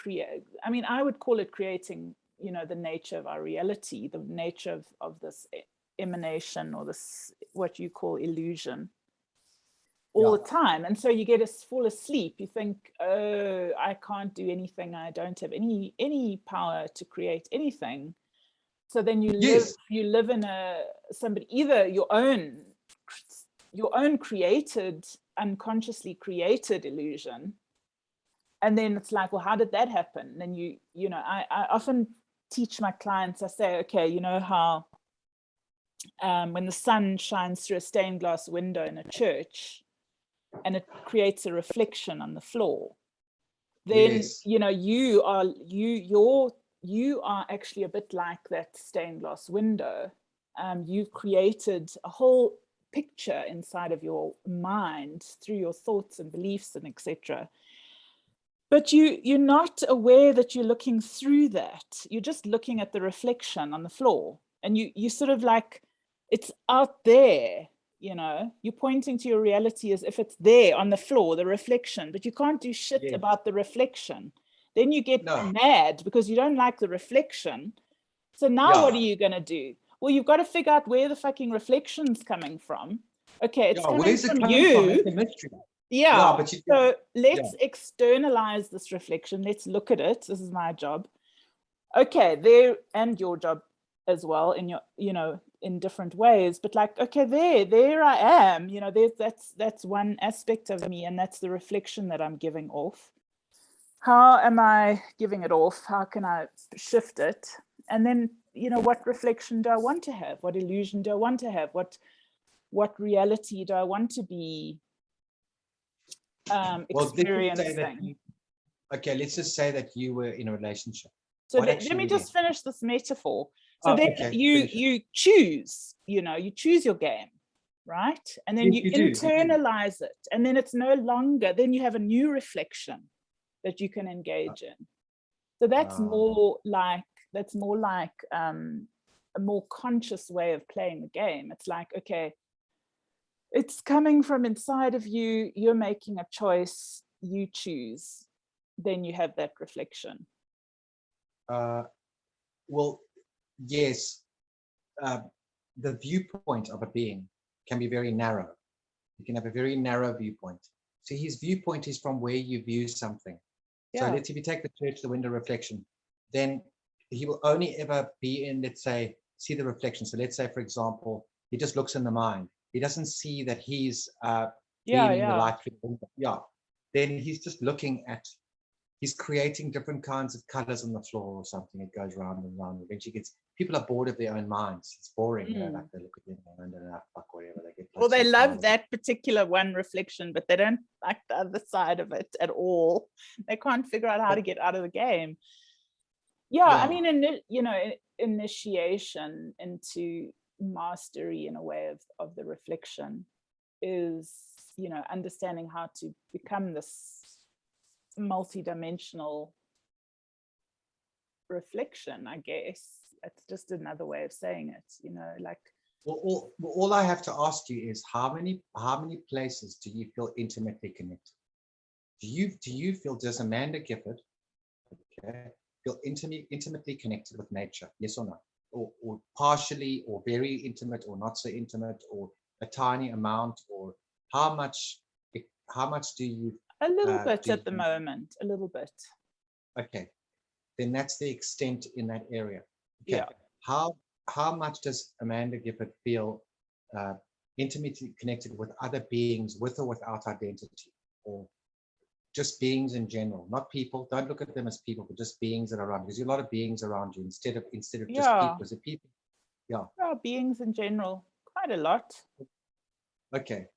I mean, I would call it creating, you know, the nature of our reality, the nature of this emanation, or this, what you call illusion, all the time. And so you get to fall asleep. You think, oh, I can't do anything. I don't have any power to create anything. So then you live in either your own created, unconsciously created illusion. And then it's like, well, how did that happen? And then you know, I often teach my clients, I say, okay, you know how when the sun shines through a stained glass window in a church and it creates a reflection on the floor, then you know, you are actually a bit like that stained glass window. You've created a whole picture inside of your mind through your thoughts and beliefs and etc. But you're not aware that you're looking through that. You're just looking at the reflection on the floor, and you sort of like, it's out there, you know, you're pointing to your reality as if it's there on the floor, the reflection, but you can't do shit about the reflection. Then you get mad because you don't like the reflection. So now what are you going to do? Well, you've got to figure out where the fucking reflection's coming from. Okay, it's coming from you. It's a mystery. But so let's externalize this reflection. Let's look at it. This is my job. Okay, there, and your job as well, in your, you know, in different ways. But like, okay, there I am. You know, that's one aspect of me, and that's the reflection that I'm giving off. How am I giving it off? How can I shift it? And then, you know, what reflection do I want to have? What illusion do I want to have? What reality do I want to be experiencing? Let's just say that you were in a relationship. So let me just finish this metaphor. So then you choose, you know, you choose your game, right? And then you internalize it. And then it's no longer, then you have a new reflection that you can engage in. So that's more like a more conscious way of playing the game. It's like, okay, it's coming from inside of you, you're making a choice, you choose, then you have that reflection. Well, yes, the viewpoint of a being can be very narrow. You can have a very narrow viewpoint. So his viewpoint is from where you view something. So let's, if you take the church, the window reflection, then he will only ever be in, let's say, see the reflection. So let's say, for example, he just looks in the mind. He doesn't see that he's beaming the light through the window. Then he's just looking at, he's creating different kinds of colors on the floor or something. It goes round and round. Eventually people are bored of their own minds. It's boring. You know, like they look at them and fuck whatever. Well, they love that particular one reflection, but they don't like the other side of it at all. They can't figure out how to get out of the game. I mean, you know, initiation into mastery in a way of the reflection is, you know, understanding how to become this multi-dimensional reflection, I guess. It's just another way of saying it, you know, like. Well, all I have to ask you is how many places do you feel intimately connected? Do you feel, does Amanda Gifford, okay, feel intimately connected with nature? Yes or no? Or partially, or very intimate, or not so intimate, or a tiny amount, or how much do you? A little bit do at the you- moment, a little bit. Okay, then that's the extent in that area. Okay. Yeah. How much does Amanda Gifford feel intimately connected with other beings, with or without identity, or just beings in general, not people? Don't look at them as people, but just beings that are around. Because there's a lot of beings around you instead of just people. Is it people? Yeah. Beings in general, quite a lot. Okay.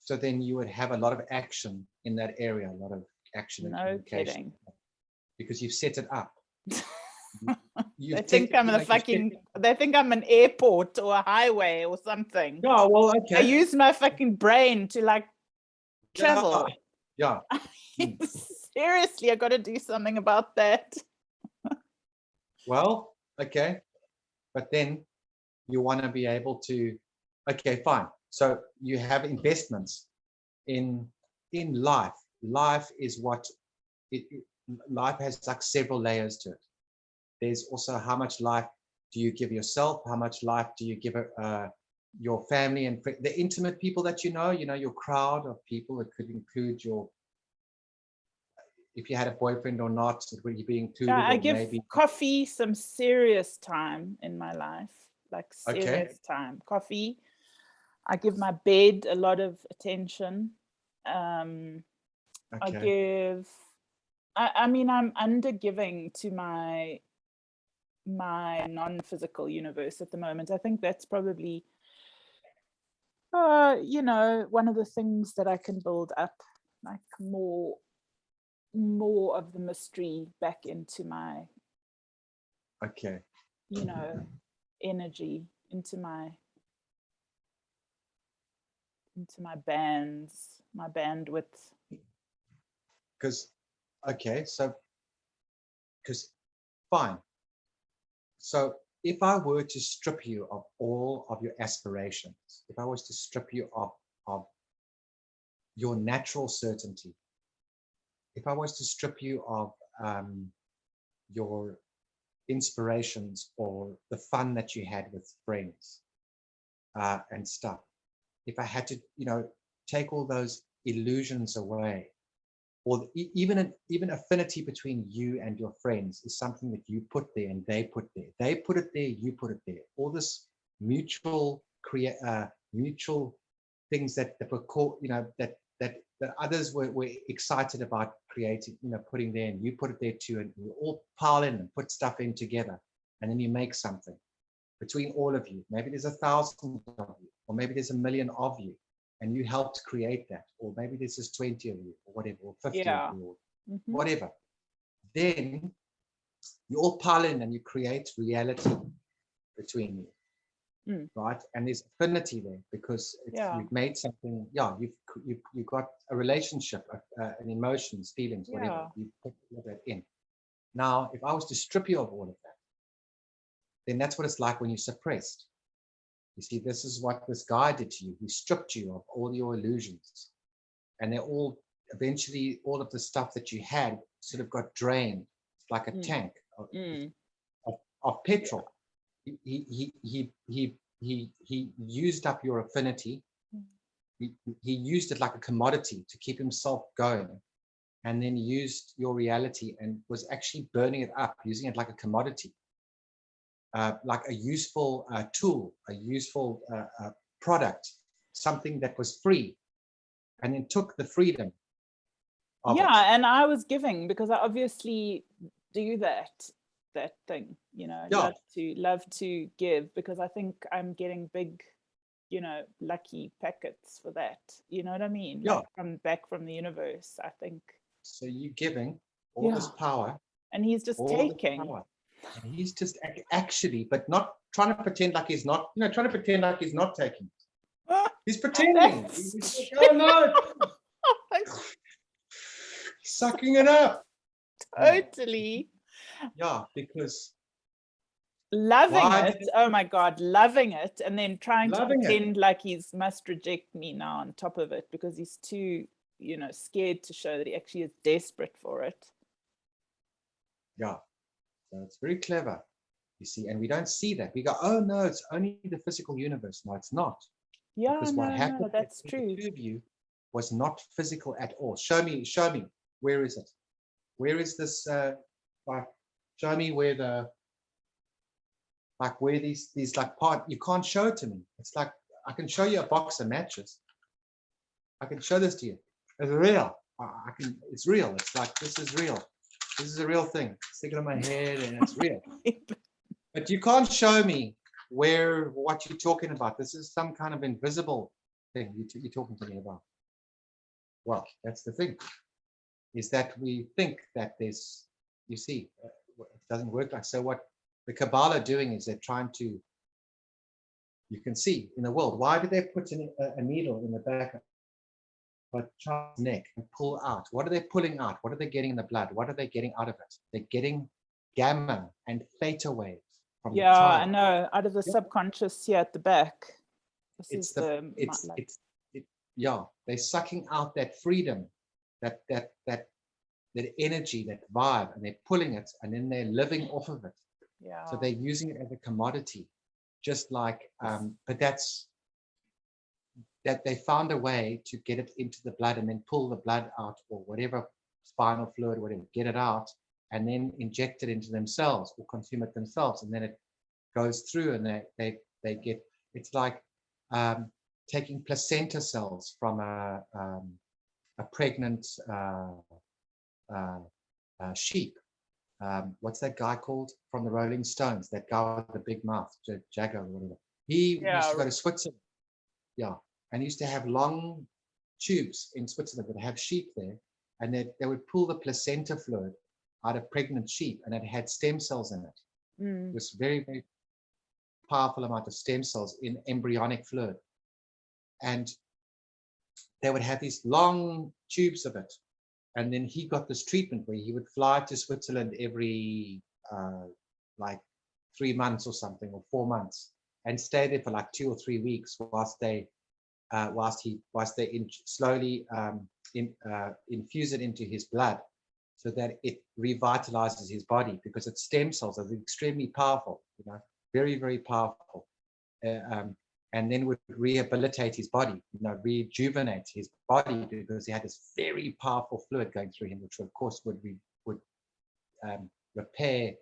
So then you would have a lot of action in that area, a lot of action and No communication, kidding. because you've set it up. They think I'm they think I'm an airport or a highway or something. Yeah, well, I okay. use my fucking brain to like travel. Yeah. Seriously, I got to do something about that. Well, okay. But then you want to be able to, okay, fine. So you have investments in life. Life is what life has, like several layers to it. There's also how much life do you give yourself? How much life do you give your family and the intimate people that you know, your crowd of people. It could include if you had a boyfriend or not, would you be included? I or give maybe coffee some serious time in my life, like serious Okay. time. Coffee. I give my bed a lot of attention. I mean, I'm undergiving to my non-physical universe at the moment. I think that's probably, one of the things that I can build up, like more of the mystery back into my, Okay. energy, into my bands, my bandwidth. Because fine. So if I were to strip you of all of your aspirations, if I was to strip you of your natural certainty, if I was to strip you of your inspirations or the fun that you had with friends and stuff, if I had to, take all those illusions away, or even affinity between you and your friends is something that you put there and they put there. They put it there, you put it there. All this mutual things that were called, that others were excited about creating, putting there, and you put it there too, and you all pile in and put stuff in together, and then you make something between all of you. Maybe there's 1,000 of you, or maybe there's 1,000,000 of you, and you helped create that, or maybe there's just 20 of you, or whatever, or 50 of you, or whatever. Then you all pile in and you create reality between you, right? And there's affinity there because you've made something. Yeah, you've got a relationship, and emotions, feelings, whatever. You put all that in. Now, if I was to strip you of all of that, then that's what it's like when you're suppressed. You see, this is what this guy did to you. He stripped you of all your illusions. And they're all, eventually, all of the stuff that you had sort of got drained. It's like a tank of petrol. He used up your affinity. He used it like a commodity to keep himself going. And then used your reality and was actually burning it up, using it like a commodity. Like a useful tool, a useful product, something that was free, and then took the freedom of it. And I was giving because I obviously do that thing, love to give, because I think I'm getting big, lucky packets for that. You know what I mean? Yeah. Like back from the universe, I think. So you're giving all this power, and he's just taking. And he's just actually, but not trying to pretend like he's not, trying to pretend like he's not taking. He's pretending. He's like, oh no. Sucking it up. Totally. Yeah, because loving it. Oh my God, loving it. And then trying to pretend like he must reject me now on top of it because he's too scared to show that he actually is desperate for it. Yeah. So it's very clever, you see, and we don't see that. We go, oh no, it's only the physical universe. No, it's not. Yeah, Because what happened no, that's between true. the two of you was not physical at all. Show me. Where is it? Where is this? Show me where where these part. You can't show it to me. It's like I can show you a box of matches. I can show this to you. It's real. It's real. It's like, this is real. This is a real thing. Stick it on my head and it's real. But you can't show me what you're talking about. This is some kind of invisible thing you're talking to me about. Well, that's the thing, is that we think that there's, you see, it doesn't work like so. What the Kabbalah are doing is they're trying to, you can see in the world, why do they put a needle in the back of a child's neck and pull out? What are they pulling out? What are they getting in the blood? What are they getting out of it? They're getting gamma and theta waves from the child. I know, out of the subconscious here at the back. Yeah, they're sucking out that freedom, that energy, that vibe, and they're pulling it, and then they're living off of it. Yeah. So they're using it as a commodity, just like, but that they found a way to get it into the blood and then pull the blood out, or whatever, spinal fluid, whatever, get it out, and then inject it into themselves or consume it themselves, and then it goes through, and they get, it's like taking placenta cells from a pregnant sheep. What's that guy called from the Rolling Stones? That guy with the big mouth, Jagger or whatever. He used to go to Switzerland. Yeah, and used to have long tubes in Switzerland that have sheep there, and they would pull the placenta fluid out of pregnant sheep, and it had stem cells in it. It was very, very powerful amount of stem cells in embryonic fluid. And they would have these long tubes of it. And then he got this treatment where he would fly to Switzerland every like 3 months or something, or 4 months, and stay there for like 2 or 3 weeks whilst they slowly infuse it into his blood, so that it revitalizes his body, because its stem cells are extremely powerful, very, very powerful. And then would rehabilitate his body, rejuvenate his body, because he had this very powerful fluid going through him, which of course would repair,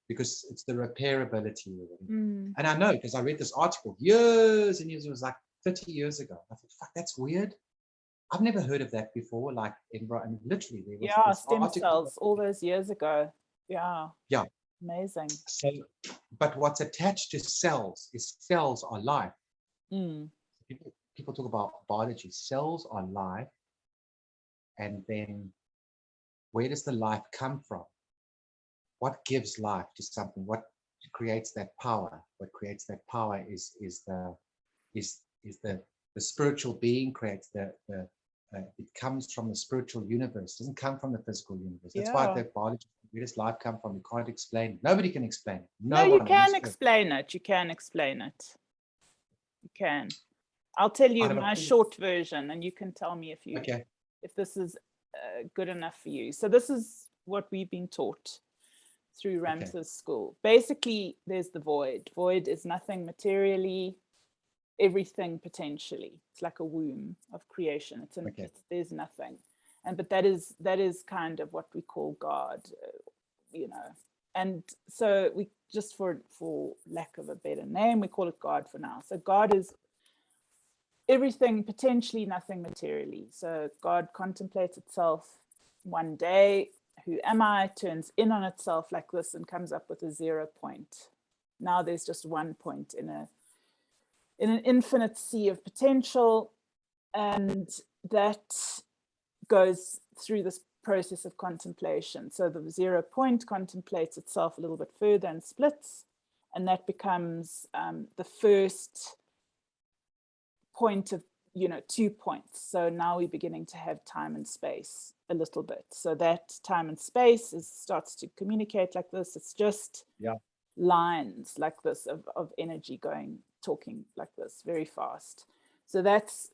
because it's the repairability. And I know, because I read this article years and years, it was like 30 years ago. I thought, fuck, that's weird. I've never heard of that before. Like literally, there was stem cells all those years ago. Yeah. Amazing. So, but what's attached to cells is cells are life. People talk about biology. Cells are life. And then where does the life come from? What gives life to something? What creates that power? What creates that power is the spiritual being creates it comes from the spiritual universe. It doesn't come from the physical universe. That's why the biology, where does life come from? You can't explain it. Nobody can explain it. No, you can explain it. You can explain it. You can. I'll tell you my short version, and you can tell me if this is good enough for you. So this is what we've been taught through Ramses school. Basically, there's the void. Void is nothing materially, everything potentially. It's like a womb of creation. There's nothing, but that is kind of what we call God, And so we just for lack of a better name, we call it God for now. So God is everything potentially, nothing materially. So God contemplates itself one day. Who am I? Turns in on itself like this and comes up with a 0 point. Now there's just 1 point in an infinite sea of potential, and that goes through this process of contemplation. So the 0 point contemplates itself a little bit further and splits, and that becomes the first point of 2 points. So now we're beginning to have time and space a little bit. So that time and space starts to communicate like this. It's just lines like this of energy talking like this very fast. So that's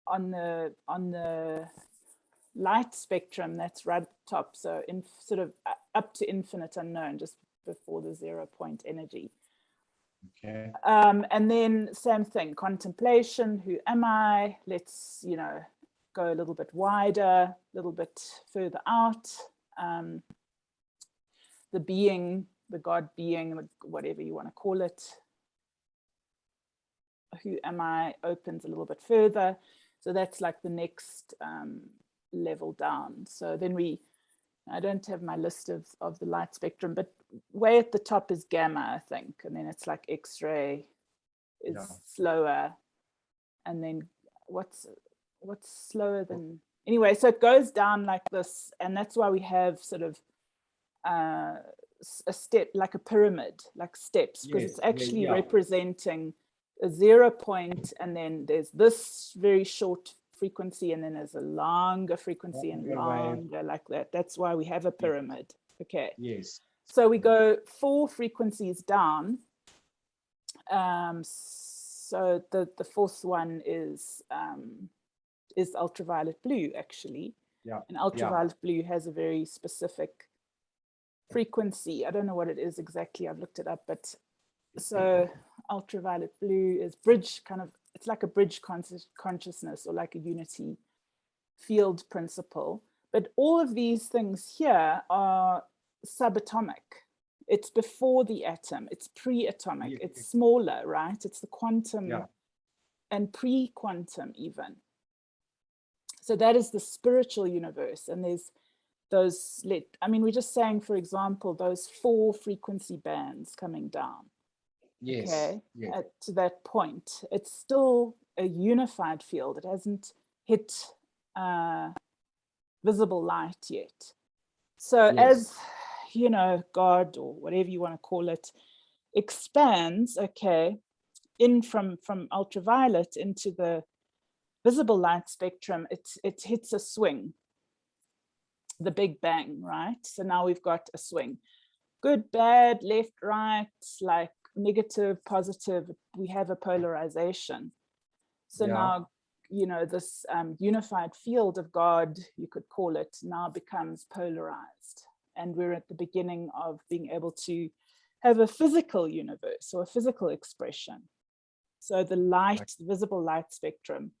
on the light spectrum, that's right at the top. So in sort of up to infinite unknown, just before the 0 point energy. Okay. And then same thing, contemplation, who am I? Let's, go a little bit wider, a little bit further out. The being, the God being, whatever you want to call it. Who am I opens a little bit further. So that's like the next level down. So then I don't have my list of the light spectrum, but way at the top is gamma, I think. And then it's like X-ray is slower. And then what's slower than, anyway, so it goes down like this. And that's why we have sort of a step, like a pyramid, like steps, because it's actually representing a 0 point, and then there's this very short frequency, and then there's a longer frequency and longer like that. That's why we have a pyramid. Okay. Yes. So we go 4 frequencies down. So the fourth one is ultraviolet blue, actually. Yeah. And ultraviolet blue has a very specific frequency. I don't know what it is exactly. I've looked it up, but so ultraviolet blue is bridge it's like a bridge consciousness, or like a unity field principle. But all of these things here are subatomic. It's before the atom, it's pre-atomic, it's smaller, right? It's the quantum and pre-quantum even. So that is the spiritual universe. And there's those, we're just saying, for example, those 4 frequency bands coming down. Yes. Okay. Yes. To that point, it's still a unified field. It hasn't hit visible light yet. So as God, or whatever you want to call it, expands, in from ultraviolet into the visible light spectrum, it hits a swing, the Big Bang, right? So now we've got a swing, good, bad, left, right, like negative, positive. We have a polarization. So now, this unified field of God, you could call it, now becomes polarized. And we're at the beginning of being able to have a physical universe, or a physical expression. So the light, the visible light spectrum,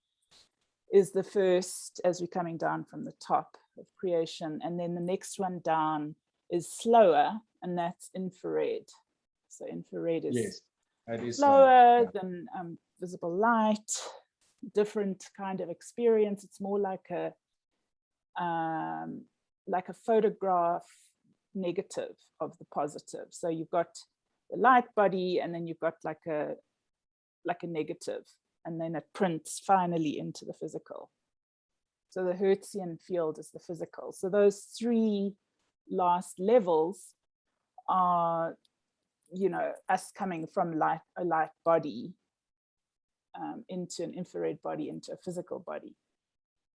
is the first, as we're coming down from the top of creation. And then the next one down is slower, and that's infrared. So infrared is slower than visible light, different kind of experience. It's more like a photograph negative of the positive. So you've got the light body, and then you've got like a negative, and then it prints finally into the physical. So the Hertzian field is the physical. So those 3 last levels are, us coming from a light body into an infrared body, into a physical body.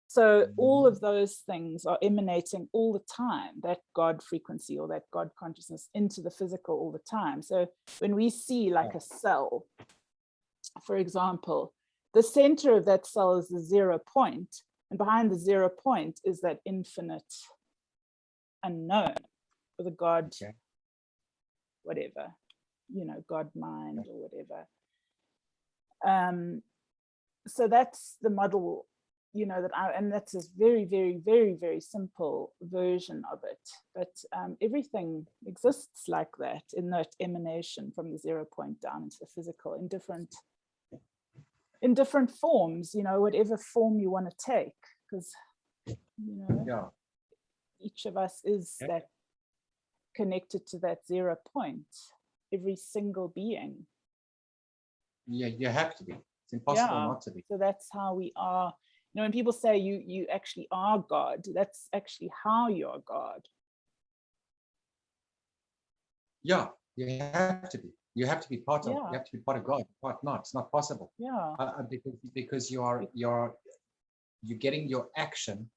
So all of those things are emanating all the time, that God frequency, or that God consciousness, into the physical all the time. So when we see like a cell, for example, the center of that cell is the 0 point, and behind the 0 point is that infinite unknown, or the God, whatever, God mind, or whatever. So that's the model, and that's a very, very, very, very simple version of it. But everything exists like that, in that emanation from the 0 point down into the physical, in different forms, whatever form you want to take, because each of us is that connected to that 0 point, every single being. You have to be. It's impossible not to be. So that's how we are. When people say you actually are God, that's actually how you're God. Yeah, you have to be. You have to be part of. You have to be part of God. Part not. It's not possible. Yeah. Because you're getting your action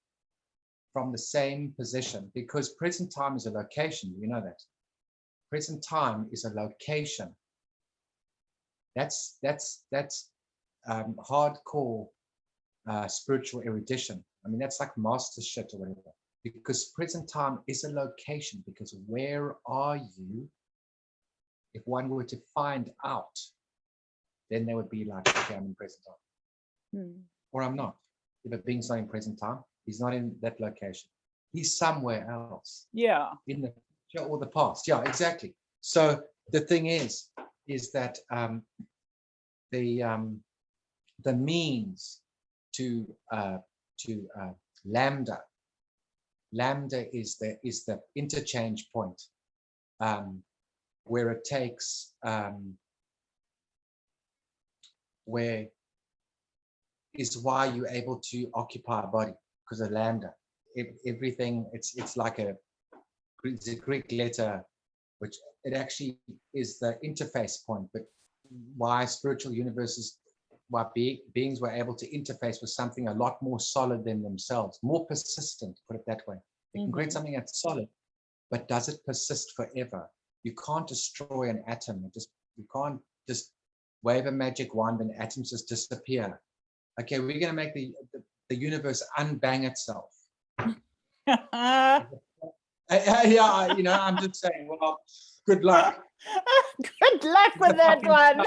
from the same position. Because present time is a location. You know that. Present time is a location. That's hardcore spiritual erudition. I mean, that's like master shit or whatever. Because present time is a location. Because where are you? If one were to find out, then they would be like, okay, I'm in present time. Or I'm not. If a being's not in present time, he's not in that location. He's somewhere else. Yeah. In the future or the past. Yeah, exactly. So the thing is that the means to lambda is the interchange point where it takes where is why you're able to occupy a body, because of lambda. Everything, it's like it's a Greek letter, which it actually is the interface point. But why spiritual universes, why beings were able to interface with something a lot more solid than themselves, more persistent, put it that way. They can create something that's solid, but does it persist forever? You can't destroy an atom. You can't just wave a magic wand and atoms just disappear. Okay, we're going to make the universe unbang itself. Yeah, I'm just saying, well, good luck. Good luck with that one.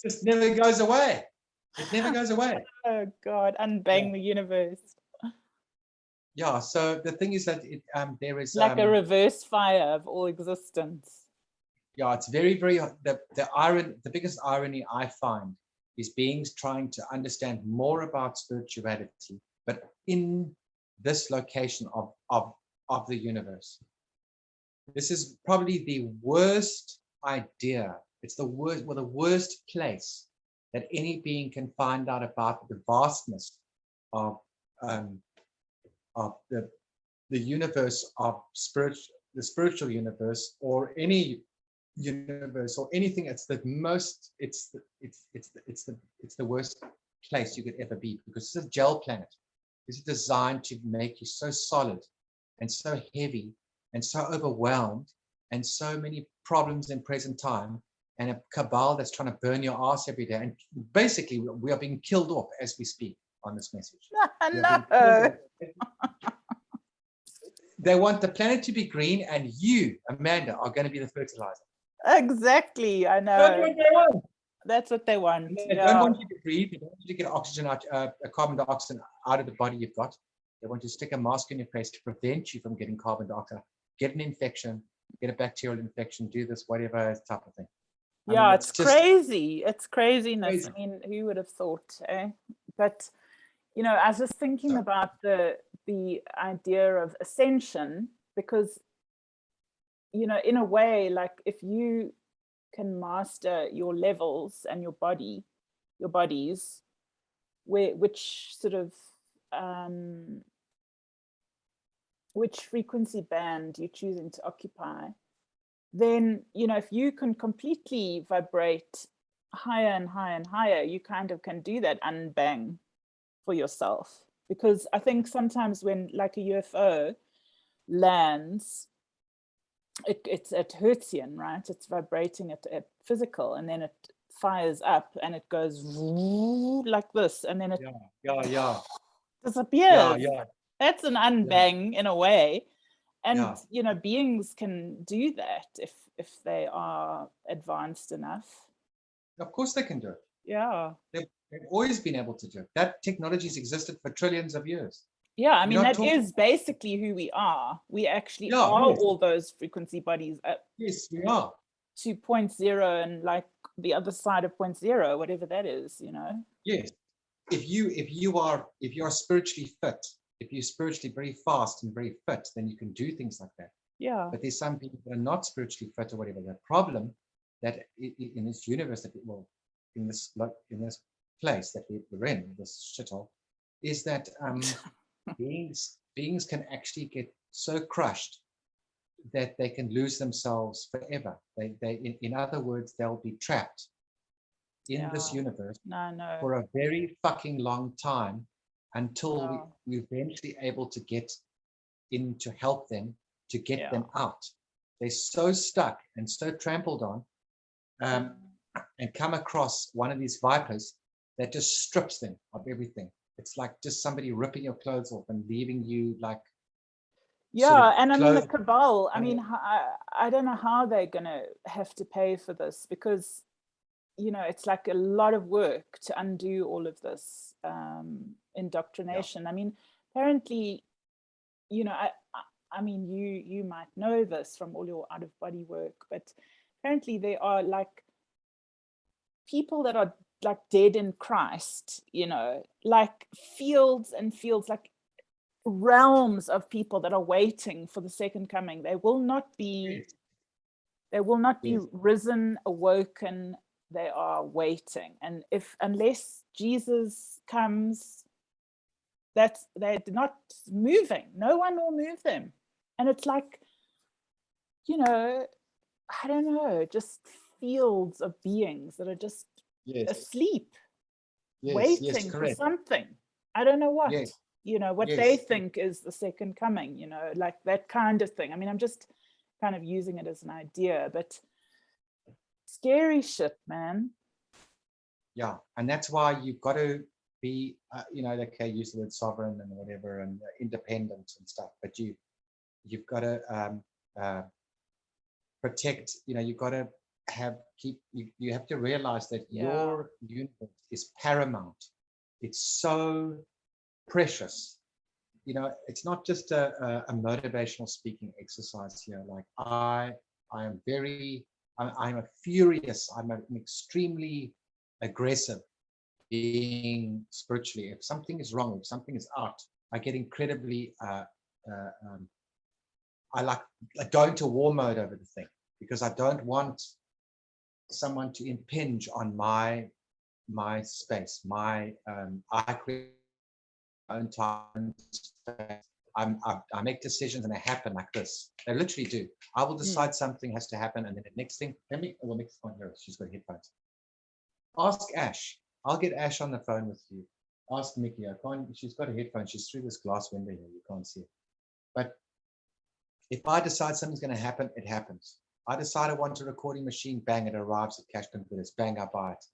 Just never goes away. It never goes away. Oh God, unbang the universe. Yeah, so the thing is that there is like a reverse fire of all existence. Yeah, it's very, very, the biggest irony I find is beings trying to understand more about spirituality, but in this location of the universe. This is probably the worst idea. It's the worst place that any being can find out about the vastness of the universe of the spiritual universe, or any universe or anything. It's the most. It's the worst place you could ever be, because it's a gel planet. This is designed to make you so solid and so heavy and so overwhelmed, and so many problems in present time, and a cabal that's trying to burn your ass every day. And basically, we are being killed off as we speak on this message. No. They want the planet to be green, and you, Amanda, are going to be the fertilizer. Exactly, I know. That's what they want. That's what they want. They don't want you to breathe. They don't want you to get oxygen out, carbon dioxide out of the body you've got. They want you to stick a mask in your face to prevent you from getting carbon dioxide, get an infection, get a bacterial infection, do this, whatever type of thing. Yeah, I mean, it's crazy. It's craziness. Crazy. I mean, who would have thought, eh? But, you know, I was just thinking about the idea of ascension, because, you know, in a way, like if you can master your levels and your bodies, which sort of, which frequency band you're choosing to occupy, then, you know, if you can completely vibrate higher and higher and higher, you kind of can do that unbang for yourself. Because I think sometimes when like a UFO lands, it's at Hertzian, right? It's vibrating at physical, and then it fires up and it goes like this, and then it disappears. That's an unbang in a way. And you know, beings can do that if they are advanced enough. Of course they can do it. Yeah. They've always been able to do it. That technology has existed for trillions of years. Yeah, I mean, that is basically who we are. We actually are all those frequency bodies. Yes, we are. To 0.0 and like the other side of 0.0, whatever that is, you know. Yes. If you are spiritually fit, if you're spiritually very fast and very fit, then you can do things like that. Yeah. But there's some people that are not spiritually fit or whatever. The problem that in this universe that in this place that we're in, this shithole, is that beings can actually get so crushed that they can lose themselves forever. They in other words, they'll be trapped in this universe for a very fucking long time, until we're eventually able to get in to help them, to get them out. They're so stuck and so trampled on, and come across one of these vipers that just strips them of everything. It's like just somebody ripping your clothes off and leaving you like. Yeah, and I mean the clothes. cabal, I mean, I don't know how they're going to have to pay for this, because, you know, it's like a lot of work to undo all of this indoctrination. I mean, apparently, you know, I mean, you might know this from all your out of body work, but apparently there are like people that are like dead in Christ, you know, like fields and fields, like realms of people that are waiting for the second coming. They will not be risen, awoken. They are waiting, and unless Jesus comes, they're not moving. No one will move them. And it's like, you know, I don't know, just fields of beings that are just asleep, waiting for something. I don't know what. You know, what they think is the second coming, you know, like that kind of thing. I mean, I'm just kind of using it as an idea, but scary shit, man. Yeah, and that's why you've got to be, you know, okay, use the word sovereign and whatever, and independent and stuff, but you've got to protect, you know, you've got to you have to realize that your universe is paramount. It's so precious. You know, it's not just a motivational speaking exercise here. Like I'm a furious, I'm an extremely aggressive being spiritually. If something is wrong, if something is out, I get incredibly, I like going to war mode over the thing, because I don't want someone to impinge on my space, I create my own time, space. I make decisions and they happen like this. They literally do. I will decide something has to happen, and then the next thing, next one here, she's got headphones. Ask Ash. I'll get Ash on the phone with you. Ask Mickey. She's got a headphone. She's through this glass window here. You can't see it. But if I decide something's going to happen, it happens. I decide I want a recording machine, bang, it arrives at Cash Converters, bang, I buy it.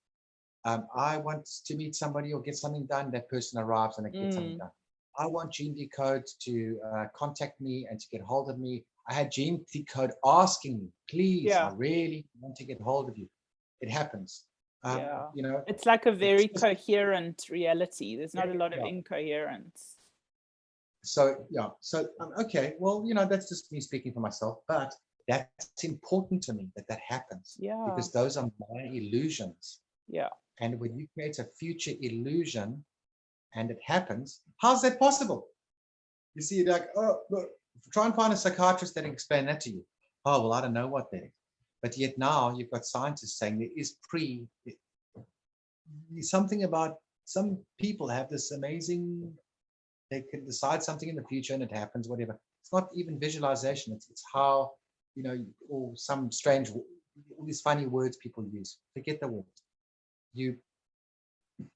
I want to meet somebody or get something done, that person arrives and I get something done. I want Gene Decode to contact me and to get hold of me. I had Gene Decode asking me, please, I really want to get hold of you. It happens. You know, it's like a very coherent reality. There's not a lot of incoherence. So okay, well, you know, that's just me speaking for myself, but that's important to me that happens, because those are my illusions. And when you create a future illusion and it happens, how's that possible? You see, like, oh, look, try and find a psychiatrist that can explain that to you. Oh, well, I don't know what that is. But yet now you've got scientists saying there is something about, some people have this amazing, they can decide something in the future and it happens, whatever. It's not even visualization. It's how, you know, or some strange, all these funny words people use. Forget the words. You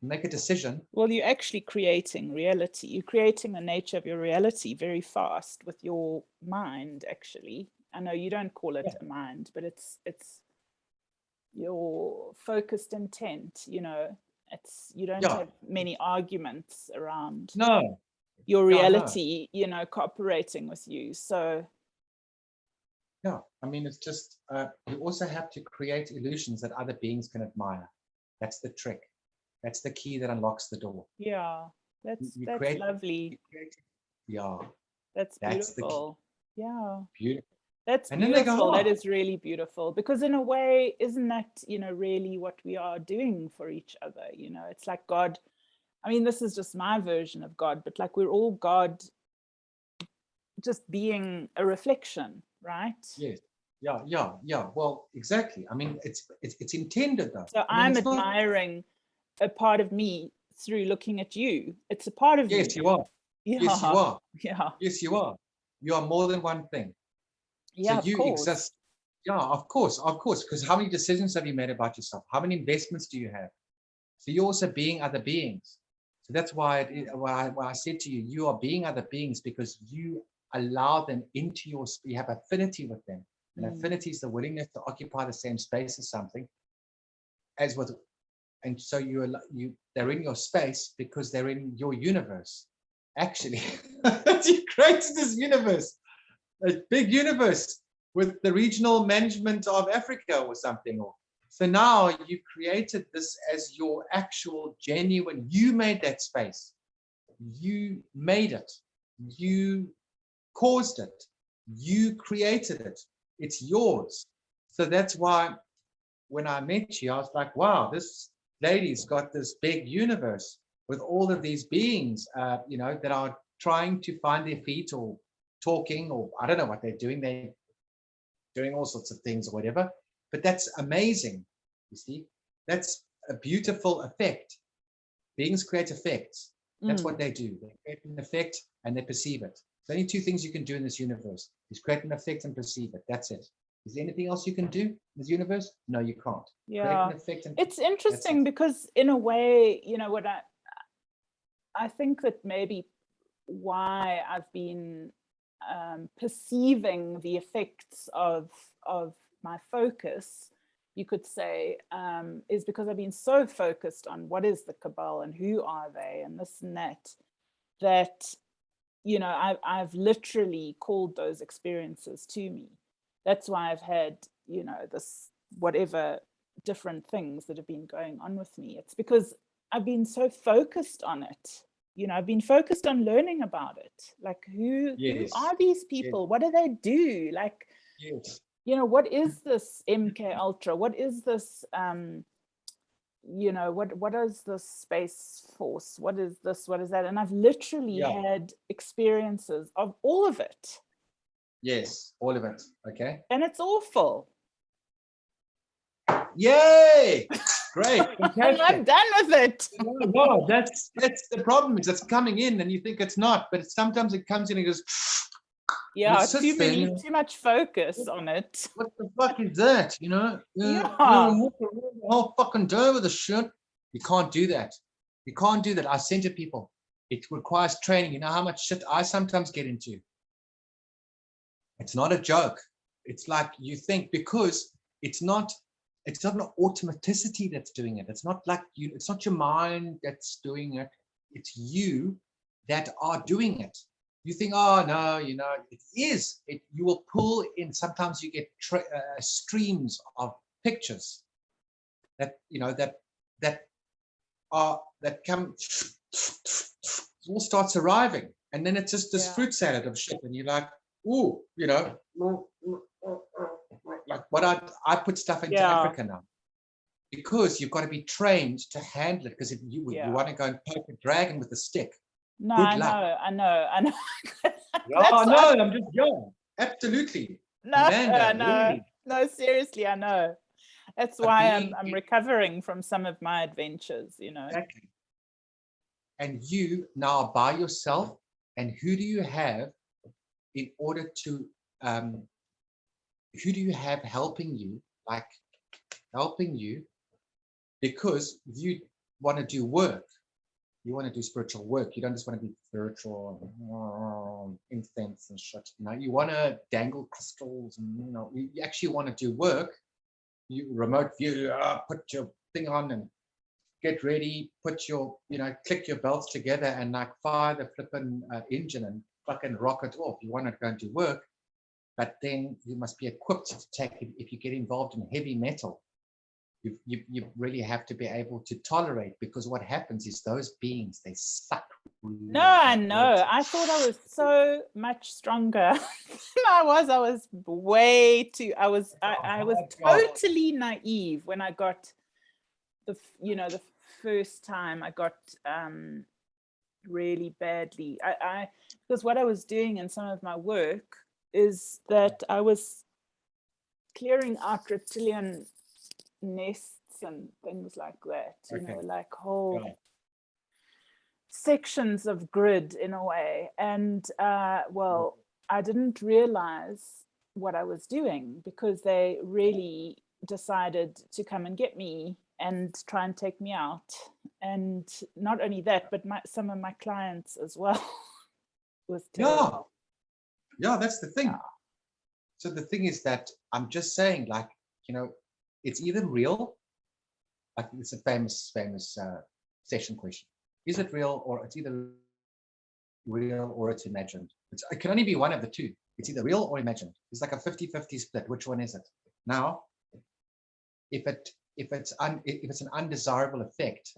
make a decision. Well, you're actually creating reality. You're creating the nature of your reality very fast with your mind, actually. I know you don't call it a mind, but it's your focused intent, you know. You don't have many arguments around your reality, you know, cooperating with you. So I mean, it's just you also have to create illusions that other beings can admire. That's the trick. That's the key that unlocks the door. That's lovely. That's beautiful. Beautiful. That's beautiful. That is really beautiful, because in a way, isn't that, you know, really what we are doing for each other? You know, it's like God. I mean, this is just my version of God, but like we're all God, just being a reflection, right? Yes. Yeah. Well, exactly. I mean, it's intended though. So I'm admiring a part of me through looking at you. It's a part of me. Yes, you are. Yes, you are. Yes, you are. You are more than one thing. So you exist. Yeah, of course. Because how many decisions have you made about yourself? How many investments do you have? So you're also being other beings. So that's why I said to you, you are being other beings, because you allow them into you have affinity with them. And affinity is the willingness to occupy the same space as something, as with And so they're in your space because they're in your universe. Actually, you created this universe, a big universe with the regional management of Africa or something. So now you created this as your actual genuine, you made that space. You made it. You caused it. You created it. It's yours. So that's why when I met you, I was like, wow, this lady's got this big universe with all of these beings, that are trying to find their feet or talking, or I don't know what they're doing. They're doing all sorts of things or whatever. But that's amazing. You see, that's a beautiful effect. Beings create effects. That's what they do. They create an effect and they perceive it. There's only two things you can do in this universe: is create an effect and perceive it. That's it. Is there anything else you can do in this universe? No, you can't. Yeah, create an effect and it's interesting because in a way, what I think that maybe why I've been perceiving the effects of my focus, you could say, is because I've been so focused on what is the cabal and who are they and this and that I've literally called those experiences to me. That's why I've had, this whatever different things that have been going on with me. It's because I've been so focused on it. I've been focused on learning about it. Like, who are these people? Yes. What do they do? Like, yes. What is this MK Ultra? What is this, what is this Space Force? What is this? What is that? And I've literally had experiences of all of it. Yes, all of it. Okay. And it's awful. Yay! Great. And I'm done with it. No, that's the problem. Is it's coming in and you think it's not, but sometimes it comes in and goes. Yeah, too much focus on it. What the fuck is that? Yeah. Walk around the whole fucking day with the shit. You can't do that. You can't do that. I send to people. It requires training. You know how much shit I sometimes get into. It's not a joke. It's like you think, because it's not an automaticity that's doing it. It's not like you. It's not your mind that's doing it. It's you that are doing it. You think, oh no, it is. You will pull in. Sometimes you get streams of pictures that come. All starts arriving, and then it's just this fruit salad of shit, and you're like, ooh, like what I put stuff into Africa now, because you've got to be trained to handle it. Because if you want to go and poke a dragon with a stick. No, I know. I'm just young. Absolutely. No, Amanda, really. No, seriously, I know. That's why I'm recovering from some of my adventures, Exactly. And you now are by yourself, and who do you have in order to, who do you have helping you, because you want to do work. You want to do spiritual work. You don't just want to be spiritual incense and shit. You want to dangle crystals, and you actually want to do work. You remote view, put your thing on and get ready. Put your, click your belts together and fire the flipping engine and fucking rock it off. You want to go and do work, but then you must be equipped to take it. If you get involved in heavy metal, you really have to be able to tolerate, because what happens is those beings, they suck. No, I know. I thought I was so much stronger than I was. I was way too. I was totally naive when I got the first time I got really badly. Because what I was doing in some of my work is that I was clearing out reptilian nests and things like that, like whole sections of grid in a way. And I didn't realize what I was doing, because they really decided to come and get me and try and take me out. And not only that, but some of my clients as well. Was terrible. Yeah, that's the thing. So the thing is that I'm just saying, it's either real Like it's a famous session question. Is it real, or it's either real or it's imagined? It can only be one of the two. It's either real or imagined. It's like a 50-50 split. Which one is it? Now, if it's an undesirable effect,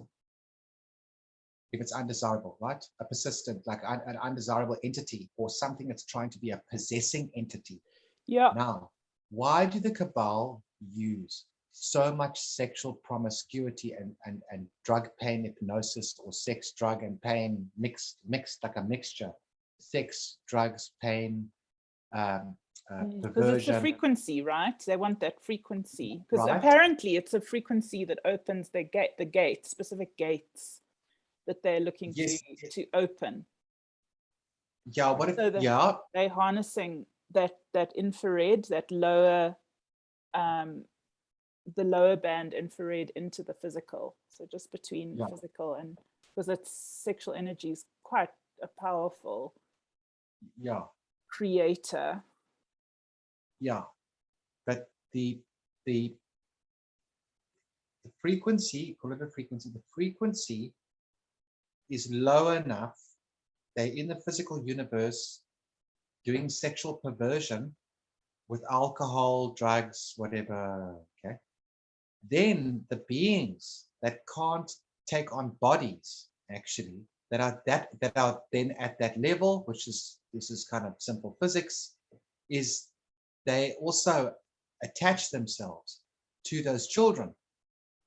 if it's undesirable, right? A persistent, like an undesirable entity, or something that's trying to be a possessing entity. Yeah. Now, why do the Cabal use so much sexual promiscuity and drug pain hypnosis, or sex, drug, and pain mixed like a mixture? Sex, drugs, pain, because it's the perversion. frequency, right? They want that frequency, because Right. apparently it's a frequency that opens the gate, specific gates that they're looking Yes. to open. Yeah. What if? So Yeah. they're harnessing that infrared, that lower, the lower band infrared into the physical. So just between physical and, because its sexual energy is quite a powerful creator. Yeah, but the frequency, call it a frequency, the frequency is low enough. They're in the physical universe doing sexual perversion with alcohol, drugs, whatever, okay? Then the beings that can't take on bodies, actually, that are then at that level, which is, this is kind of simple physics, is they also attach themselves to those children.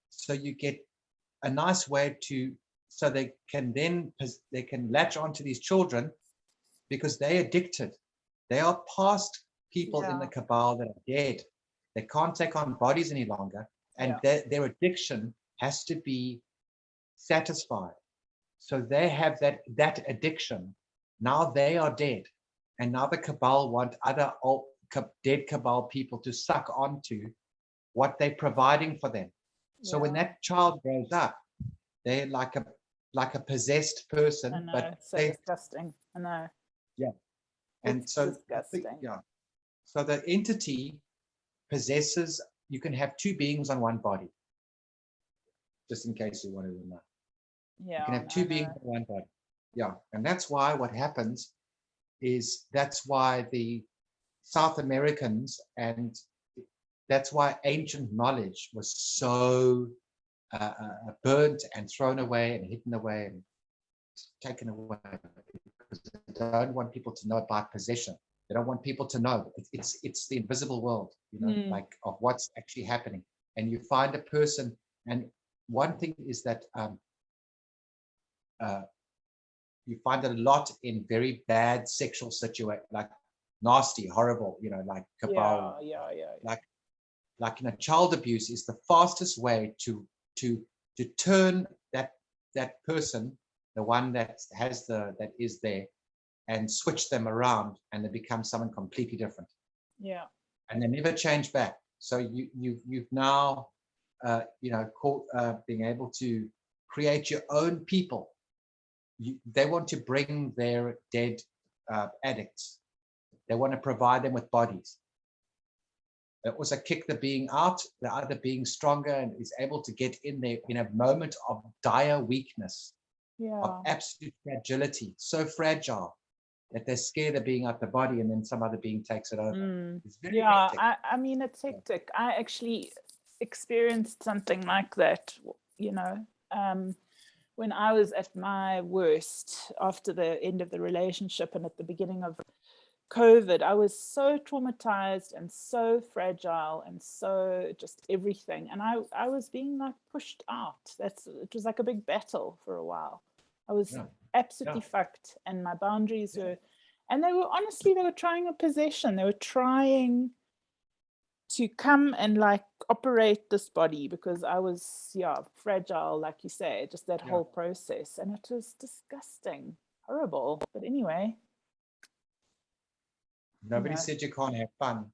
So you get a nice way to, so they can latch onto these children, because they're addicted. They are past people in the Cabal that are dead. They can't take on bodies any longer, and their addiction has to be satisfied. So they have that addiction. Now they are dead, and now the Cabal want other dead Cabal people to suck onto what they're providing for them. So when that child grows up, they're like a possessed person. I know, but it's so disgusting. I know. Yeah. And it's so disgusting. So the entity possesses, you can have two beings on one body, just in case you wanted to know. You can have two beings on one body. Yeah. And that's why what happens is, that's why the South Americans, and that's why ancient knowledge was so burnt and thrown away and hidden away and taken away, because they don't want people to know about possession. They don't want people to know. It's the invisible world, like of what's actually happening. And you find a person, and one thing is that you find a lot in very bad sexual situations, like nasty, horrible, like Cabal, like child abuse is the fastest way to turn that person, the one that is there, and switch them around, and they become someone completely different. Yeah. And they never change back. So you've now being able to create your own people. They want to bring their dead addicts. They want to provide them with bodies. They also kick the being out, the other being stronger and is able to get in there in a moment of dire weakness, of absolute fragility, so fragile that they're scared of being out the body, and then some other being takes it over. It's very hectic. I mean, it's hectic. I actually experienced something like that, when I was at my worst after the end of the relationship and at the beginning of COVID. I was so traumatized and so fragile and so just everything. And I was being like pushed out. It was like a big battle for a while. I was absolutely fucked, and my boundaries were, and they were trying a possession. They were trying to come and like operate this body, because I was fragile, like you say, just that whole process. And it was disgusting, horrible. But anyway. Nobody said you can't have fun.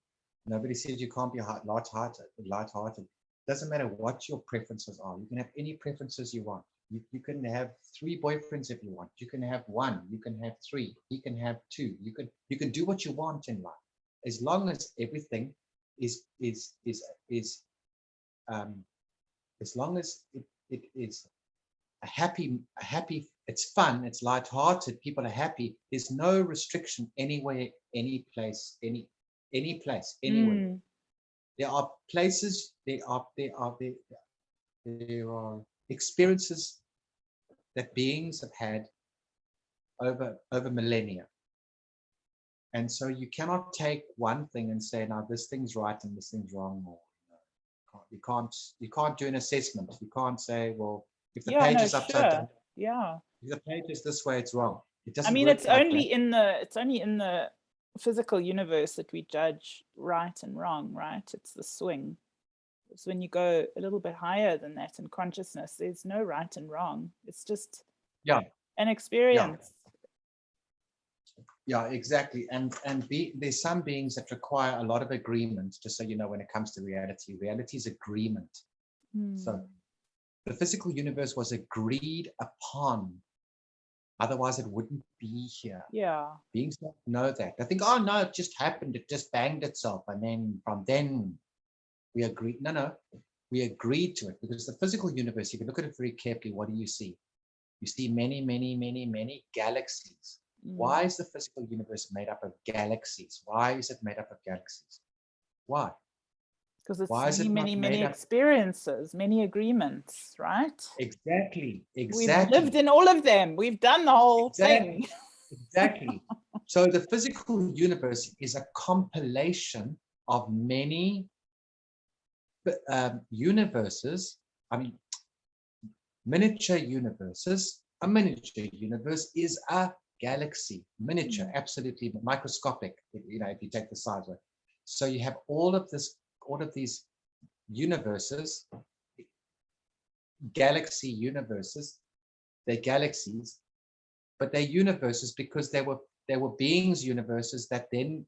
Nobody said you can't be lighthearted. Doesn't matter what your preferences are. You can have any preferences you want. You can have 3 boyfriends if you want. You can have 1. You can have 3. You can have 2. You can do what you want in life, as long as everything is as long as it is a happy, it's fun, it's lighthearted, people are happy. There's no restriction anywhere, any place, any place, anywhere. There are places, there are experiences that beings have had over millennia. And so you cannot take one thing and say, now this thing's right and this thing's wrong. Or, you can't do an assessment. You can't say, well, if the page is upside down, if the page is this way, it's wrong. It doesn't. I mean, work it's like only that. in the physical universe that we judge right and wrong, right? It's the swing. It's when you go a little bit higher than that in consciousness, there's no right and wrong. It's just an experience. Yeah, exactly. And there's some beings that require a lot of agreement, just so you know, when it comes to reality. Reality is agreement. So the physical universe was agreed upon. Otherwise, it wouldn't be here. Yeah. Beings don't know that. They think, oh, no, it just happened. It just banged itself. And then from then, we agreed. No, we agreed to it, because the physical universe, if you look at it very carefully, what do you see? You see many, many, many, many galaxies. Why is the physical universe made up of galaxies? Why is it made up of galaxies? Why? Because it's many experiences, many agreements, right? Exactly. We've lived in all of them. We've done the whole thing. Exactly. So the physical universe is a compilation of many universes. I mean, miniature universes. A miniature universe is a galaxy, miniature, absolutely microscopic, you know, if you take the size of it. So you have all of these universes, galaxy universes. They're galaxies, but they're universes because they were beings universes that then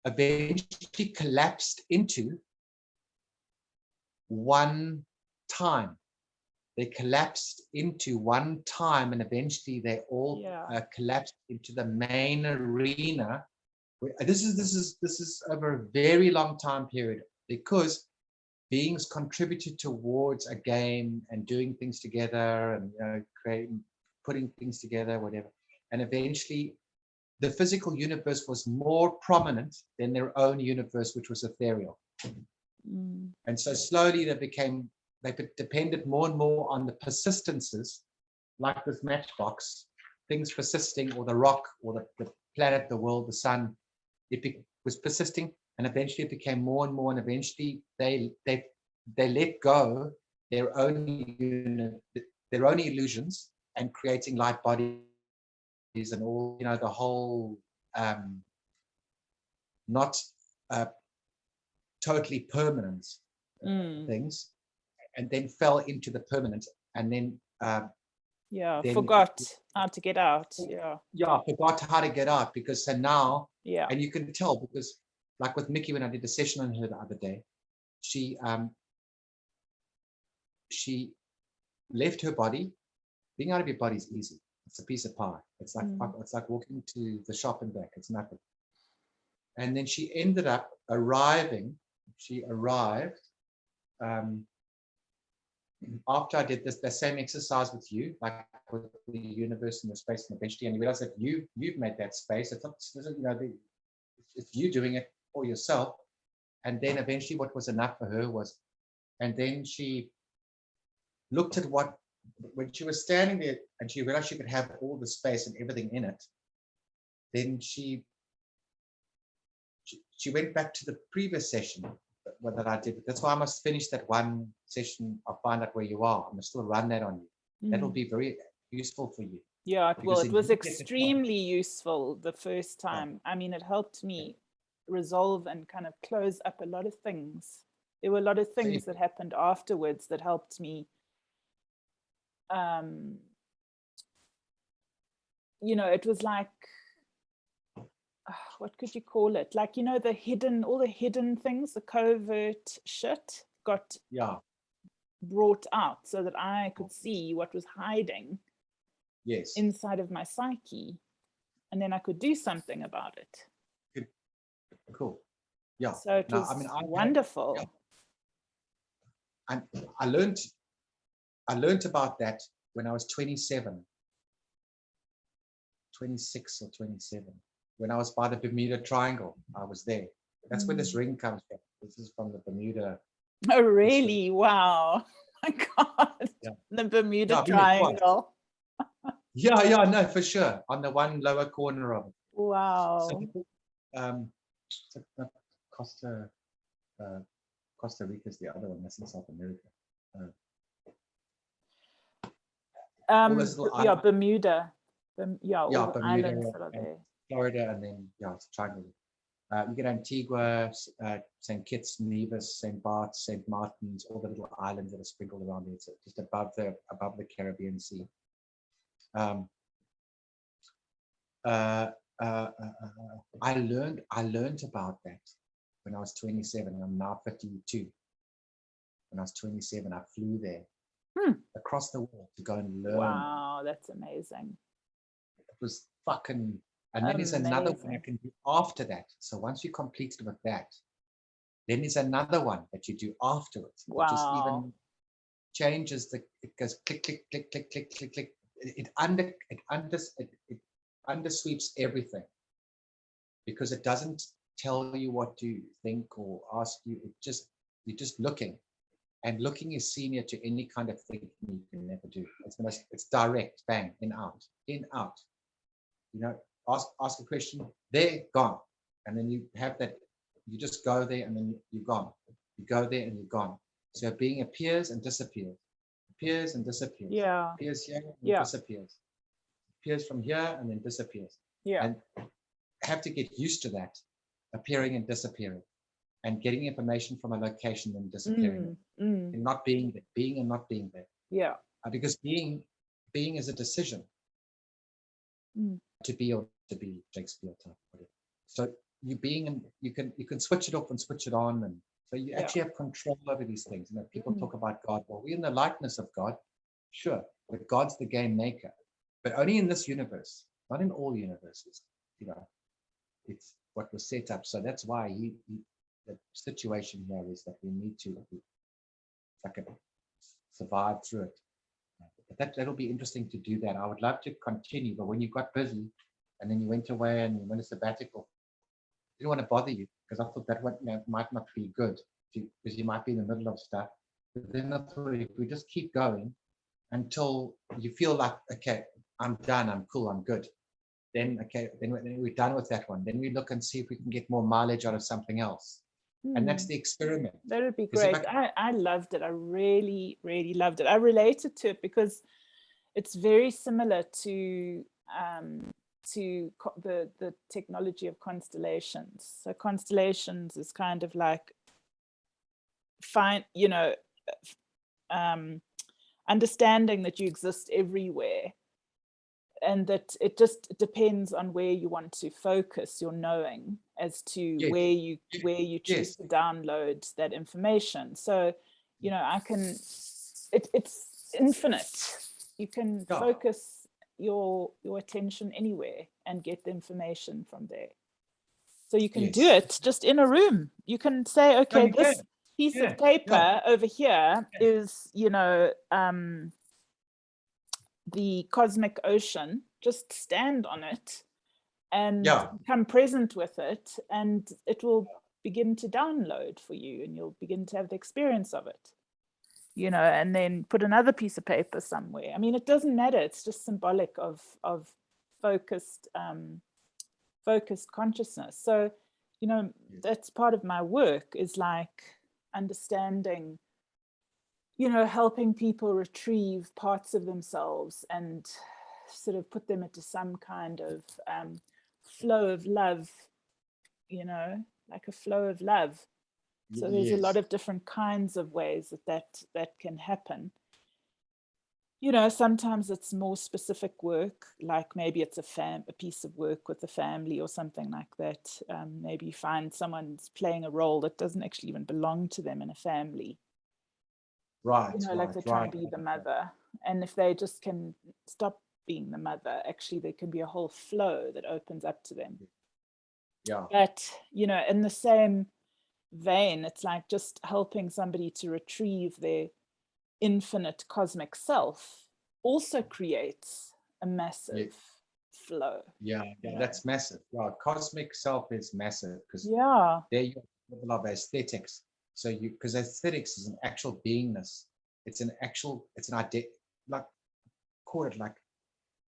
eventually collapsed into one time. They collapsed into one time, and eventually they all collapsed into the main arena. This is over a very long time period, because beings contributed towards a game and doing things together and putting things together, whatever. And eventually, the physical universe was more prominent than their own universe, which was ethereal. And so slowly they depended more and more on the persistences, like this matchbox, things persisting, or the rock, or the planet, the world, the sun. It was persisting, and eventually it became more and more, and eventually they let go their own illusions and creating light bodies and all, you know, the whole not totally permanent things. And then fell into the permanent, and then forgot how to get out. Forgot how to get out, because so now, and you can tell, because like with Mickey, when I did a session on her the other day, she left her body. Being out of your body is easy. It's a piece of pie. It's like walking to the shop and back. It's nothing. And then she ended up arriving. She arrived after I did the same exercise with you, like with the universe and the space and eventually, and you realize that you've made that space. It's not, you know, it's you doing it for yourself. And then eventually, what was enough for her was, and then she looked at when she was standing there, and she realized she could have all the space and everything in it. Then she went back to the previous session that I did. That's why I must finish that one session. I'll find out where you are. I must still run that on you. That will be very useful for you. Yeah, it will. It was extremely useful the first time. I mean, it helped me resolve and kind of close up a lot of things. There were a lot of things that happened afterwards that helped me. You know, it was like, what could you call it? Like, you know, all the hidden things, the covert shit got brought out so that I could see what was hiding inside of my psyche. And then I could do something about it. Good. Cool. Yeah. So it was wonderful. I learned about that when I was 27, 26 or 27. When I was by the Bermuda Triangle, I was there. That's where this ring comes from. This is from the Bermuda. Oh, really? Wow. My God. Yeah. The Bermuda Yeah, I've been there twice. Triangle. Yeah, no, for sure. On the one lower corner of it. Wow. So, Costa Rica is the other one. That's in South America. All those little Yeah, islands. Bermuda. Yeah, all the Bermuda, islands that are and there. Florida, and then it's a triangle. You get Antigua, St. Kitts, Nevis, St. Bart's, St. Martin's, all the little islands that are sprinkled around it, just above the Caribbean Sea. I learned about that when I was 27. I'm now 52. When I was 27, I flew there across the world to go and learn. Wow, that's amazing. It was fucking. And then there's another one I can do after that. So once you completed with that, then there's another one that you do afterwards. Wow. It just even changes it goes click, click, click, click, click, click, click. It undersweeps everything, because it doesn't tell you what to think or ask you. You're just looking, and looking is senior to any kind of thinking you can never do. It's direct, bang, in, out. You know, ask a question, there, gone. And then you have that, you just go there and then you're gone. You go there and you're gone. So being appears and disappears. Appears and disappears. Yeah. Appears here and disappears. Appears from here and then disappears. Yeah. And have to get used to that, appearing and disappearing, and getting information from a location and disappearing, and not being there, being and not being there. Yeah. Because being is a decision. To be or to be, Shakespeare type. So you being, and you can switch it off and switch it on, and so you actually have control over these things. You know, people talk about God. Well, we're in the likeness of God, sure, but God's the game maker, but only in this universe, not in all universes. You know, it's what was set up. So that's why the situation here is that we need to survive through it. But that'll be interesting to do that. I would love to continue, but when you got busy and then you went away and you went a sabbatical, I didn't want to bother you, because I thought that might not be good, because you might be in the middle of stuff. But then I thought, if we just keep going until you feel like, okay, I'm done, I'm cool, I'm good. Then we're done with that one. Then we look and see if we can get more mileage out of something else. And that's the experiment. That would be great. I loved it. I really, really loved it. I related to it because it's very similar to the technology of constellations. So constellations is kind of like understanding that you exist everywhere, and that it just depends on where you want to focus your knowing as to where you choose to download that information. So, you know, it's infinite. You can focus your attention anywhere and get the information from there. So you can do it just in a room. You can say, okay, this piece of paper over here is, you know, the cosmic ocean. Just stand on it and become present with it, and it will begin to download for you, and you'll begin to have the experience of it, you know. And then put another piece of paper somewhere. I mean, it doesn't matter. It's just symbolic of focused consciousness. So, you know, that's part of my work, is like understanding, you know, helping people retrieve parts of themselves and sort of put them into some kind of flow of love, you know, like a flow of love. So there's a lot of different kinds of ways that can happen. You know, sometimes it's more specific work, like maybe it's a piece of work with the family or something like that. Maybe you find someone's playing a role that doesn't actually even belong to them in a family. Right. You know, like they try to be the mother. And if they just can stop being the mother, actually there can be a whole flow that opens up to them. Yeah. But, you know, in the same vein, it's like just helping somebody to retrieve their infinite cosmic self also creates a massive flow. Yeah, that's massive. Yeah, cosmic self is massive because Yeah. there you love aesthetics. So because aesthetics is an actual beingness. It's an idea, like, call it like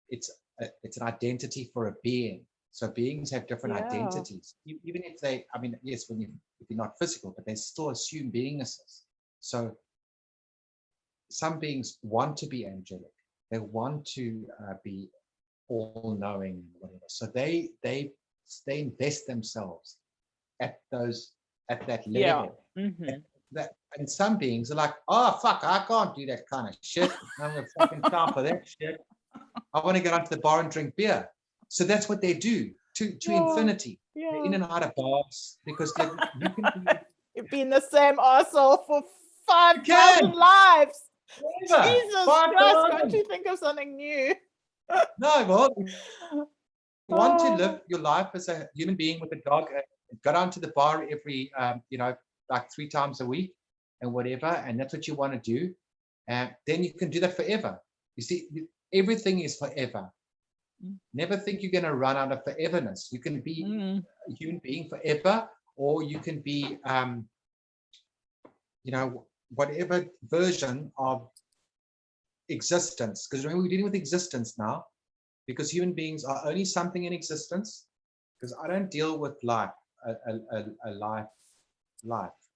it's an identity for a being. So beings have different identities, even if they, I mean, yes, if you're not physical, but they still assume beingnesses. So some beings want to be angelic. They want to be all-knowing, whatever. So they invest themselves at that level. And some beings are like, oh fuck, I can't do that kind of shit. I'm gonna fucking time for that shit. I want to get onto the bar and drink beer. So that's what they do to infinity. They're in and out of bars because you can be. You've been the same arsehole for 5,000 lives. Jesus Christ, can't you think of something new? No, well, you want to live your life as a human being with a dog, go down to the bar every, like 3 times a week and whatever, and that's what you want to do. And then you can do that forever. You see, everything is forever. Never think you're going to run out of foreverness. You can be a human being forever, or you can be, whatever version of existence. Because remember, we're dealing with existence now, because human beings are only something in existence. Because I don't deal with life, a life,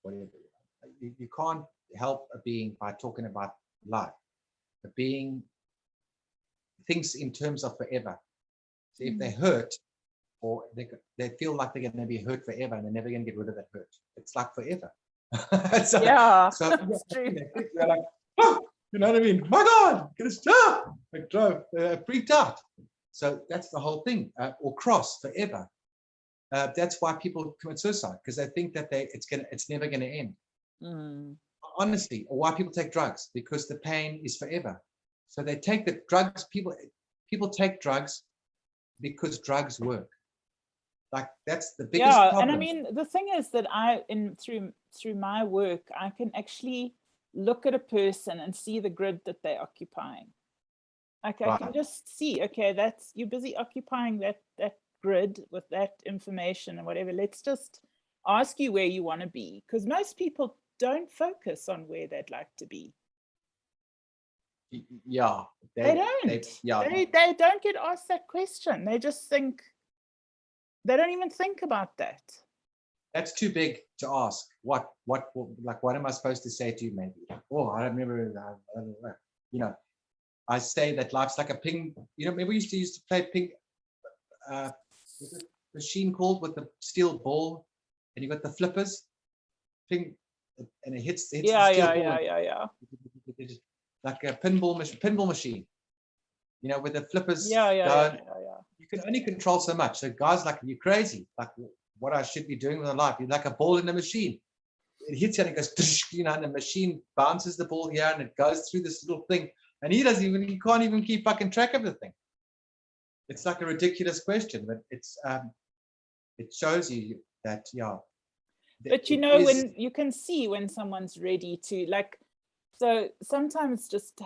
whatever. You can't help a being by talking about life. A being thinks in terms of forever. So if they hurt, or they feel like they're going to be hurt forever, and they're never going to get rid of that hurt. It's like forever. So that's true. They're like, oh, you know what I mean? My God, get a stop! I drove, freaked out. So that's the whole thing. Or cross forever. That's why people commit suicide, because they think that it's never going to end. Honestly, or why people take drugs, because the pain is forever. So they take the drugs. People take drugs because drugs work. Like that's the biggest problem. And I mean, the thing is that through my work, I can actually look at a person and see the grid that they're occupying. Like I can just see, okay, you're busy occupying that grid with that information and whatever. Let's just ask you where you want to be, because most people don't focus on where they'd like to be. Yeah, they don't. They don't get asked that question. They just think. They don't even think about that. That's too big to ask. What am I supposed to say to you? Maybe. Oh, I don't remember. I say that life's like a ping. Maybe we used to play ping. Machine called with the steel ball, and you got the flippers. Ping, and it hits the steel ball. Yeah. Like a pinball machine. With the flippers. Yeah. You can only control so much. So guys like, you're crazy. Like what I should be doing with my life. You're like a ball in a machine. It hits you and it goes, and the machine bounces the ball here and it goes through this little thing. And he can't even keep fucking track of the thing. It's like a ridiculous question, but it shows you that, But when you can see when someone's ready to, like, so sometimes just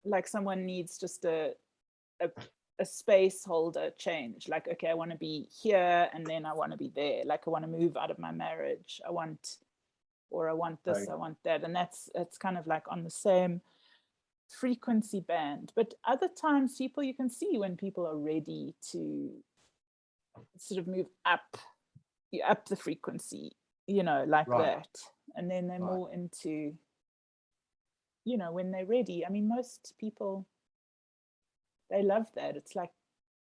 like someone needs just a space holder change. Like, okay, I want to be here and then I want to be there. Like I want to move out of my marriage. I want this, I want that. And it's kind of like on the same frequency band. But other times you can see when people are ready to sort of move up the frequency, like that. And then they're more into, when they're ready. I mean, most people, they love that. It's like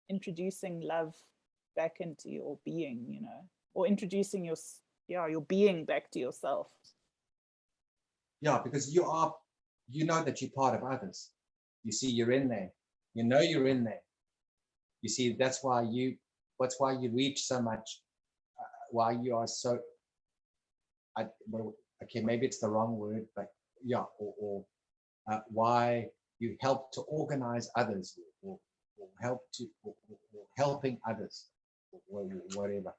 introducing love back into your being, or introducing your being back to yourself. Yeah, because you know that you're part of others. You see, you're in there. You're in there. You see, that's why you reach so much. Why you are so. Okay, maybe it's the wrong word, but yeah, or why you help to organize others, or helping others, or whatever.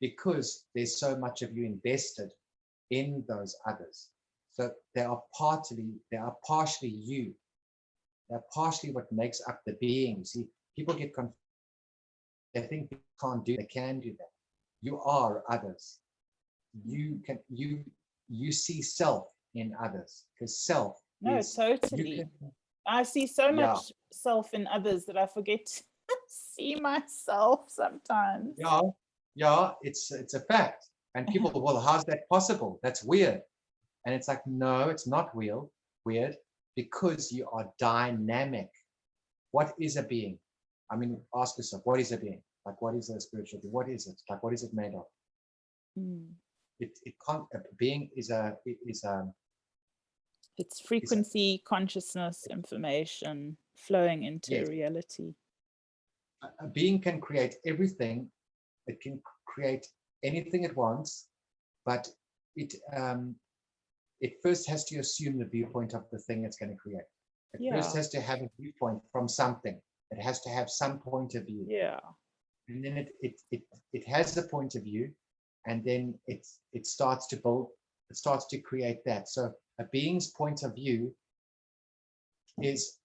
because there's so much of you invested in those others. So they are partially you. They're partially what makes up the being. See, people get confused. They think they can't do, they can do that. You are others. You see self in others, because self No, is, totally. I see so much self in others that I forget to see myself sometimes. Yeah, it's a fact. And people, well, how's that possible? That's weird. And it's like, no, it's not weird, because you are dynamic. What is a being? I mean, ask yourself, what is a being? Like, what is a spiritual being? What is it? Like, what is it made of? It can't. A being is it's frequency, consciousness, information flowing into reality. A being can create everything. It can create anything it wants, but it first has to assume the viewpoint of the thing it's going to create. It first has to have a viewpoint from something. It has to have some point of view. Yeah. And then it has a point of view, and then it starts to build. It starts to create that. So a being's point of view is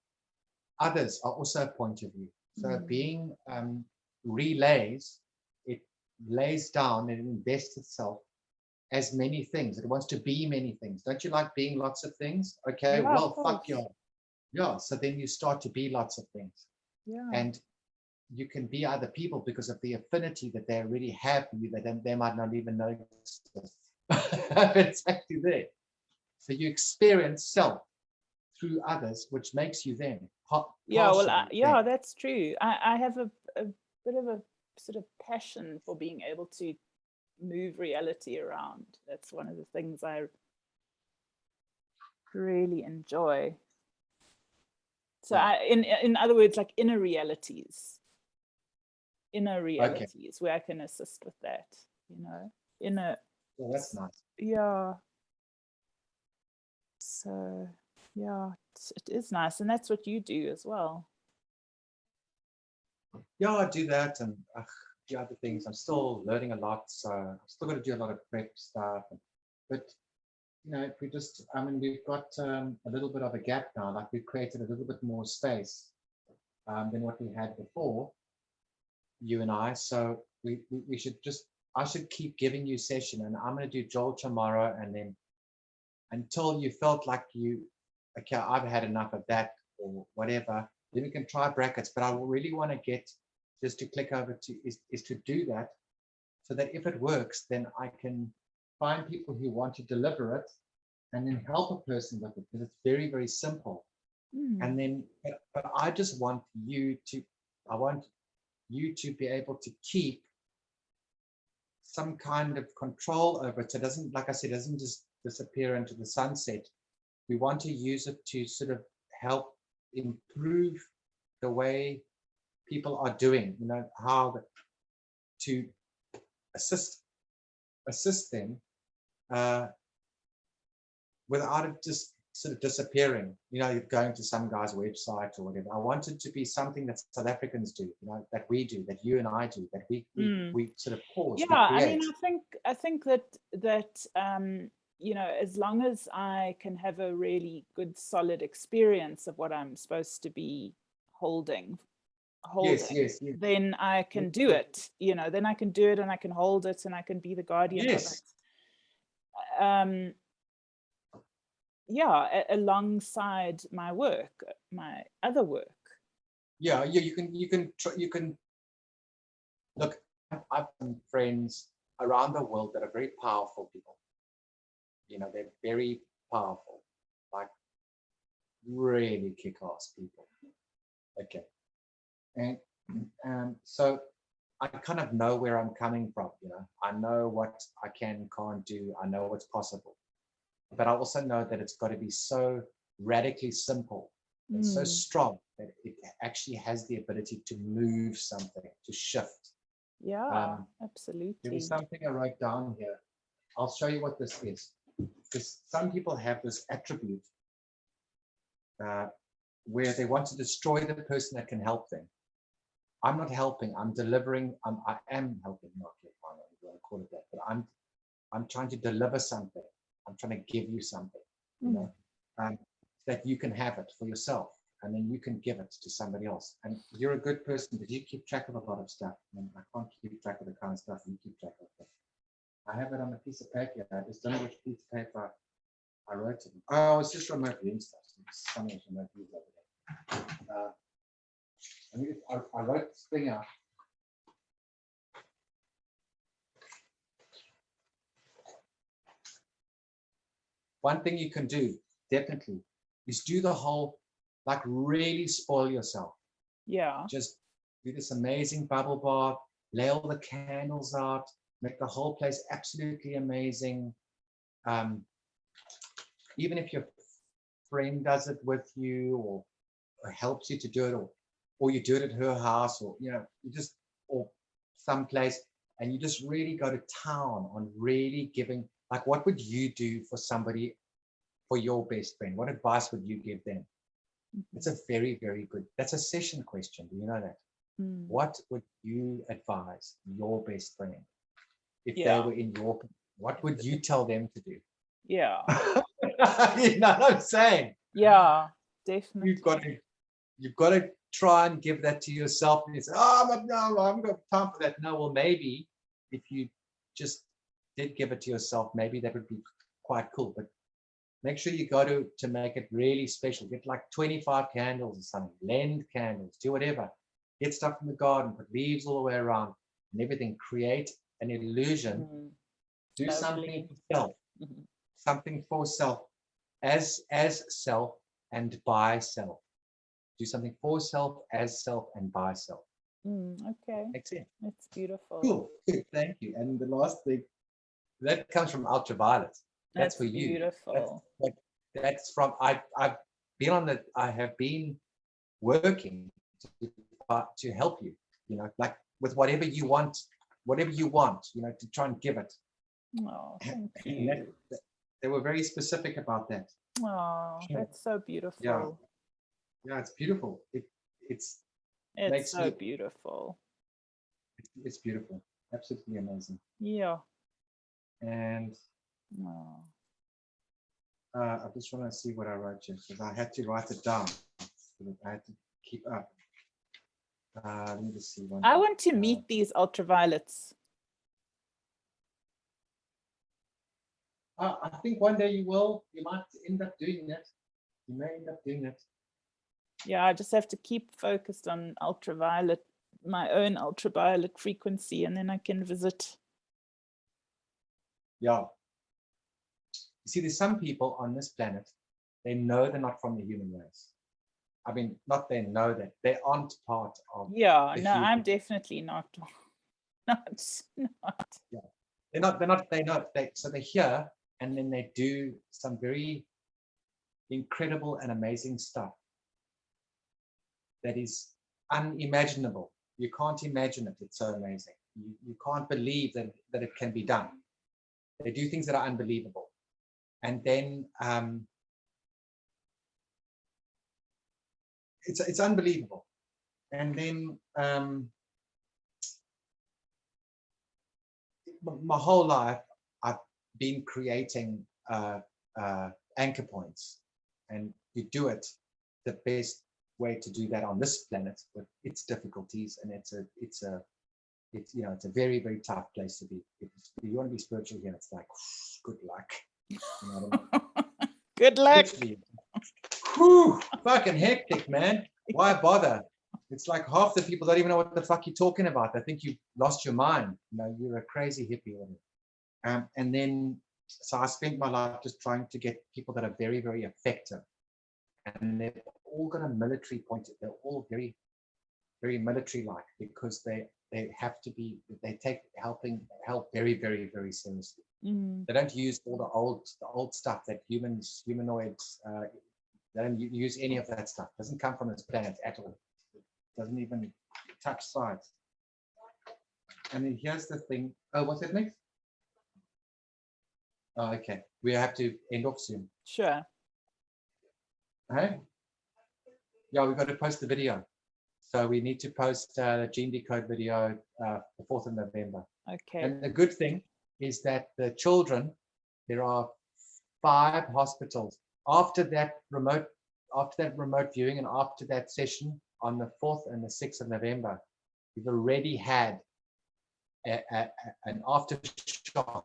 others are also a point of view. So a being relays. It lays down and invests itself as many things. It wants to be many things. Don't you like being lots of things? Okay, well, fuck you. Yeah, so then you start to be lots of things. Yeah. And you can be other people because of the affinity that they already have for you, that they might not even know exists. It's actually there. So you experience self through others, which makes you them. That's true. I have a bit of a sort of passion for being able to move reality around. That's one of the things I really enjoy. So in other words, like inner realities where I can assist with that, that's nice. Yeah. So it is nice, and that's what you do as well. Yeah, I do that, and the other things. I'm still learning a lot, so I'm still going to do a lot of prep stuff. But if we just, we've got a little bit of a gap now. Like, we've created a little bit more space than what we had before, you and I. So we should I should keep giving you session, and I'm going to do Joel tomorrow, and then until you felt like okay, I've had enough of that or whatever, then we can try brackets. But I really want to get just to click over to is to do that, so that if it works, then I can find people who want to deliver it and then help a person with it, because it's very, very simple. And then, but I just want you to be able to keep some kind of control over it. So it doesn't, like I said, doesn't just disappear into the sunset. We want to use it to sort of help improve the way people are doing, how to assist them without it just sort of disappearing, going to some guy's website or whatever. I want it to be something that South Africans do, that we do, that you and I do, that we sort of pause. Yeah, I think that as long as I can have a really good, solid experience of what I'm supposed to be holding, yes. then I can do it. Then I can do it, and I can hold it, and I can be the guardian of it. Alongside my work, my other work. Yeah, you can look. I've some friends around the world that are very powerful people. They're very powerful, like really kick-ass people. Okay, and so I kind of know where I'm coming from. I know what I can and can't do. I know what's possible. But I also know that it's got to be so radically simple and so strong that it actually has the ability to move something, to shift. Yeah, absolutely. There was something I wrote down here. I'll show you what this is. Because some people have this attribute where they want to destroy the person that can help them. I'm not helping. I'm delivering. I am helping. Not yet, call it that, but I'm trying to deliver something. I'm trying to give you something, you know, that you can have it for yourself, and then you can give it to somebody else. And you're a good person, but you keep track of a lot of stuff. And I can't keep track of the kind of stuff you keep track of. I have it on a piece of paper. I just don't know which piece of paper I wrote it. Oh, it's just remote viewing stuff. Something remote views over there. I wrote this thing out. One thing you can do, definitely, is do the whole, like really spoil yourself. Yeah. Just do this amazing bubble bath, lay all the candles out, make the whole place absolutely amazing. Even if your friend does it with you or helps you to do it, or you do it at her house, or you know, you just, or someplace, and you just really go to town on really giving. Like, what would you do for somebody, for your best friend? What advice would you give them? It's a very, very good, that's a session question. Do you know that? What would you advise your best friend if they were in your, what would you tell them to do? Yeah. You know what I'm saying? Yeah, definitely. You've got to try and give that to yourself. And you say, oh, no, I haven't got time for that. No, well, maybe if you just did give it to yourself, maybe that would be quite cool. But make sure you go to make it really special. Get like 25 candles or something, lend candles, do whatever. Get stuff from the garden, put leaves all the way around and everything. Create an illusion. Do something for self. Something for self, as self and by self. Do something for self, as self, and by self. Okay. Makes sense. It's beautiful. Cool. Good. Thank you. And the last thing, that comes from ultraviolet. That's for you. Beautiful. That's from, I have been working to help you, you know, like with whatever you want, you know, to try and give it. Oh, thank you. They were very specific about that. Oh, that's so beautiful. Yeah, it's beautiful. It's so beautiful. It's beautiful. Absolutely amazing. Yeah. And I just want to see what I wrote you, because I had to write it down. I had to keep up. Let me just see one. I want to meet these ultraviolets. I think one day you will. You might end up doing that. You may end up doing that. Yeah, I just have to keep focused on ultraviolet, my own ultraviolet frequency, and then I can visit. Yeah. You see, there's some people on this planet, they know they're not from the human race. I mean, not they know that they aren't part of. Yeah, no, I'm definitely not. Not. Yeah, they're not. So they're here, and then they do some very incredible and amazing stuff that is unimaginable. You can't imagine it. It's so amazing. You can't believe that it can be done. They do things that are unbelievable, and then it's unbelievable. And then my whole life I've been creating anchor points, and you do it the best way to do that on this planet with its difficulties, and it's you know, it's a very, very tough place to be. If you want to be spiritual here, it's like good luck. You know what I mean? Good luck. Whew, fucking hectic, man. Why bother? It's like half the people don't even know what the fuck you're talking about. They think you've lost your mind. You know, you're a crazy hippie. And then, so I spent my life just trying to get people that are very, very effective. And they've all got a military point. They're all very, very military-like, because they have to be, they take help very, very, very seriously. They don't use all the old stuff that humanoids, they don't use any of that stuff. It doesn't come from this planet at all. It doesn't even touch sides. And then here's the thing. Oh, what's that next? Oh, okay. We have to end off soon. Sure. Hey? Yeah, we've got to post the video. So we need to post the Gene Decode video the 4th of November. Okay. And the good thing is that the children, there are 5 hospitals. After that remote viewing and after that session on the 4th and the 6th of November, we've already had an aftershock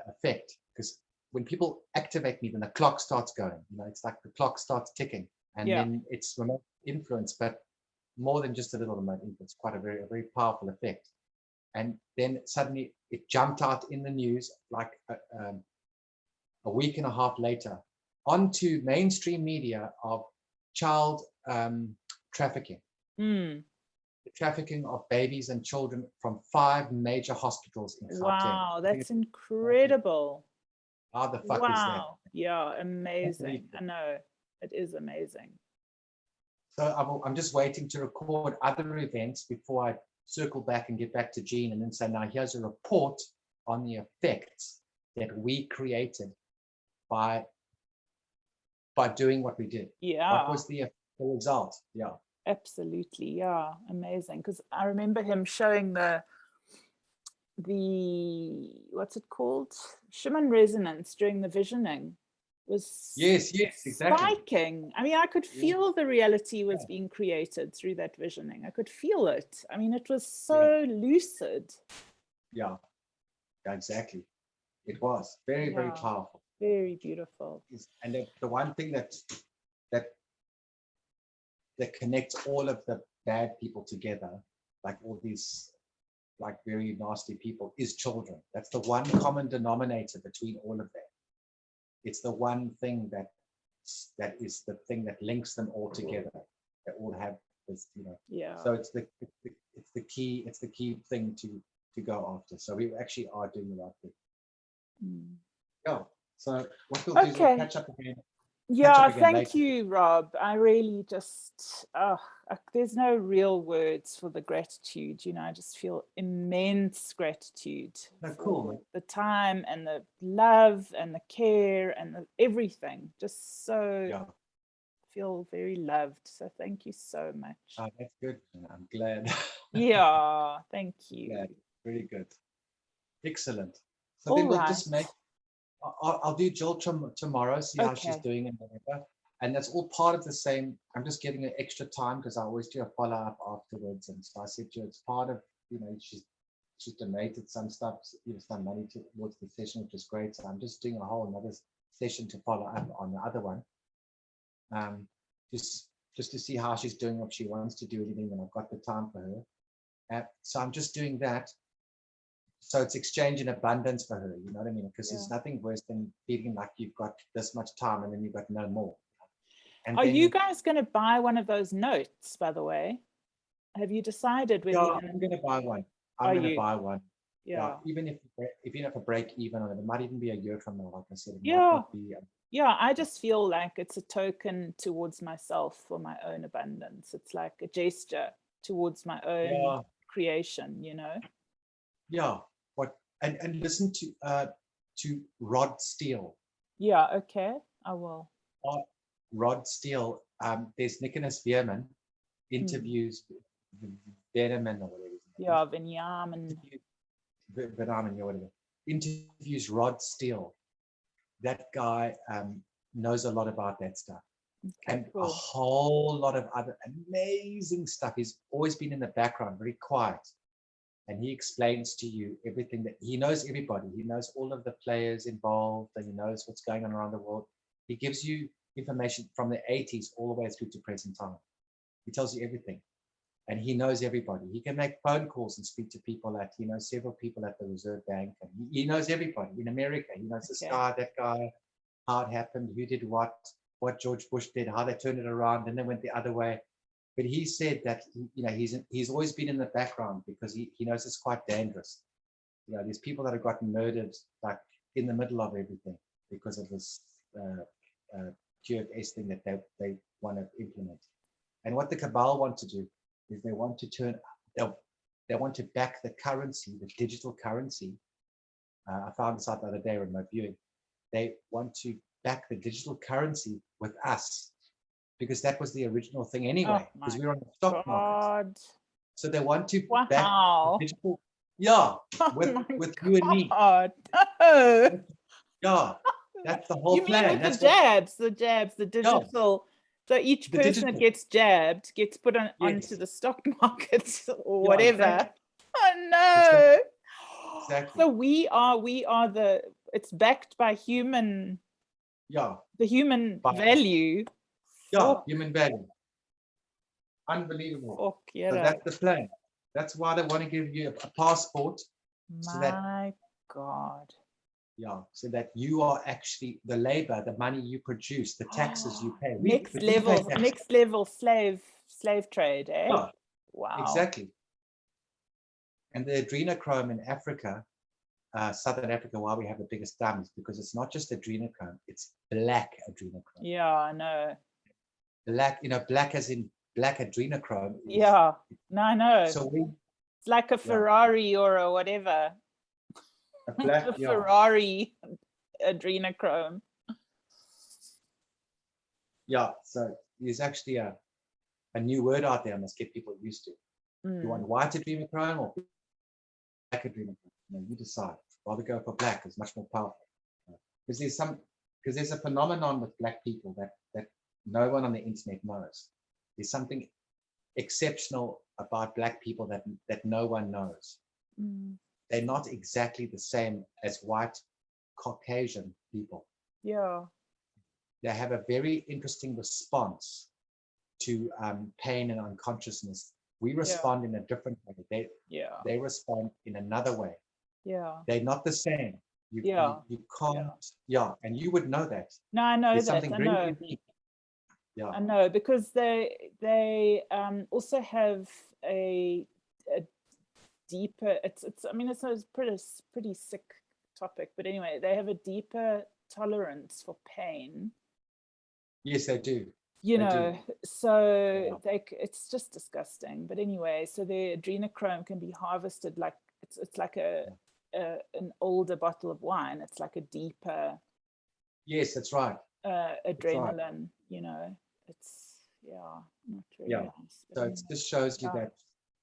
effect, because when people activate me, then the clock starts going. It's like the clock starts ticking, and then it's remote influence, but more than just a little remote influence, quite a very powerful effect. And then suddenly it jumped out in the news like a week and a half later onto mainstream media of child trafficking. The trafficking of babies and children from 5 major hospitals in Gauteng. Wow, that's incredible. How the fuck is that? Yeah, amazing. I know, it is amazing. So I'm just waiting to record other events before I circle back and get back to Jean and then say, now here's a report on the effects that we created by doing what we did. Yeah. What was the result? Yeah. Absolutely. Yeah. Amazing. Because I remember him showing the what's it called? Schumann resonance during the visioning was yes, exactly. spiking. I mean, I could feel the reality was being created through that visioning. I could feel it. I mean, it was so lucid. Yeah, exactly. It was very powerful. Very beautiful. And the one thing that connects all of the bad people together, like all these like very nasty people, is children. That's the one common denominator between all of them. It's the one thing that is the thing that links them all together. They all have this, So it's the key thing to go after. So we actually are doing the right thing. Yeah. So what we'll do is we'll catch up again. Thank you, Rob. I really just, there's no real words for the gratitude. I just feel immense gratitude for the time and the love and the care and everything. Just so feel very loved. So thank you so much. Oh, that's good. I'm glad. Yeah, thank you. Glad. Very good. Excellent. So then we'll just make. I'll do Jill tomorrow, see how she's doing and whatever. And that's all part of the same. I'm just getting an extra time because I always do a follow-up afterwards. And so I said to her, it's part of, she's donated some stuff, some money towards the session, which is great. So I'm just doing a whole another session to follow up on the other one. Just to see how she's doing, if she wants to do anything, and I've got the time for her. So I'm just doing that. So it's exchange in abundance for her, you know what I mean? Because there's nothing worse than feeling like you've got this much time and then you've got no more. And are you guys going to buy one of those notes, by the way? Have you decided whether I'm going to buy one. I'm going to buy one. Yeah. Even if you have a break even on it, it might even be a year from now, like I said. It might not be, I just feel like it's a token towards myself for my own abundance. It's like a gesture towards my own creation, Yeah. And listen to Rod Steele. Yeah, okay, I will. Rod Steele, there's Nicholas Veerman interviews Veneman or whatever. Yeah, Venyamin. Veneman or whatever. Interviews Rod Steele. That guy knows a lot about that stuff. And a whole lot of other amazing stuff. He's always been in the background, very quiet. And he explains to you everything that he knows everybody. He knows all of the players involved and he knows what's going on around the world. He gives you information from the 80s all the way through to present time. He tells you everything. And he knows everybody. He can make phone calls and speak to people he knows several people at the Reserve Bank. And he knows everybody in America. He knows this guy, that guy, how it happened, who did what George Bush did, how they turned it around, and then went the other way. But he said that he's always been in the background because he knows it's quite dangerous. There's people that have gotten murdered like in the middle of everything because of this QFS thing that they want to implement. And what the cabal want to do is they want to back the currency, the digital currency. I found this out the other day in my viewing. They want to back the digital currency with us. Because that was the original thing anyway, because we were on the stock market. So they want to back the digital Yeah, Oh with my you and me. God. No. Yeah, that's the whole You mean plan. with That's the jabs, the yeah, digital. So each the person that digital. gets jabbed gets put on onto Yes. the stock market or Yeah, whatever. exactly. Oh Exactly. no. Exactly. So we are the, it's backed by human, Yeah. the human But, value. yeah, Fuck, human value. Unbelievable. fuck, So yeah. that's the plan. That's why they want to give you a passport. So that, My God. yeah, so that you are actually the labor, the money you produce, the taxes you pay. Next But we pay level, taxes. next level slave trade, eh? Yeah, Wow. exactly. And the adrenochrome in Africa, Southern Africa, why we have the biggest diamonds, because it's not just adrenochrome, it's black adrenochrome. Yeah, I know. Black, black as in black adrenochrome. Yeah, no, I know. So we, It's like a Ferrari or a whatever. a black, A Ferrari adrenochrome. Yeah, so there's actually a new word out there I must get people used to. You want white adrenochrome or black adrenochrome? You decide. Rather go for black, it's much more powerful. Because there's a phenomenon with black people that no one on the internet knows. There's something exceptional about black people that no one knows. They're not exactly the same as white Caucasian people. Yeah. They have a very interesting response to pain and unconsciousness. We respond in a different way. They respond in another way. Yeah. They're not the same. You can't, and you would know that. No, I know There's that. something I really know. unique. Yeah. I know, because they also have a deeper, it's I mean, it's a pretty sick topic, but anyway, they have a deeper tolerance for pain. Yes, they do. You know, so it's just disgusting. But anyway, so the adrenochrome can be harvested like it's like an older bottle of wine. It's like a deeper. Yes, that's right. Adrenaline, right. You know, it's not really nice. So it just shows you that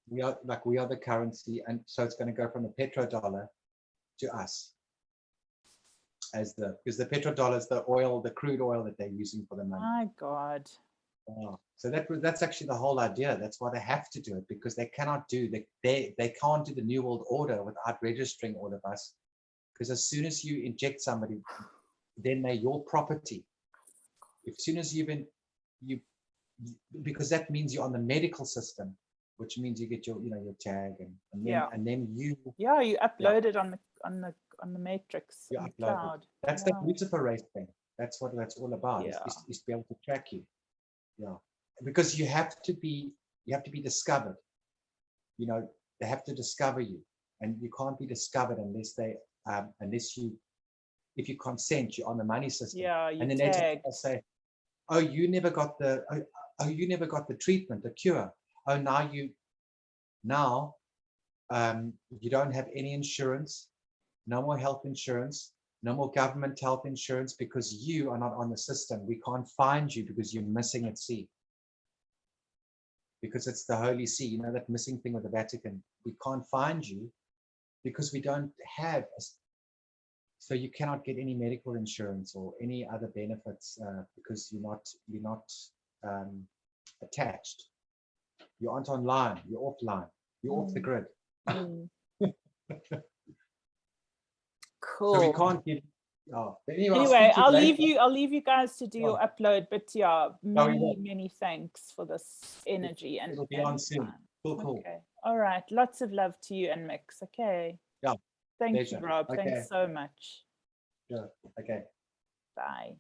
we are the currency, and so it's going to go from the petrodollar to us because the petrodollar is the oil, the crude oil that they're using for the money. My God. So that's actually the whole idea. That's why they have to do it, because they cannot do they can't do the New World Order without registering all of us, because as soon as you inject somebody, then they're your property. As soon as because that means you're on the medical system, which means you get your tag and then you upload it on the matrix, on the cloud. That's the Lucifer race thing. That's what that's all about. Is to be able to track you. Yeah, because you have to be discovered. They have to discover you, and you can't be discovered unless if you consent, you're on the money system. Yeah, and then they say, "Oh, you never got the treatment, the cure. Oh, now you don't have any insurance, no more health insurance, no more government health insurance, because you are not on the system. We can't find you because you're missing at sea. Because it's the Holy See, that missing thing with the Vatican. We can't find you because we don't have so you cannot get any medical insurance or any other benefits because you're not attached. You aren't online. You're offline. You're off the grid." Cool. So we can't give. Anyway, I'll leave you guys to do your upload. But many thanks for this energy and it'll be on soon. Cool. Okay. All right. Lots of love to you and Mix. Okay. Yeah. Thank you, Rob. Okay. Thanks so much. Sure. Okay. Bye.